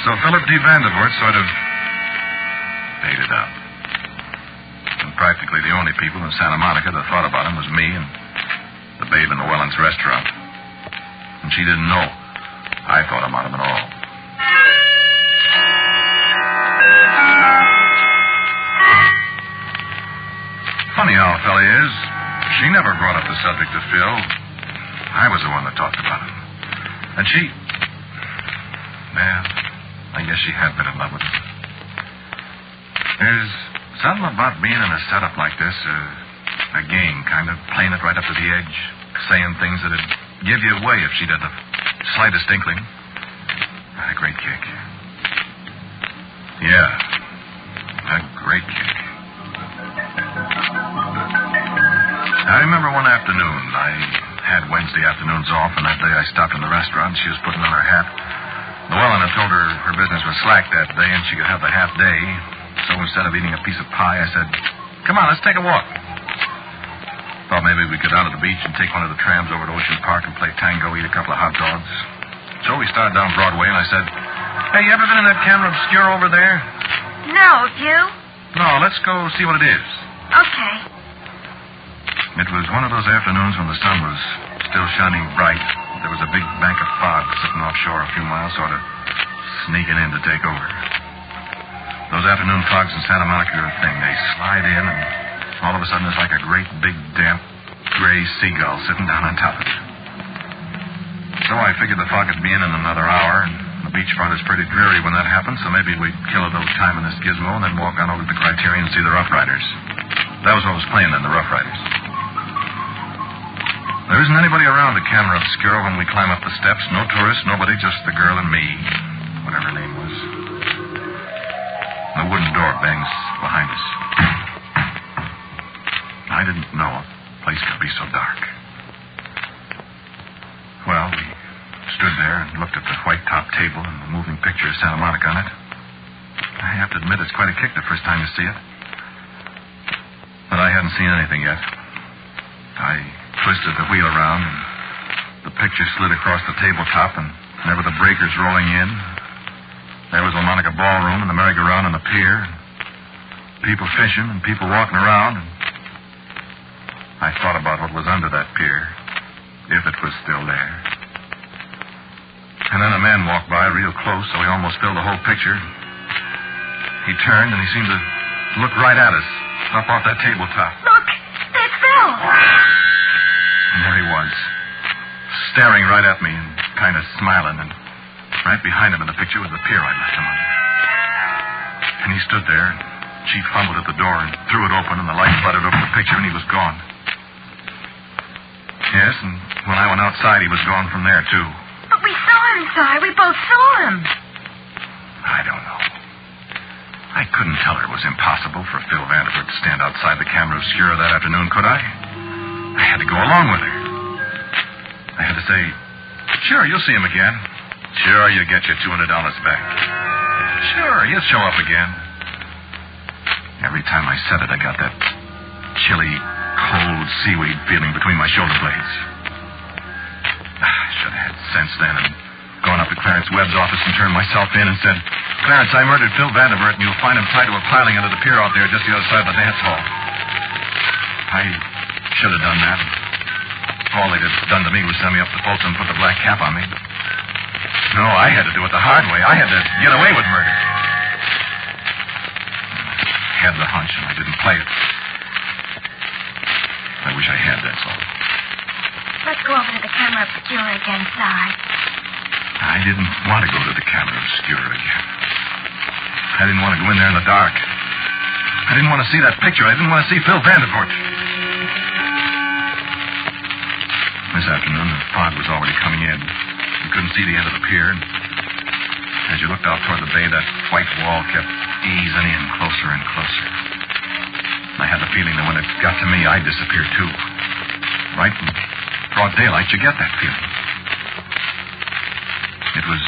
Speaker 12: So Philip D. Vanderbilt sort of faded out. And practically the only people in Santa Monica that thought about him was me and the babe in Llewellyn's restaurant. And she didn't know I thought about him at all. Funny how a fella is. She never brought up the subject of Phil. I was the one that talked about him. And she... Well, I guess she had been in love with him. There's something about being in a setup like this, a game, kind of, playing it right up to the edge, saying things that'd give you away if she'd had the slightest inkling. A great kick. Yeah, a great kick.
Speaker 14: I remember one afternoon. I had Wednesday afternoons off, and that day I stopped in the restaurant. She was putting on her hat. Llewellyn had told her her business was slack that day, and she could have the half day. So instead of eating a piece of pie, I said, "Come on, let's take a walk." Thought maybe we could out to the beach and take one of the trams over to Ocean Park and play tango, eat a couple of hot dogs. So we started down Broadway, and I said, "Hey, you ever been in that camera Obscura over there?"
Speaker 21: No, you?
Speaker 14: No, let's go see what it is.
Speaker 21: Okay.
Speaker 14: It was one of those afternoons when the sun was still shining bright. There was a big bank of fog sitting offshore a few miles, sort of sneaking in to take over. Those afternoon fogs in Santa Monica are a thing. They slide in, and all of a sudden it's like a great big, damp, gray seagull sitting down on top of it. So I figured the fog would be in another hour, and the beachfront is pretty dreary when that happens, so maybe we'd kill a little time in this gizmo and then walk on over to the Criterion and see the Rough Riders. That was what was playing then, the Rough Riders. There isn't anybody around the camera Obscura when we climb up the steps. No tourists, nobody, just the girl and me, whatever her name was. The wooden door bangs behind us. I didn't know a place could be so dark. Well, we stood there and looked at the white-top table and the moving picture of Santa Monica on it. I have to admit it's quite a kick the first time you see it. But I hadn't seen anything yet. I twisted the wheel around, and the picture slid across the tabletop, and there were the breakers rolling in. There was the Monica Ballroom and the merry-go-round on the pier, and people fishing and people walking around. And I thought about what was under that pier, if it was still there. And then a man walked by real close, so he almost filled the whole picture. He turned, and he seemed to look right at us, up off that tabletop.
Speaker 21: Look, there's Phil.
Speaker 14: And there he was, staring right at me and kind of smiling, and right behind him in the picture was the pier I left him on. And he stood there, and she fumbled at the door and threw it open, and the light flooded over the picture, and he was gone. Yes, and when I went outside, he was gone from there, too.
Speaker 21: But we saw him, Si. We both saw him.
Speaker 14: I don't know. I couldn't tell her it was impossible for Phil Vanderbilt to stand outside the camera Obscura that afternoon, could I? I had to go along with her. I had to say, "Sure, you'll see him again. Sure, you'll get your $200 back. Sure, he'll show up again." Every time I said it, I got that chilly, cold seaweed feeling between my shoulder blades. I should have had sense then and gone up to Clarence Webb's office and turned myself in and said, "Clarence, I murdered Phil Vanderbilt, and you'll find him tied to a piling under the pier out there just the other side of the dance hall." I should have done that. All they'd have done to me was send me up to Folsom and put the black cap on me. No, I had to do it the hard way. I had to get away with murder. I had the hunch, and I didn't play it. I wish I had, that's all.
Speaker 21: Let's go over to the camera Obscura again, Si.
Speaker 14: I didn't want to go to the camera Obscura again. I didn't want to go in there in the dark. I didn't want to see that picture. I didn't want to see Phil Vanderbilt. This afternoon, the fog was already coming in. You couldn't see the end of the pier. And as you looked out toward the bay, that white wall kept easing in closer and closer. I had the feeling that when it got to me, I'd disappear, too. Right in broad daylight, you get that feeling. It was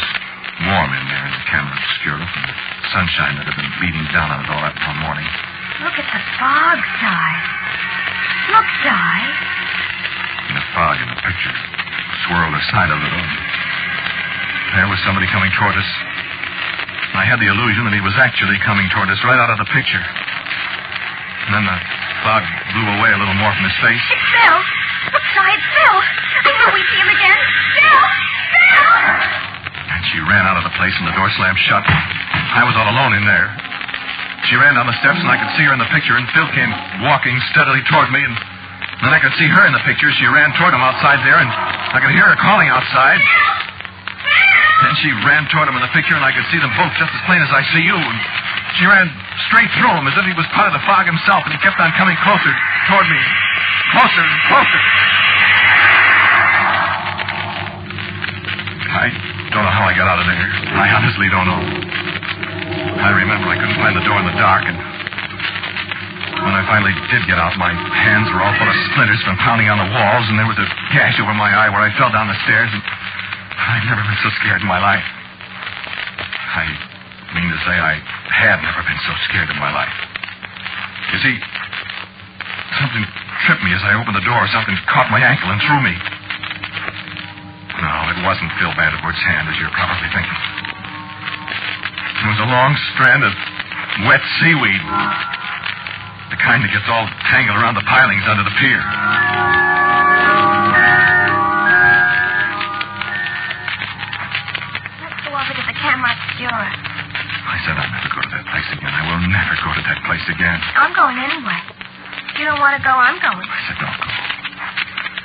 Speaker 14: warm in there in the camera Obscura from the sunshine that had been beating down on it all that morning.
Speaker 21: Look at the fog, Si. Look, Si.
Speaker 14: And the fog in the picture swirled aside a little. There was somebody coming toward us. I had the illusion that he was actually coming toward us right out of the picture. And then the fog blew away a little more from his face.
Speaker 21: It's Phil. Look, Si, it's Phil. I knew we'd see him again. Phil! Phil!
Speaker 14: And she ran out of the place, and the door slammed shut. I was all alone in there. She ran down the steps, and I could see her in the picture, and Phil came walking steadily toward me, and then I could see her in the picture. She ran toward him outside there, and I could hear her calling outside. Then she ran toward him in the picture, and I could see them both just as plain as I see you. And she ran straight through him as if he was part of the fog himself, and he kept on coming closer toward me. Closer and closer. I don't know how I got out of there. I honestly don't know. I remember I couldn't find the door in the dark, and
Speaker 12: When I finally did get out, my hands were all full of splinters from pounding on the walls, and there was a gash over my eye where I fell down the stairs, and I'd never been so scared in my life. I mean to say I had never been so scared in my life. You see, something tripped me as I opened the door. Something caught my ankle and threw me. No, it wasn't Phil Vandervoort's hand, as you're probably thinking. It was a long strand of wet seaweed. The kind that gets all tangled around the pilings under the pier.
Speaker 21: Let's go over to the camera Obscura.
Speaker 12: I said I'd never go to that place again. I will never go to that place again.
Speaker 21: I'm going anyway. If you don't want to go, I'm going.
Speaker 12: I said, don't go.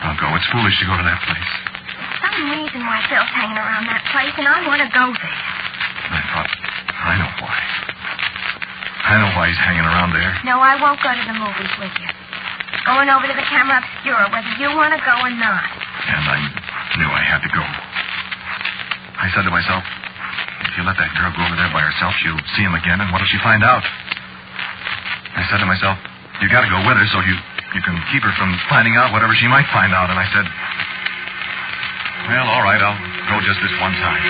Speaker 12: Don't go. It's foolish to go to that place.
Speaker 21: There's some reason why Phil's hanging around that place, and I want to go there.
Speaker 12: I know why. I know why he's hanging around there.
Speaker 21: No, I won't go to the movies with you. Going over to the camera Obscura, whether you want to go or not.
Speaker 12: And I knew I had to go. I said to myself, if you let that girl go over there by herself, she'll see him again, and what'll she find out? I said to myself, you got to go with her so you can keep her from finding out whatever she might find out. And I said, well, all right, I'll go just this one time.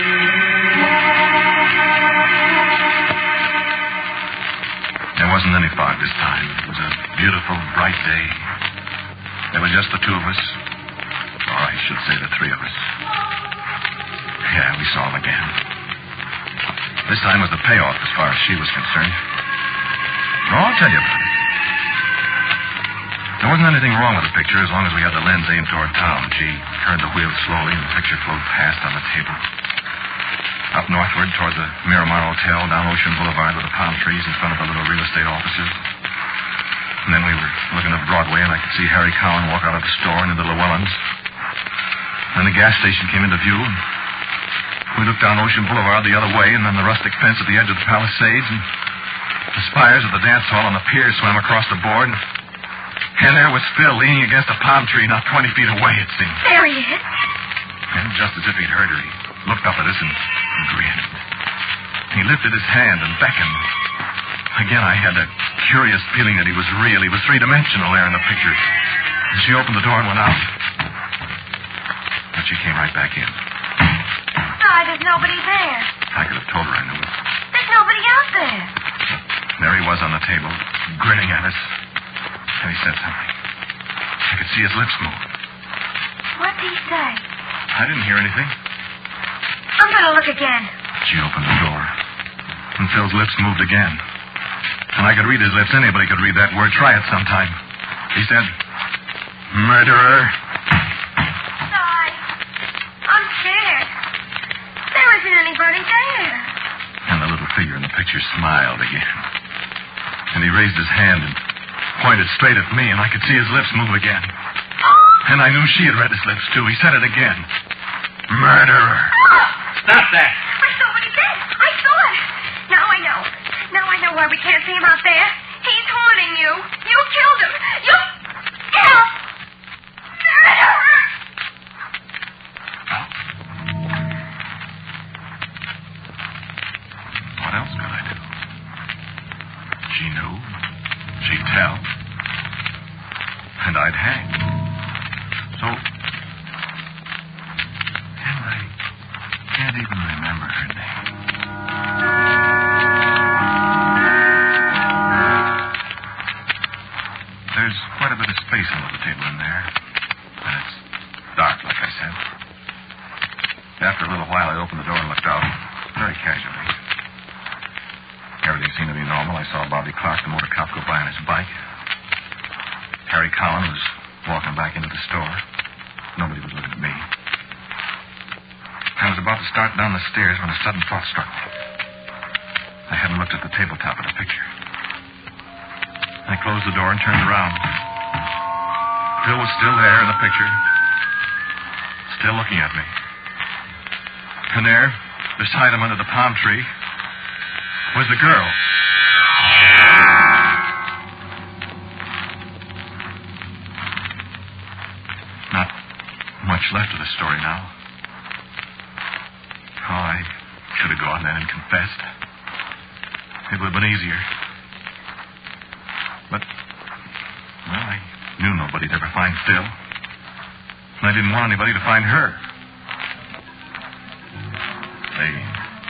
Speaker 12: There wasn't any fog this time. It was a beautiful, bright day. There were just the two of us. Or I should say the three of us. Yeah, we saw him again. This time was the payoff as far as she was concerned. Oh, I'll tell you about it. There wasn't anything wrong with the picture as long as we had the lens aimed toward town. She turned the wheel slowly and the picture flowed past on the table. Up northward toward the Miramar Hotel, down Ocean Boulevard with the palm trees in front of the little real estate offices. And then we were looking at Broadway, and I could see Harry Cowan walk out of the store and into Llewellyn's. Then the gas station came into view, and we looked down Ocean Boulevard the other way, and then the rustic fence at the edge of the Palisades, and the spires of the dance hall on the pier swam across the board. And there was Phil leaning against a palm tree not 20 feet away, it seemed.
Speaker 21: There he is.
Speaker 12: And just as if he'd heard her, he looked up at us and grinned. He lifted his hand and beckoned. Again, I had that curious feeling that he was real. He was three-dimensional there in the picture. And she opened the door and went out. But she came right back in.
Speaker 21: Why, there's nobody there.
Speaker 12: I could have told her I knew it.
Speaker 21: There's nobody out there.
Speaker 12: There he was on the table, grinning at us. And he said something. I could see his lips move.
Speaker 21: What'd he say?
Speaker 12: I didn't hear anything.
Speaker 21: I'm going to look again.
Speaker 12: She opened the door, and Phil's lips moved again. And I could read his lips. Anybody could read that word. Try it sometime. He said, murderer.
Speaker 21: Di, I'm scared. There isn't anybody there.
Speaker 12: And the little figure in the picture smiled again. And he raised his hand and pointed straight at me, and I could see his lips move again. And I knew she had read his lips, too. He said it again. Murderer.
Speaker 21: Stop that. There's somebody there. I saw it. Now I know. Now I know why we can't see him out there. He's haunting you. You killed him. You killed. Murderer.
Speaker 12: What else could I do? She knew. She'd tell. And I'd hang. So... And I can't even remember her name. There's quite a bit of space under the table in there. And it's dark, like I said. After a little while, I opened the door and looked out, very casually. Everything seemed to be normal. I saw Bobby Clark, the motor cop, go by on his bike. Harry Cowan was walking back into the store. Nobody was looking at me. I was about to start down the stairs when a sudden thought struck me. I hadn't looked at the tabletop of the picture. I closed the door and turned around. Phil was still there in the picture, still looking at me. And there, beside him under the palm tree, was the girl. Not much left of the story now. Oh, I should have gone then and confessed. It would have been easier. But Nobody'd ever find Phil. And I didn't want anybody to find her. They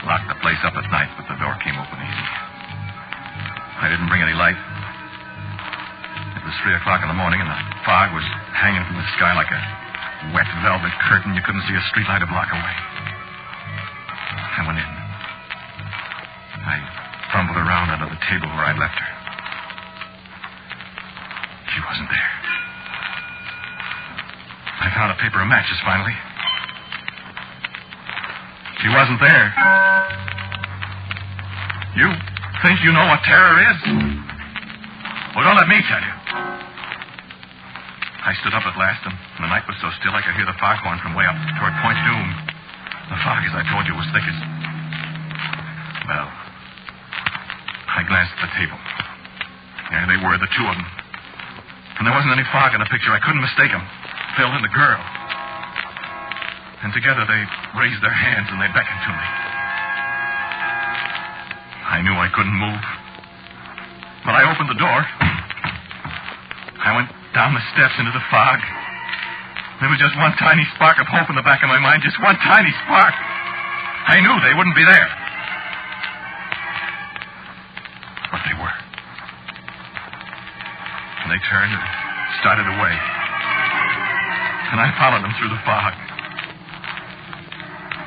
Speaker 12: locked the place up at night, but the door came open easy. I didn't bring any light. It was 3 o'clock in the morning, and the fog was hanging from the sky like a wet velvet curtain. You couldn't see a streetlight a block away. I went in. I fumbled around under the table where I'd left her. She wasn't there. I found a paper of matches finally. She wasn't there. You think you know what terror is? Well, don't let me tell you. I stood up at last, and the night was so still I could hear the foghorn from way up toward Point Doom. The fog, as I told you, was thickest. Well, I glanced at the table. There they were, the two of them. And there wasn't any fog in the picture. I couldn't mistake them. Phil and the girl. And together they raised their hands and they beckoned to me. I knew I couldn't move. But I opened the door. I went down the steps into the fog. There was just one tiny spark of hope in the back of my mind. Just one tiny spark. I knew they wouldn't be there. But they were. And they turned and started away. And I followed them through the fog.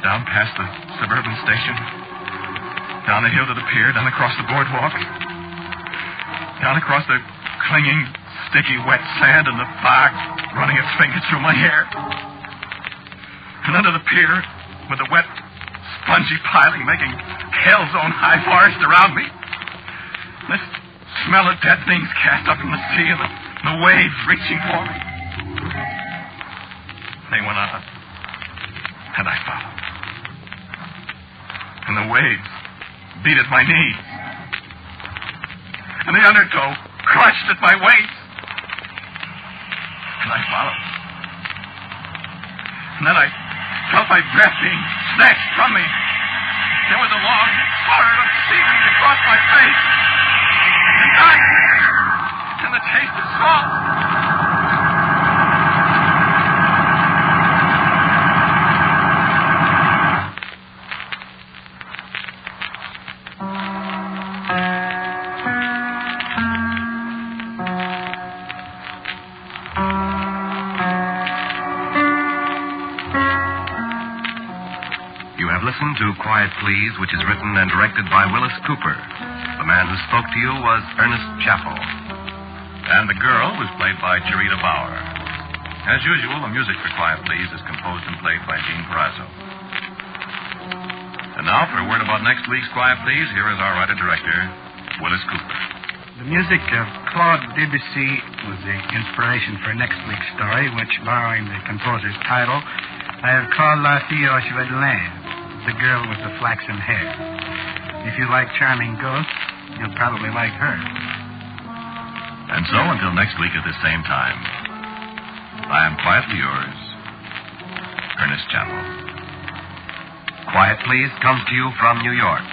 Speaker 12: Down past the suburban station. Down the hill to the pier. Down across the boardwalk. Down across the clinging, sticky, wet sand and the fog running its fingers through my hair. And under the pier with the wet, spongy piling making hell's own high forest around me. The smell of dead things cast up from the sea and the waves reaching for me. They went on, and I followed. And the waves beat at my knees. And the undertow crushed at my waist. And I followed. And then I felt my breath being snatched from me. There was a long furrow of seaweed across my face. And ice. And the taste of salt.
Speaker 20: Listen to Quiet Please, which is written and directed by Willis Cooper. The man who spoke to you was Ernest Chappell. And the girl was played by Cherita Bauer. As usual, the music for Quiet Please is composed and played by Gene Perazzo. And now, for a word about next week's Quiet Please, here is our writer-director, Willis Cooper.
Speaker 13: The music of Claude Debussy was the inspiration for next week's story, which, borrowing the composer's title, I have called La Fille aux Cheveux de Laine. The girl with the flaxen hair. If you like charming ghosts, you'll probably like her.
Speaker 20: And so, until next week at the same time, I am quietly yours, Ernest Chappell. Quiet Please comes to you from New York.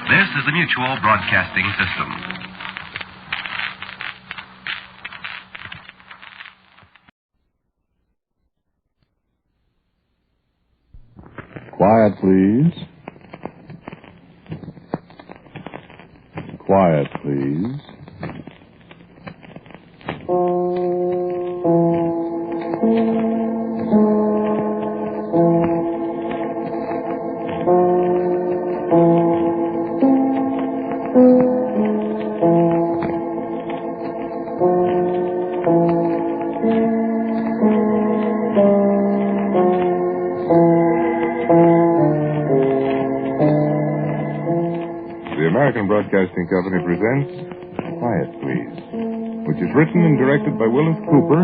Speaker 20: This is the Mutual Broadcasting System.
Speaker 14: Quiet, please. Quiet, please. Broadcasting Company presents Quiet Please, which is written and directed by Willis Cooper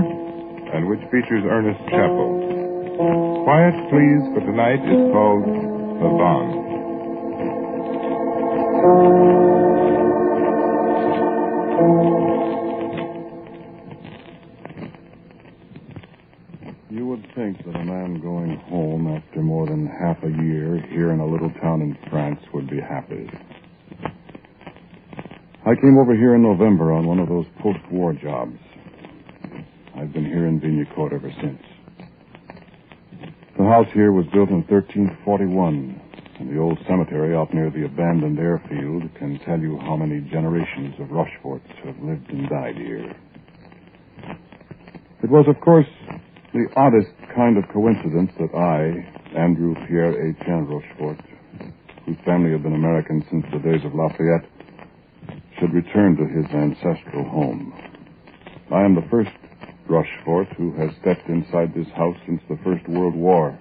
Speaker 14: and which features Ernest Chappell. Quiet Please for tonight is called The Bond. You would think that a man going home after more than half a year here in a little town in France would be happy. I came over here in November on one of those post-war jobs. I
Speaker 5: I've been here in Vigna Court ever since. The house here was built in 1341, and the old cemetery out near the abandoned airfield can tell you how many generations of Rocheforts have lived and died here. It was, of course, the oddest kind of coincidence that I, Andrew Pierre Etienne Rochefort, whose family had been American since the days of Lafayette, should return to his ancestral home. I am the first Rochefort who has stepped inside this house since the First World War,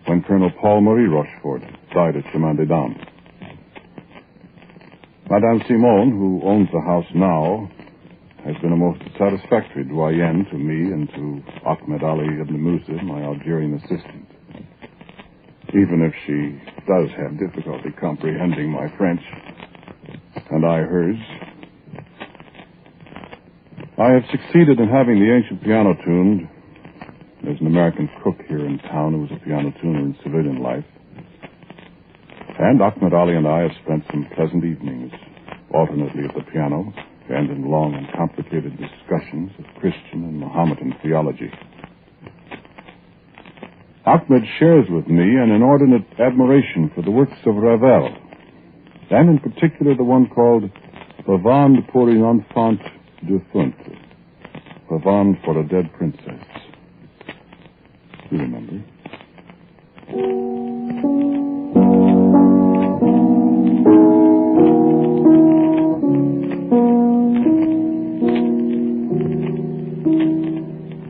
Speaker 5: when Colonel Paul Marie Rochefort died at Chemin des Dames. Madame Simone, who owns the house now, has been a most satisfactory doyenne to me and to Ahmed Ali ibn Musa, my Algerian assistant, even if she does have difficulty comprehending my French, and I hers. I have succeeded in having the ancient piano tuned. There's an American cook here in town who was a piano tuner in civilian life. And Ahmed Ali and I have spent some pleasant evenings, alternately at the piano and in long and complicated discussions of Christian and Mohammedan theology. Ahmed shares with me an inordinate admiration for the works of Ravel, and in particular the one called Pavane pour une enfant défunte, Pavane for a dead princess. You remember?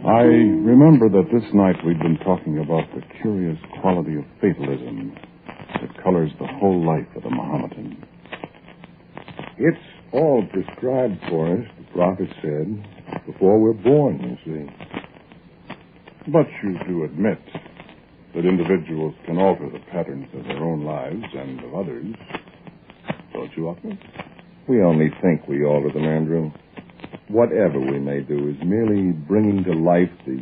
Speaker 5: I remember that this night we'd been talking about the curious quality of fatalism that colors the whole life of the Mohammedan.
Speaker 22: It's all prescribed for us, the prophet said, before we're born, you see.
Speaker 5: But you do admit that individuals can alter the patterns of their own lives and of others, don't you, Ahmed?
Speaker 22: We only think we alter them, Andrew. Whatever we may do is merely bringing to life the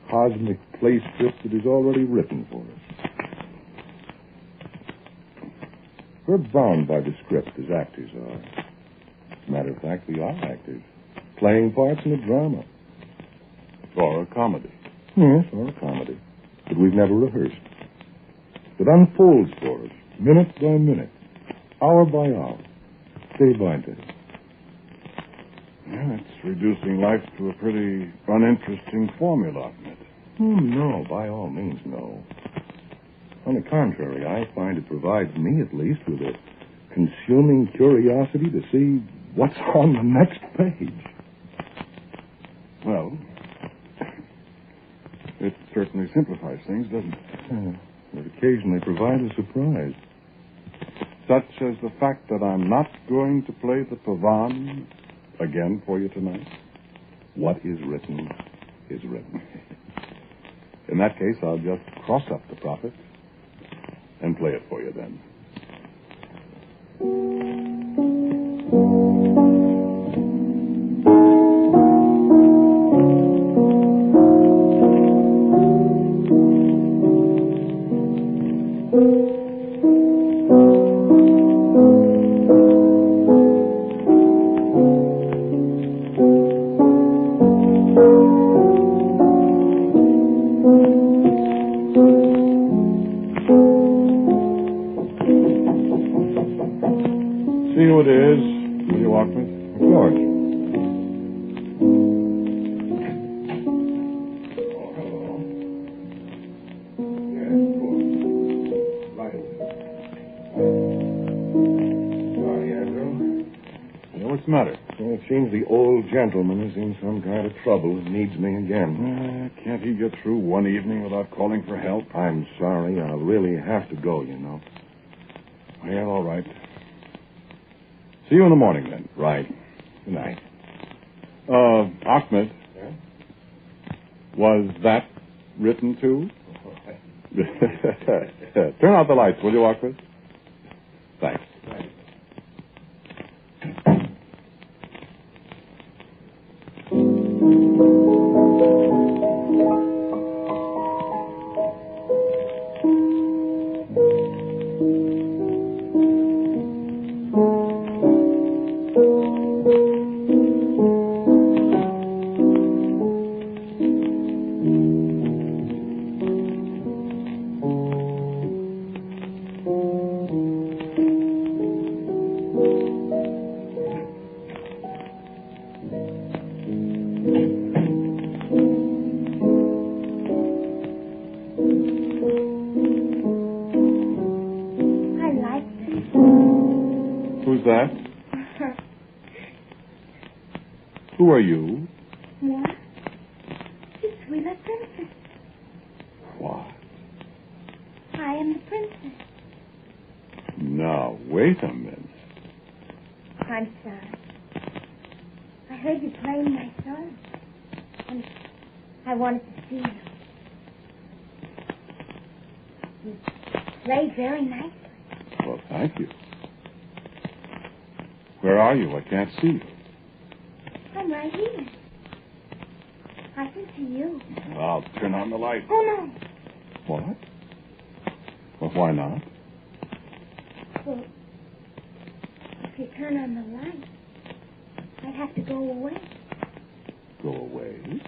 Speaker 22: cosmic play script that is already written for us. We're bound by the script as actors are. As a matter of fact, we are actors, playing parts in a drama.
Speaker 5: Or a comedy.
Speaker 22: Yes, or a comedy. But we've never rehearsed. It unfolds for us, minute by minute, hour by hour, day by day.
Speaker 5: Yeah, it's reducing life to a pretty uninteresting formula, Ahmed.
Speaker 22: Oh, no, by all means, no. On the contrary, I find it provides me, at least, with a consuming curiosity to see what's on the next page.
Speaker 5: Well, it certainly simplifies things, doesn't it?
Speaker 22: It occasionally provides a surprise.
Speaker 5: Such as the fact that I'm not going to play the Pavane again for you tonight.
Speaker 22: What is written is written.
Speaker 5: In that case, I'll just cross up the prophet and play it for you then. See who it is, will you, Ahmed?
Speaker 22: Of course. Sorry, Andrew.
Speaker 5: What's the matter?
Speaker 22: Well, it seems the old gentleman is in some kind of trouble and needs me again.
Speaker 5: Can't he get through one evening without calling for help?
Speaker 22: I'm sorry. I'll really have to go, you know.
Speaker 5: Well, all right. See you in the morning, then.
Speaker 22: Right. Good night.
Speaker 5: Ahmed.
Speaker 22: Yeah?
Speaker 5: Was that written too? Turn out the lights, will you, Ahmed? Thanks.
Speaker 22: Right.
Speaker 5: Who are you?
Speaker 21: What? The sweetheart princess.
Speaker 5: What?
Speaker 21: I am the princess.
Speaker 5: Now, wait a minute.
Speaker 21: I'm sorry. I heard you playing my song. And I wanted to see you. You played very nicely.
Speaker 5: Well, thank you. Where are you? I can't see you.
Speaker 21: I'm right here. I can see you.
Speaker 5: I'll turn on the light.
Speaker 21: Oh, no.
Speaker 5: What? Well, why not?
Speaker 21: Well, if you turn on the light, I'd have to go away.
Speaker 5: Go away?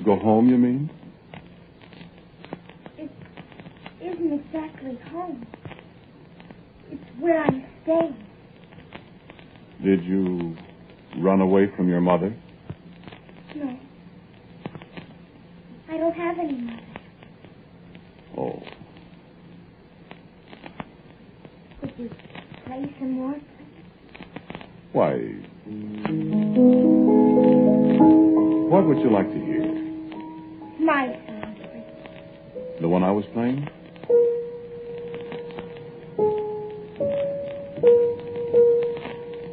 Speaker 5: Go home, you mean?
Speaker 21: It isn't exactly home. It's where I'm staying.
Speaker 5: Did you run away from your mother?
Speaker 21: No. I don't have any mother.
Speaker 5: Oh.
Speaker 21: Could you play some more?
Speaker 5: Why? What would you like to hear?
Speaker 21: My song, please.
Speaker 5: The one I was playing?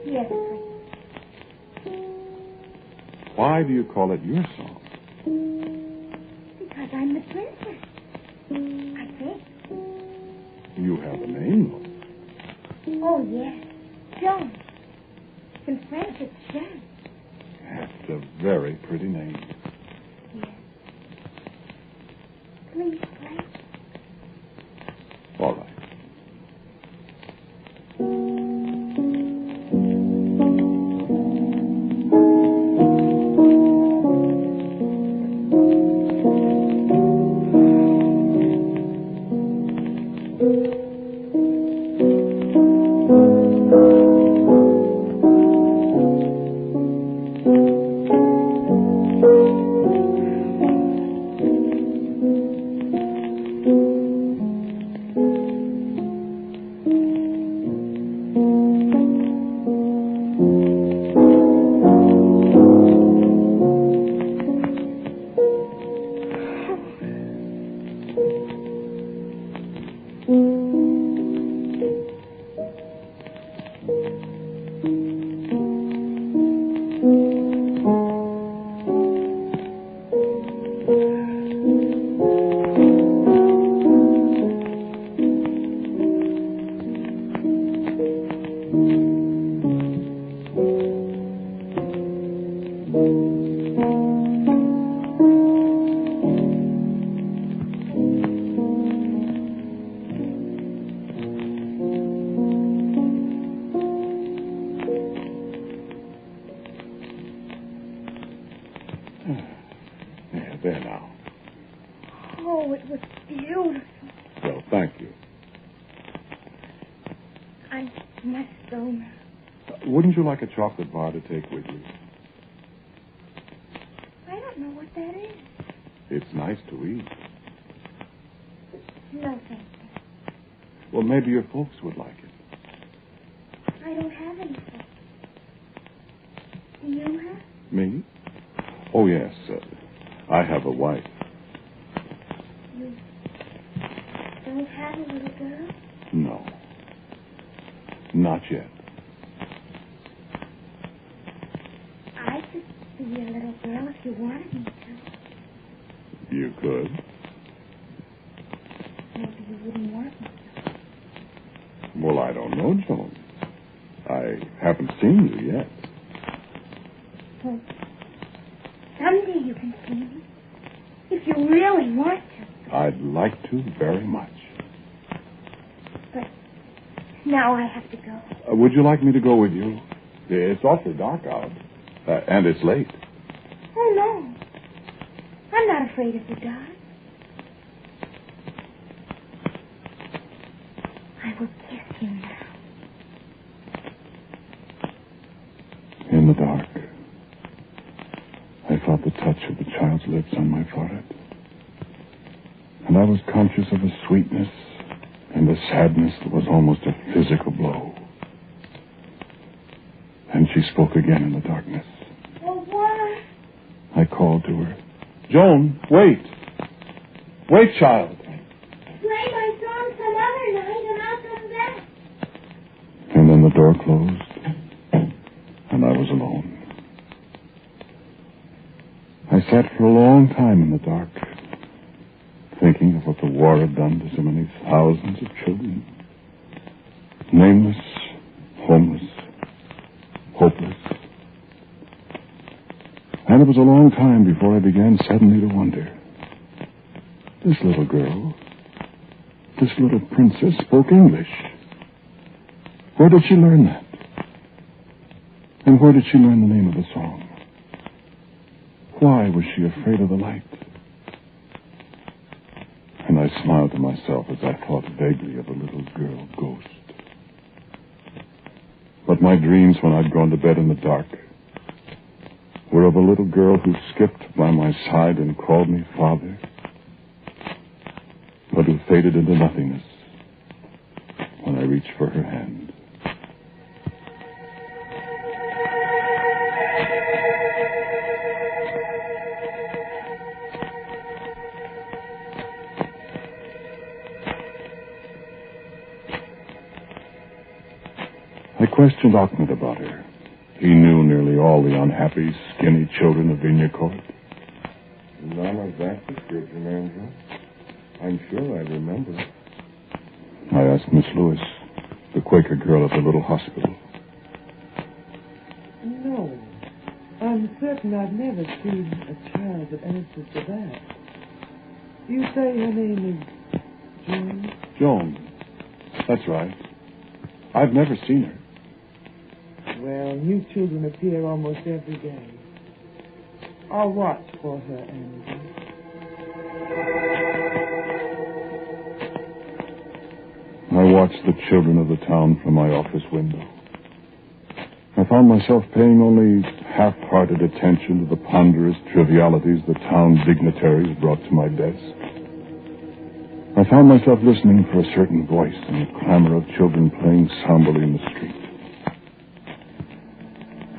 Speaker 21: Yes, please.
Speaker 5: Why do you call it your song?
Speaker 21: Because I'm the princess. I think.
Speaker 5: You have a name, though.
Speaker 21: Oh, yes. Joan. In French, it's Jean.
Speaker 5: That's a very pretty name.
Speaker 21: Yes. Please play.
Speaker 5: All right. There now.
Speaker 21: Oh, it was beautiful.
Speaker 5: Well, thank you.
Speaker 21: I must go now.
Speaker 5: Wouldn't you like a chocolate bar to take with you?
Speaker 21: I don't know what that is.
Speaker 5: It's nice to eat.
Speaker 21: No, thank you.
Speaker 5: Well, maybe your folks would like it.
Speaker 21: I don't have any folks. Do you have?
Speaker 5: Me? Oh, yes. I have a wife.
Speaker 21: You don't have a little girl?
Speaker 5: No. Not yet.
Speaker 21: I could be a little girl if you wanted me to.
Speaker 5: You could.
Speaker 21: Maybe you wouldn't want me to.
Speaker 5: Well, I don't know, Joan. I haven't seen you yet.
Speaker 21: Well, someday you can see me. If you really want to.
Speaker 5: I'd like to very much.
Speaker 21: But now I have to go.
Speaker 5: Would you like me to go with you? It's awfully dark out. And it's late.
Speaker 21: Oh, no. I'm not afraid of the dark. I will kiss you now.
Speaker 5: In the dark, I felt the touch of the child's lips on my forehead. And I was conscious of a sweetness and a sadness that was almost a physical blow. And she spoke again in the darkness.
Speaker 15: Well, what?
Speaker 5: I called to her. Joan, wait. Wait, child.
Speaker 15: Play my song some other night and I'll come back.
Speaker 5: And then the door closed, and I was alone. I sat for a long time in the dark, thinking of what the war had done to so many thousands of children. Nameless, homeless, hopeless. And it was a long time before I began suddenly to wonder. This little girl, this little princess spoke English. Where did she learn that? And where did she learn the name of the song? Why was she afraid of the light? And I smiled to myself as I thought vaguely of the little girl ghost. But my dreams when I'd gone to bed in the dark were of a little girl who skipped by my side and called me father, but who faded into nothingness when I reached for her hand. I questioned Ahmed about her. He knew nearly all the unhappy, skinny children of Vinya Court.
Speaker 22: None of that description, Andrew. I'm sure I remember.
Speaker 5: I asked Miss Lewis, the Quaker girl at the little hospital.
Speaker 3: No. I'm certain I've never seen a child that answers to that. You say her name is Joan?
Speaker 5: Joan. That's right. I've never seen her.
Speaker 3: Well, new children appear almost every day. I'll watch for her, Andrew.
Speaker 5: I watched the children of the town from my office window. I found myself paying only half-hearted attention to the ponderous trivialities the town dignitaries brought to my desk. I found myself listening for a certain voice in the clamor of children playing somberly in the street.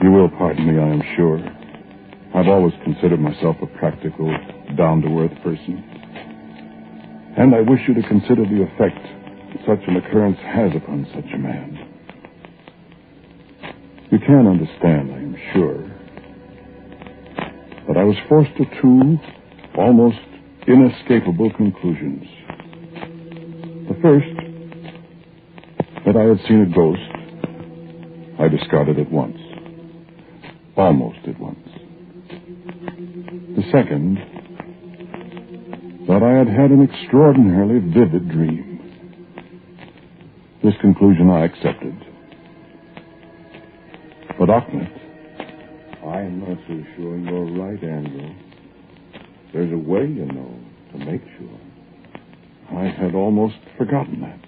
Speaker 5: You will pardon me, I am sure. I've always considered myself a practical, down-to-earth person. And I wish you to consider the effect such an occurrence has upon such a man. You can understand, I am sure, that I was forced to two almost inescapable conclusions. The first, that I had seen a ghost, I discarded at once. Almost at once. The second, that I had had an extraordinarily vivid dream. This conclusion I accepted. But Ahmed,
Speaker 22: I'm not so sure you're right, Andrew. There's a way, you know, to make sure.
Speaker 5: I had almost forgotten that.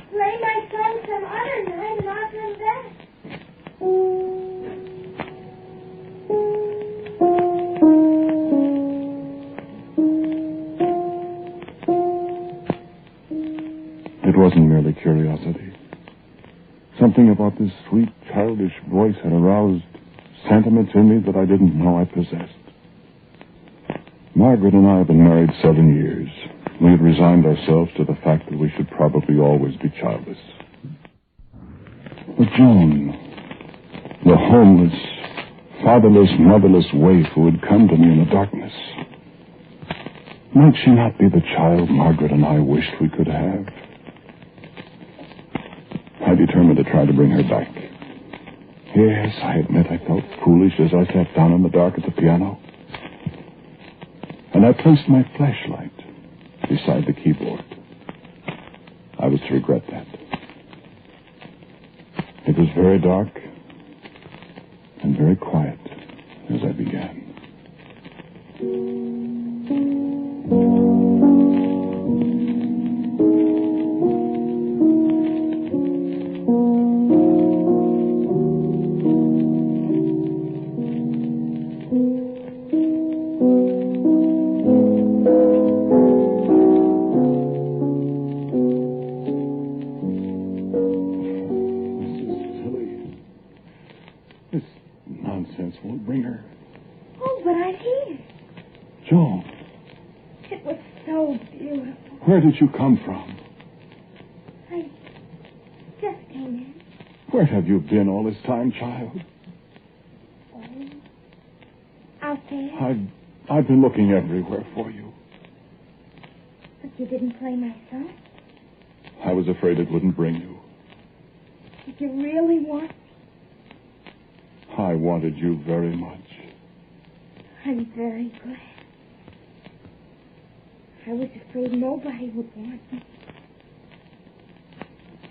Speaker 15: Play my song some other night and I'll come back.
Speaker 5: It wasn't merely curiosity. Something about this sweet, childish voice had aroused sentiments in me that I didn't know I possessed. Margaret and I have been married 7 years. We had resigned ourselves to the fact that we should probably always be childless. But Joan, the homeless, fatherless, motherless waif who had come to me in the darkness, might she not be the child Margaret and I wished we could have? I determined to try to bring her back. Yes, I admit I felt foolish as I sat down in the dark at the piano. And I placed my flashlight beside the keyboard. I was to regret that. It was very dark and very quiet as I began.
Speaker 21: right here.
Speaker 5: Joan,
Speaker 21: It was so beautiful.
Speaker 5: where did you come from?
Speaker 21: I just came in.
Speaker 5: Where have you been all this time, child?
Speaker 21: Oh, out there.
Speaker 5: I've been looking everywhere for you.
Speaker 21: But you didn't play my song.
Speaker 5: I was afraid it wouldn't bring you.
Speaker 21: Did you really want me?
Speaker 5: I wanted you very much.
Speaker 21: I'm very glad. I was afraid nobody would want me.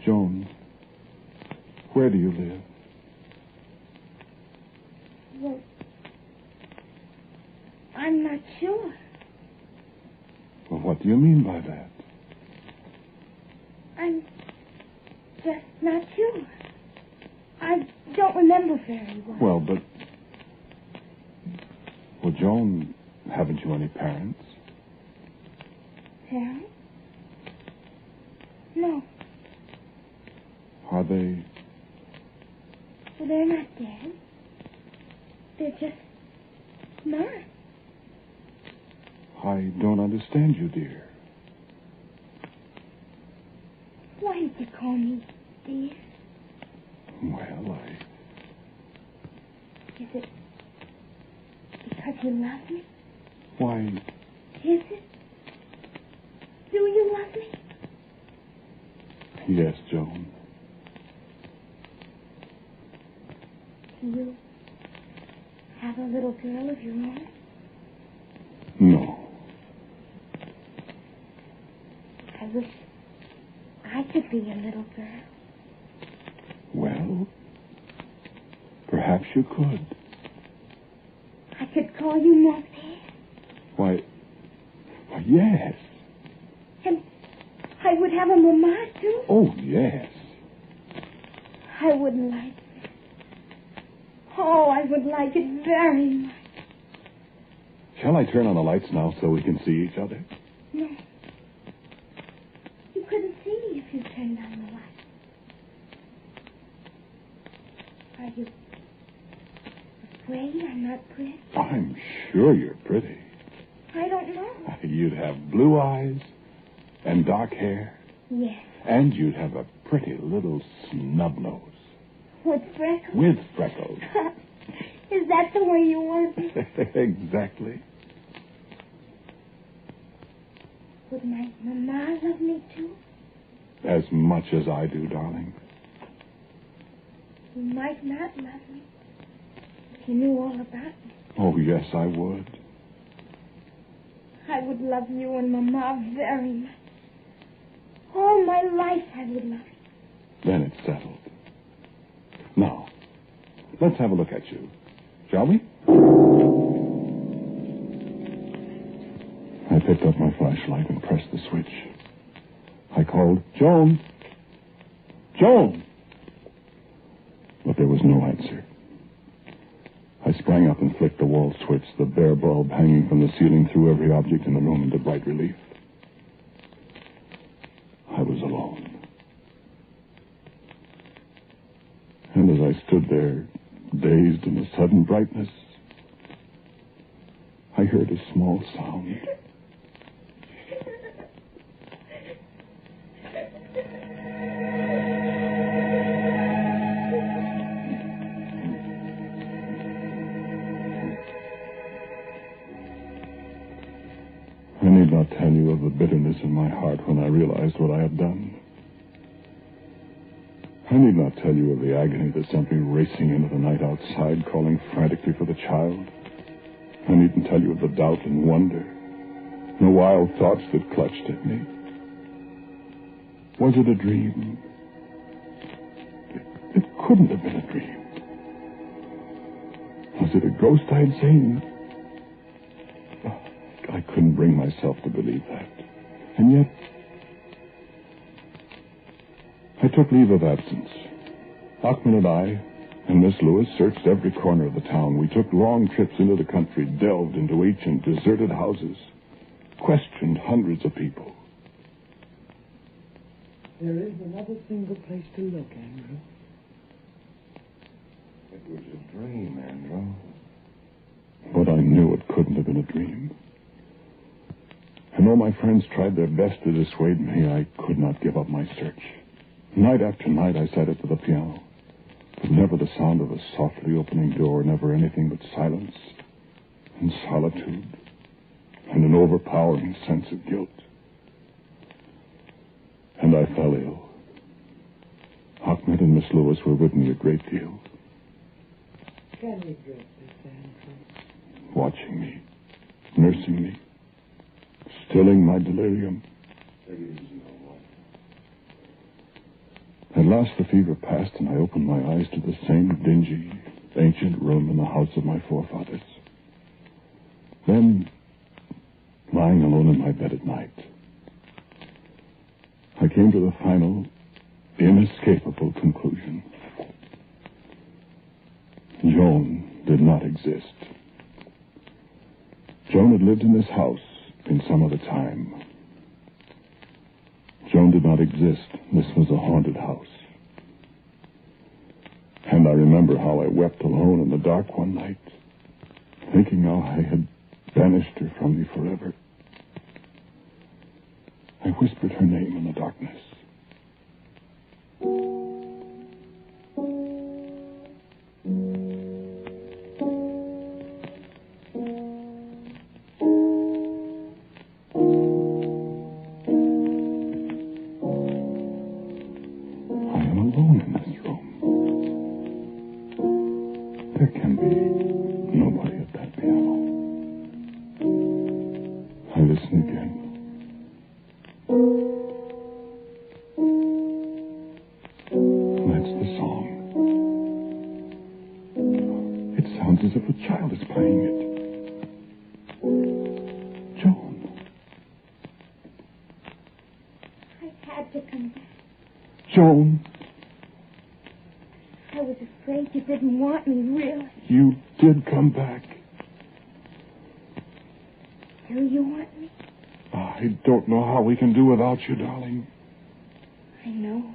Speaker 5: Joan, where do you live?
Speaker 21: Well, I'm not sure.
Speaker 5: Well, what do you mean by that?
Speaker 21: I'm just not sure. I don't remember very well.
Speaker 5: Well, Joan, haven't you any parents?
Speaker 21: Parents? No.
Speaker 5: Are they?
Speaker 21: Well, they're not dead. They're just not.
Speaker 5: I don't understand you, dear.
Speaker 21: Why did you call me dear?
Speaker 5: Well,
Speaker 21: Is it because you love me?
Speaker 5: Why,
Speaker 21: Is it? Do you love me?
Speaker 5: yes, Joan.
Speaker 21: Do you have a little girl of your own?
Speaker 5: No.
Speaker 21: I wish I could be a little girl.
Speaker 5: Well, perhaps you could.
Speaker 21: I could call you Mother.
Speaker 5: Why, yes.
Speaker 21: And I would have a mama, too.
Speaker 5: Oh, yes.
Speaker 21: I would like it. Oh, I would like it very much.
Speaker 5: Shall I turn on the lights now so we can see each other?
Speaker 21: No. You couldn't see me if you turned on the light. Are you afraid I'm not pretty?
Speaker 5: I'm sure you're pretty.
Speaker 21: I don't know.
Speaker 5: You'd have blue eyes and dark hair.
Speaker 21: Yes.
Speaker 5: And you'd have a pretty little snub nose.
Speaker 21: With freckles?
Speaker 5: With freckles.
Speaker 21: Is that the way you want me?
Speaker 5: Exactly.
Speaker 21: Would my mama love me, too?
Speaker 5: As much as I do, darling.
Speaker 21: You might not love me if you knew all about me.
Speaker 5: Oh, yes, I would.
Speaker 21: I would love you and Mama very much. All my life I would love you.
Speaker 5: Then it's settled. Now, let's have a look at you. Shall we? I picked up my flashlight and pressed the switch. I called, Joan! Joan! But there was no answer. I sprang up and flicked the wall switch. The bare bulb hanging from the ceiling threw every object in the room into bright relief. I was alone. And as I stood there, dazed in the sudden brightness, I heard a small sound. I need not tell you of the bitterness in my heart when I realized what I had done. I need not tell you of the agony that sent me racing into the night outside, calling frantically for the child. I needn't tell you of the doubt and wonder, the wild thoughts that clutched at me. Was it a dream? It couldn't have been a dream. Was it a ghost I had seen? I couldn't bring myself to believe that. And yet, I took leave of absence. Achman and I and Miss Lewis searched every corner of the town. We took long trips into the country, delved into ancient, deserted houses, questioned hundreds of people.
Speaker 3: There is another single place to look, Andrew.
Speaker 22: It was a dream, Andrew.
Speaker 5: But I knew it couldn't have been a dream. And though my friends tried their best to dissuade me, I could not give up my search. Night after night, I sat at the piano. But never the sound of a softly opening door, never anything but silence and solitude and an overpowering sense of guilt. And I fell ill. Ahmed and Miss Lewis were with me a great deal.
Speaker 3: Can we drink this, Andrew?
Speaker 5: Watching me, nursing me, stilling my delirium. At last the fever passed, and I opened my eyes to the same dingy, ancient room in the house of my forefathers. Then, lying alone in my bed at night, I came to the final, inescapable conclusion. Joan did not exist. Joan had lived in this house in some other time. Joan did not exist. This was a haunted house. And I remember how I wept alone in the dark one night, thinking how I had banished her from me forever. I whispered her name in the darkness.
Speaker 21: Joan. I was afraid you didn't want me, really.
Speaker 5: You did come back.
Speaker 21: Do you want me?
Speaker 5: I don't know how we can do without you, darling.
Speaker 21: I know.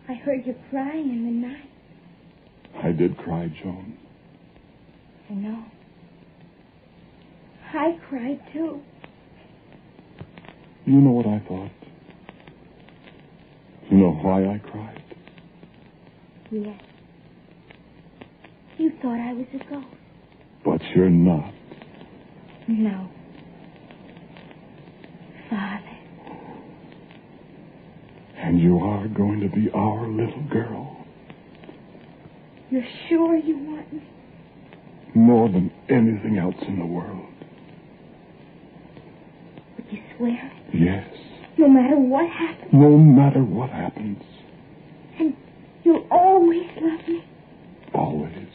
Speaker 21: I heard you crying in the night.
Speaker 5: I did cry, Joan.
Speaker 21: I know. I cried, too.
Speaker 5: You know what I thought? You know why I cried?
Speaker 21: Yes. You thought I was a ghost.
Speaker 5: But you're not.
Speaker 21: No. Father.
Speaker 5: And you are going to be our little girl.
Speaker 21: You're sure you want me?
Speaker 5: More than anything else in the world.
Speaker 21: Would you swear it?
Speaker 5: Yes.
Speaker 21: No matter what happens?
Speaker 5: No matter what happens.
Speaker 21: And you'll always love me?
Speaker 5: Always.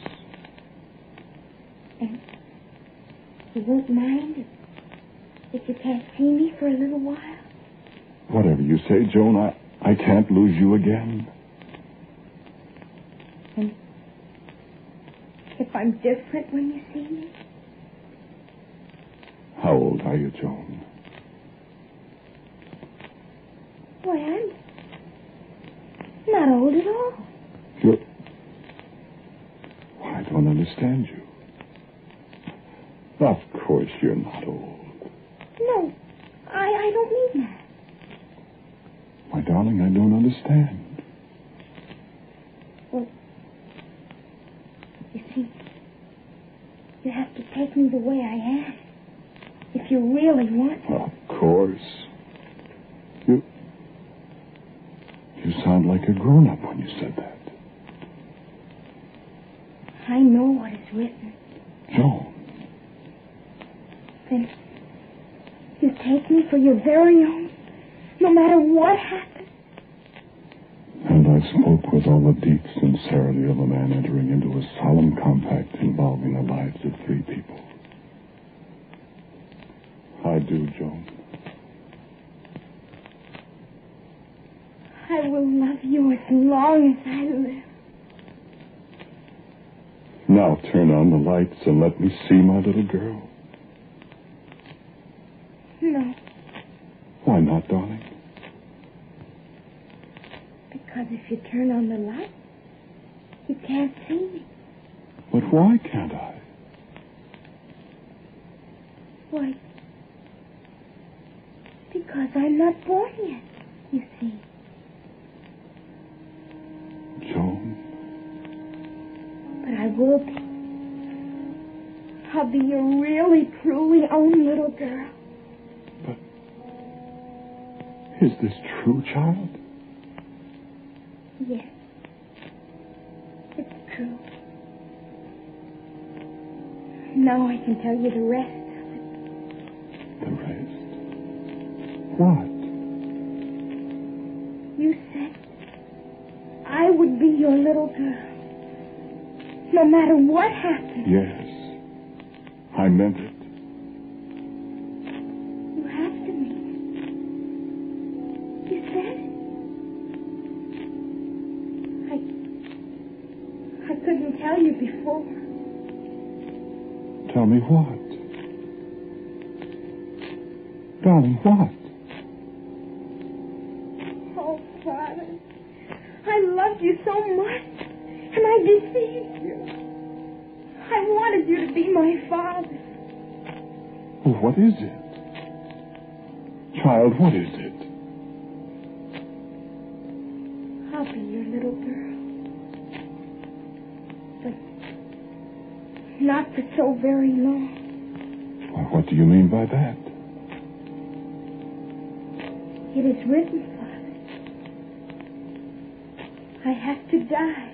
Speaker 21: And you won't mind if you can't see me for a little while?
Speaker 5: Whatever you say, Joan, I can't lose you again.
Speaker 21: And if I'm different when you see me?
Speaker 5: How old are you, Joan?
Speaker 21: Why, I'm not old at all.
Speaker 5: You're... I don't understand you. Of course you're not old.
Speaker 21: No, I don't mean that.
Speaker 5: My darling, I don't understand.
Speaker 21: Well, you see, you have to take me the way I am. If you really want me.
Speaker 5: Of course. You sound like a grown-up when you said that.
Speaker 21: I know what is written.
Speaker 5: Joan.
Speaker 21: Then you take me for your very own, no matter what happens.
Speaker 5: And I spoke with all the deep sincerity of a man entering into a solemn compact involving the lives of three people. I do, Joan.
Speaker 21: I will love you as long as I live.
Speaker 5: Now turn on the lights and let me see my little girl.
Speaker 21: No.
Speaker 5: Why not, darling?
Speaker 21: Because if you turn on the light, you can't see me.
Speaker 5: But why can't I?
Speaker 4: Why? Because I'm not born yet, you see.
Speaker 5: Joan.
Speaker 4: But I will be. I'll be your really, truly own little girl.
Speaker 5: But is this true, child?
Speaker 4: Yes. It's true. Now I can tell you the rest of it.
Speaker 5: The rest? What?
Speaker 4: You said I would be your little girl. No matter what happened.
Speaker 5: Yes. I meant it.
Speaker 4: You have to mean it. You said it. I couldn't tell you before.
Speaker 5: Tell me what? Darling, what?
Speaker 4: Oh, Father, I loved you so much, and I deceived you. I wanted you to be my father.
Speaker 5: Well, what is it? Child, what is it?
Speaker 4: I'll be your little girl. But not for so very long.
Speaker 5: Well, what do you mean by that?
Speaker 4: It is written, Father. I have to die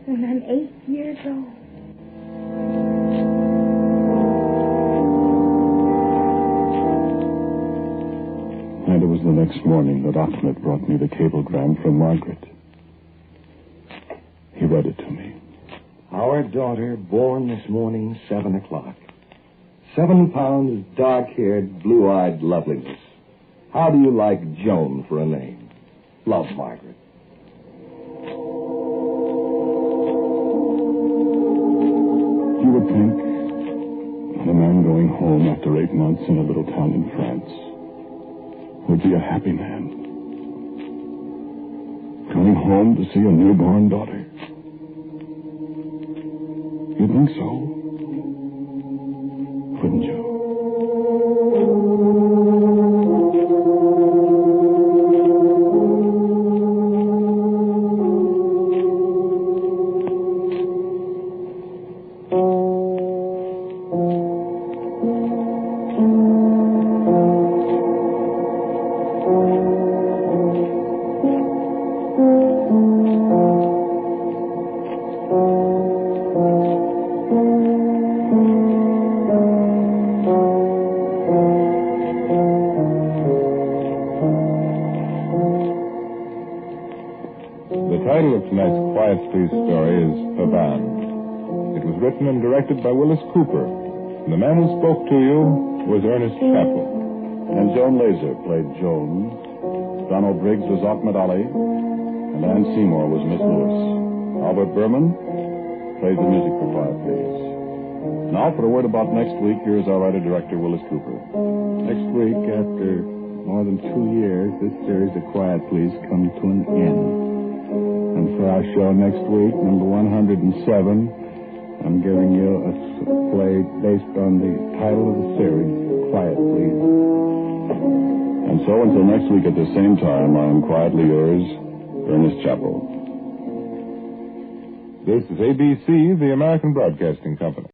Speaker 4: when I'm 8 years old.
Speaker 5: And it was the next morning that Ahmed brought me the cablegram from Margaret. He read it to me.
Speaker 7: Our daughter, born this morning, 7 o'clock. 7 pounds, dark-haired, blue-eyed loveliness. How do you like Joan for a name? Love, Margaret.
Speaker 5: You would think that a man going home after 8 months in a little town in France would be a happy man. Going home to see a newborn daughter. You think so? Wouldn't you?
Speaker 2: And directed by Willis Cooper. And the man who spoke to you was Ernest Chappell.
Speaker 5: And Joan Laser played Joan. Donald Briggs was Ahmed Ali. And Ann Seymour was Miss Lewis. Albert Berman played the music for Quiet Please. Now for a word about next week, here is our writer-director, Willis Cooper.
Speaker 18: Next week, after more than 2 years, this series of Quiet Please comes to an end. And for our show next week, number 107... I'm giving you a play based on the title of the series, Quiet Please.
Speaker 5: And so until next week at the same time, I am quietly yours, Ernest Chappell.
Speaker 2: This is ABC, the American Broadcasting Company.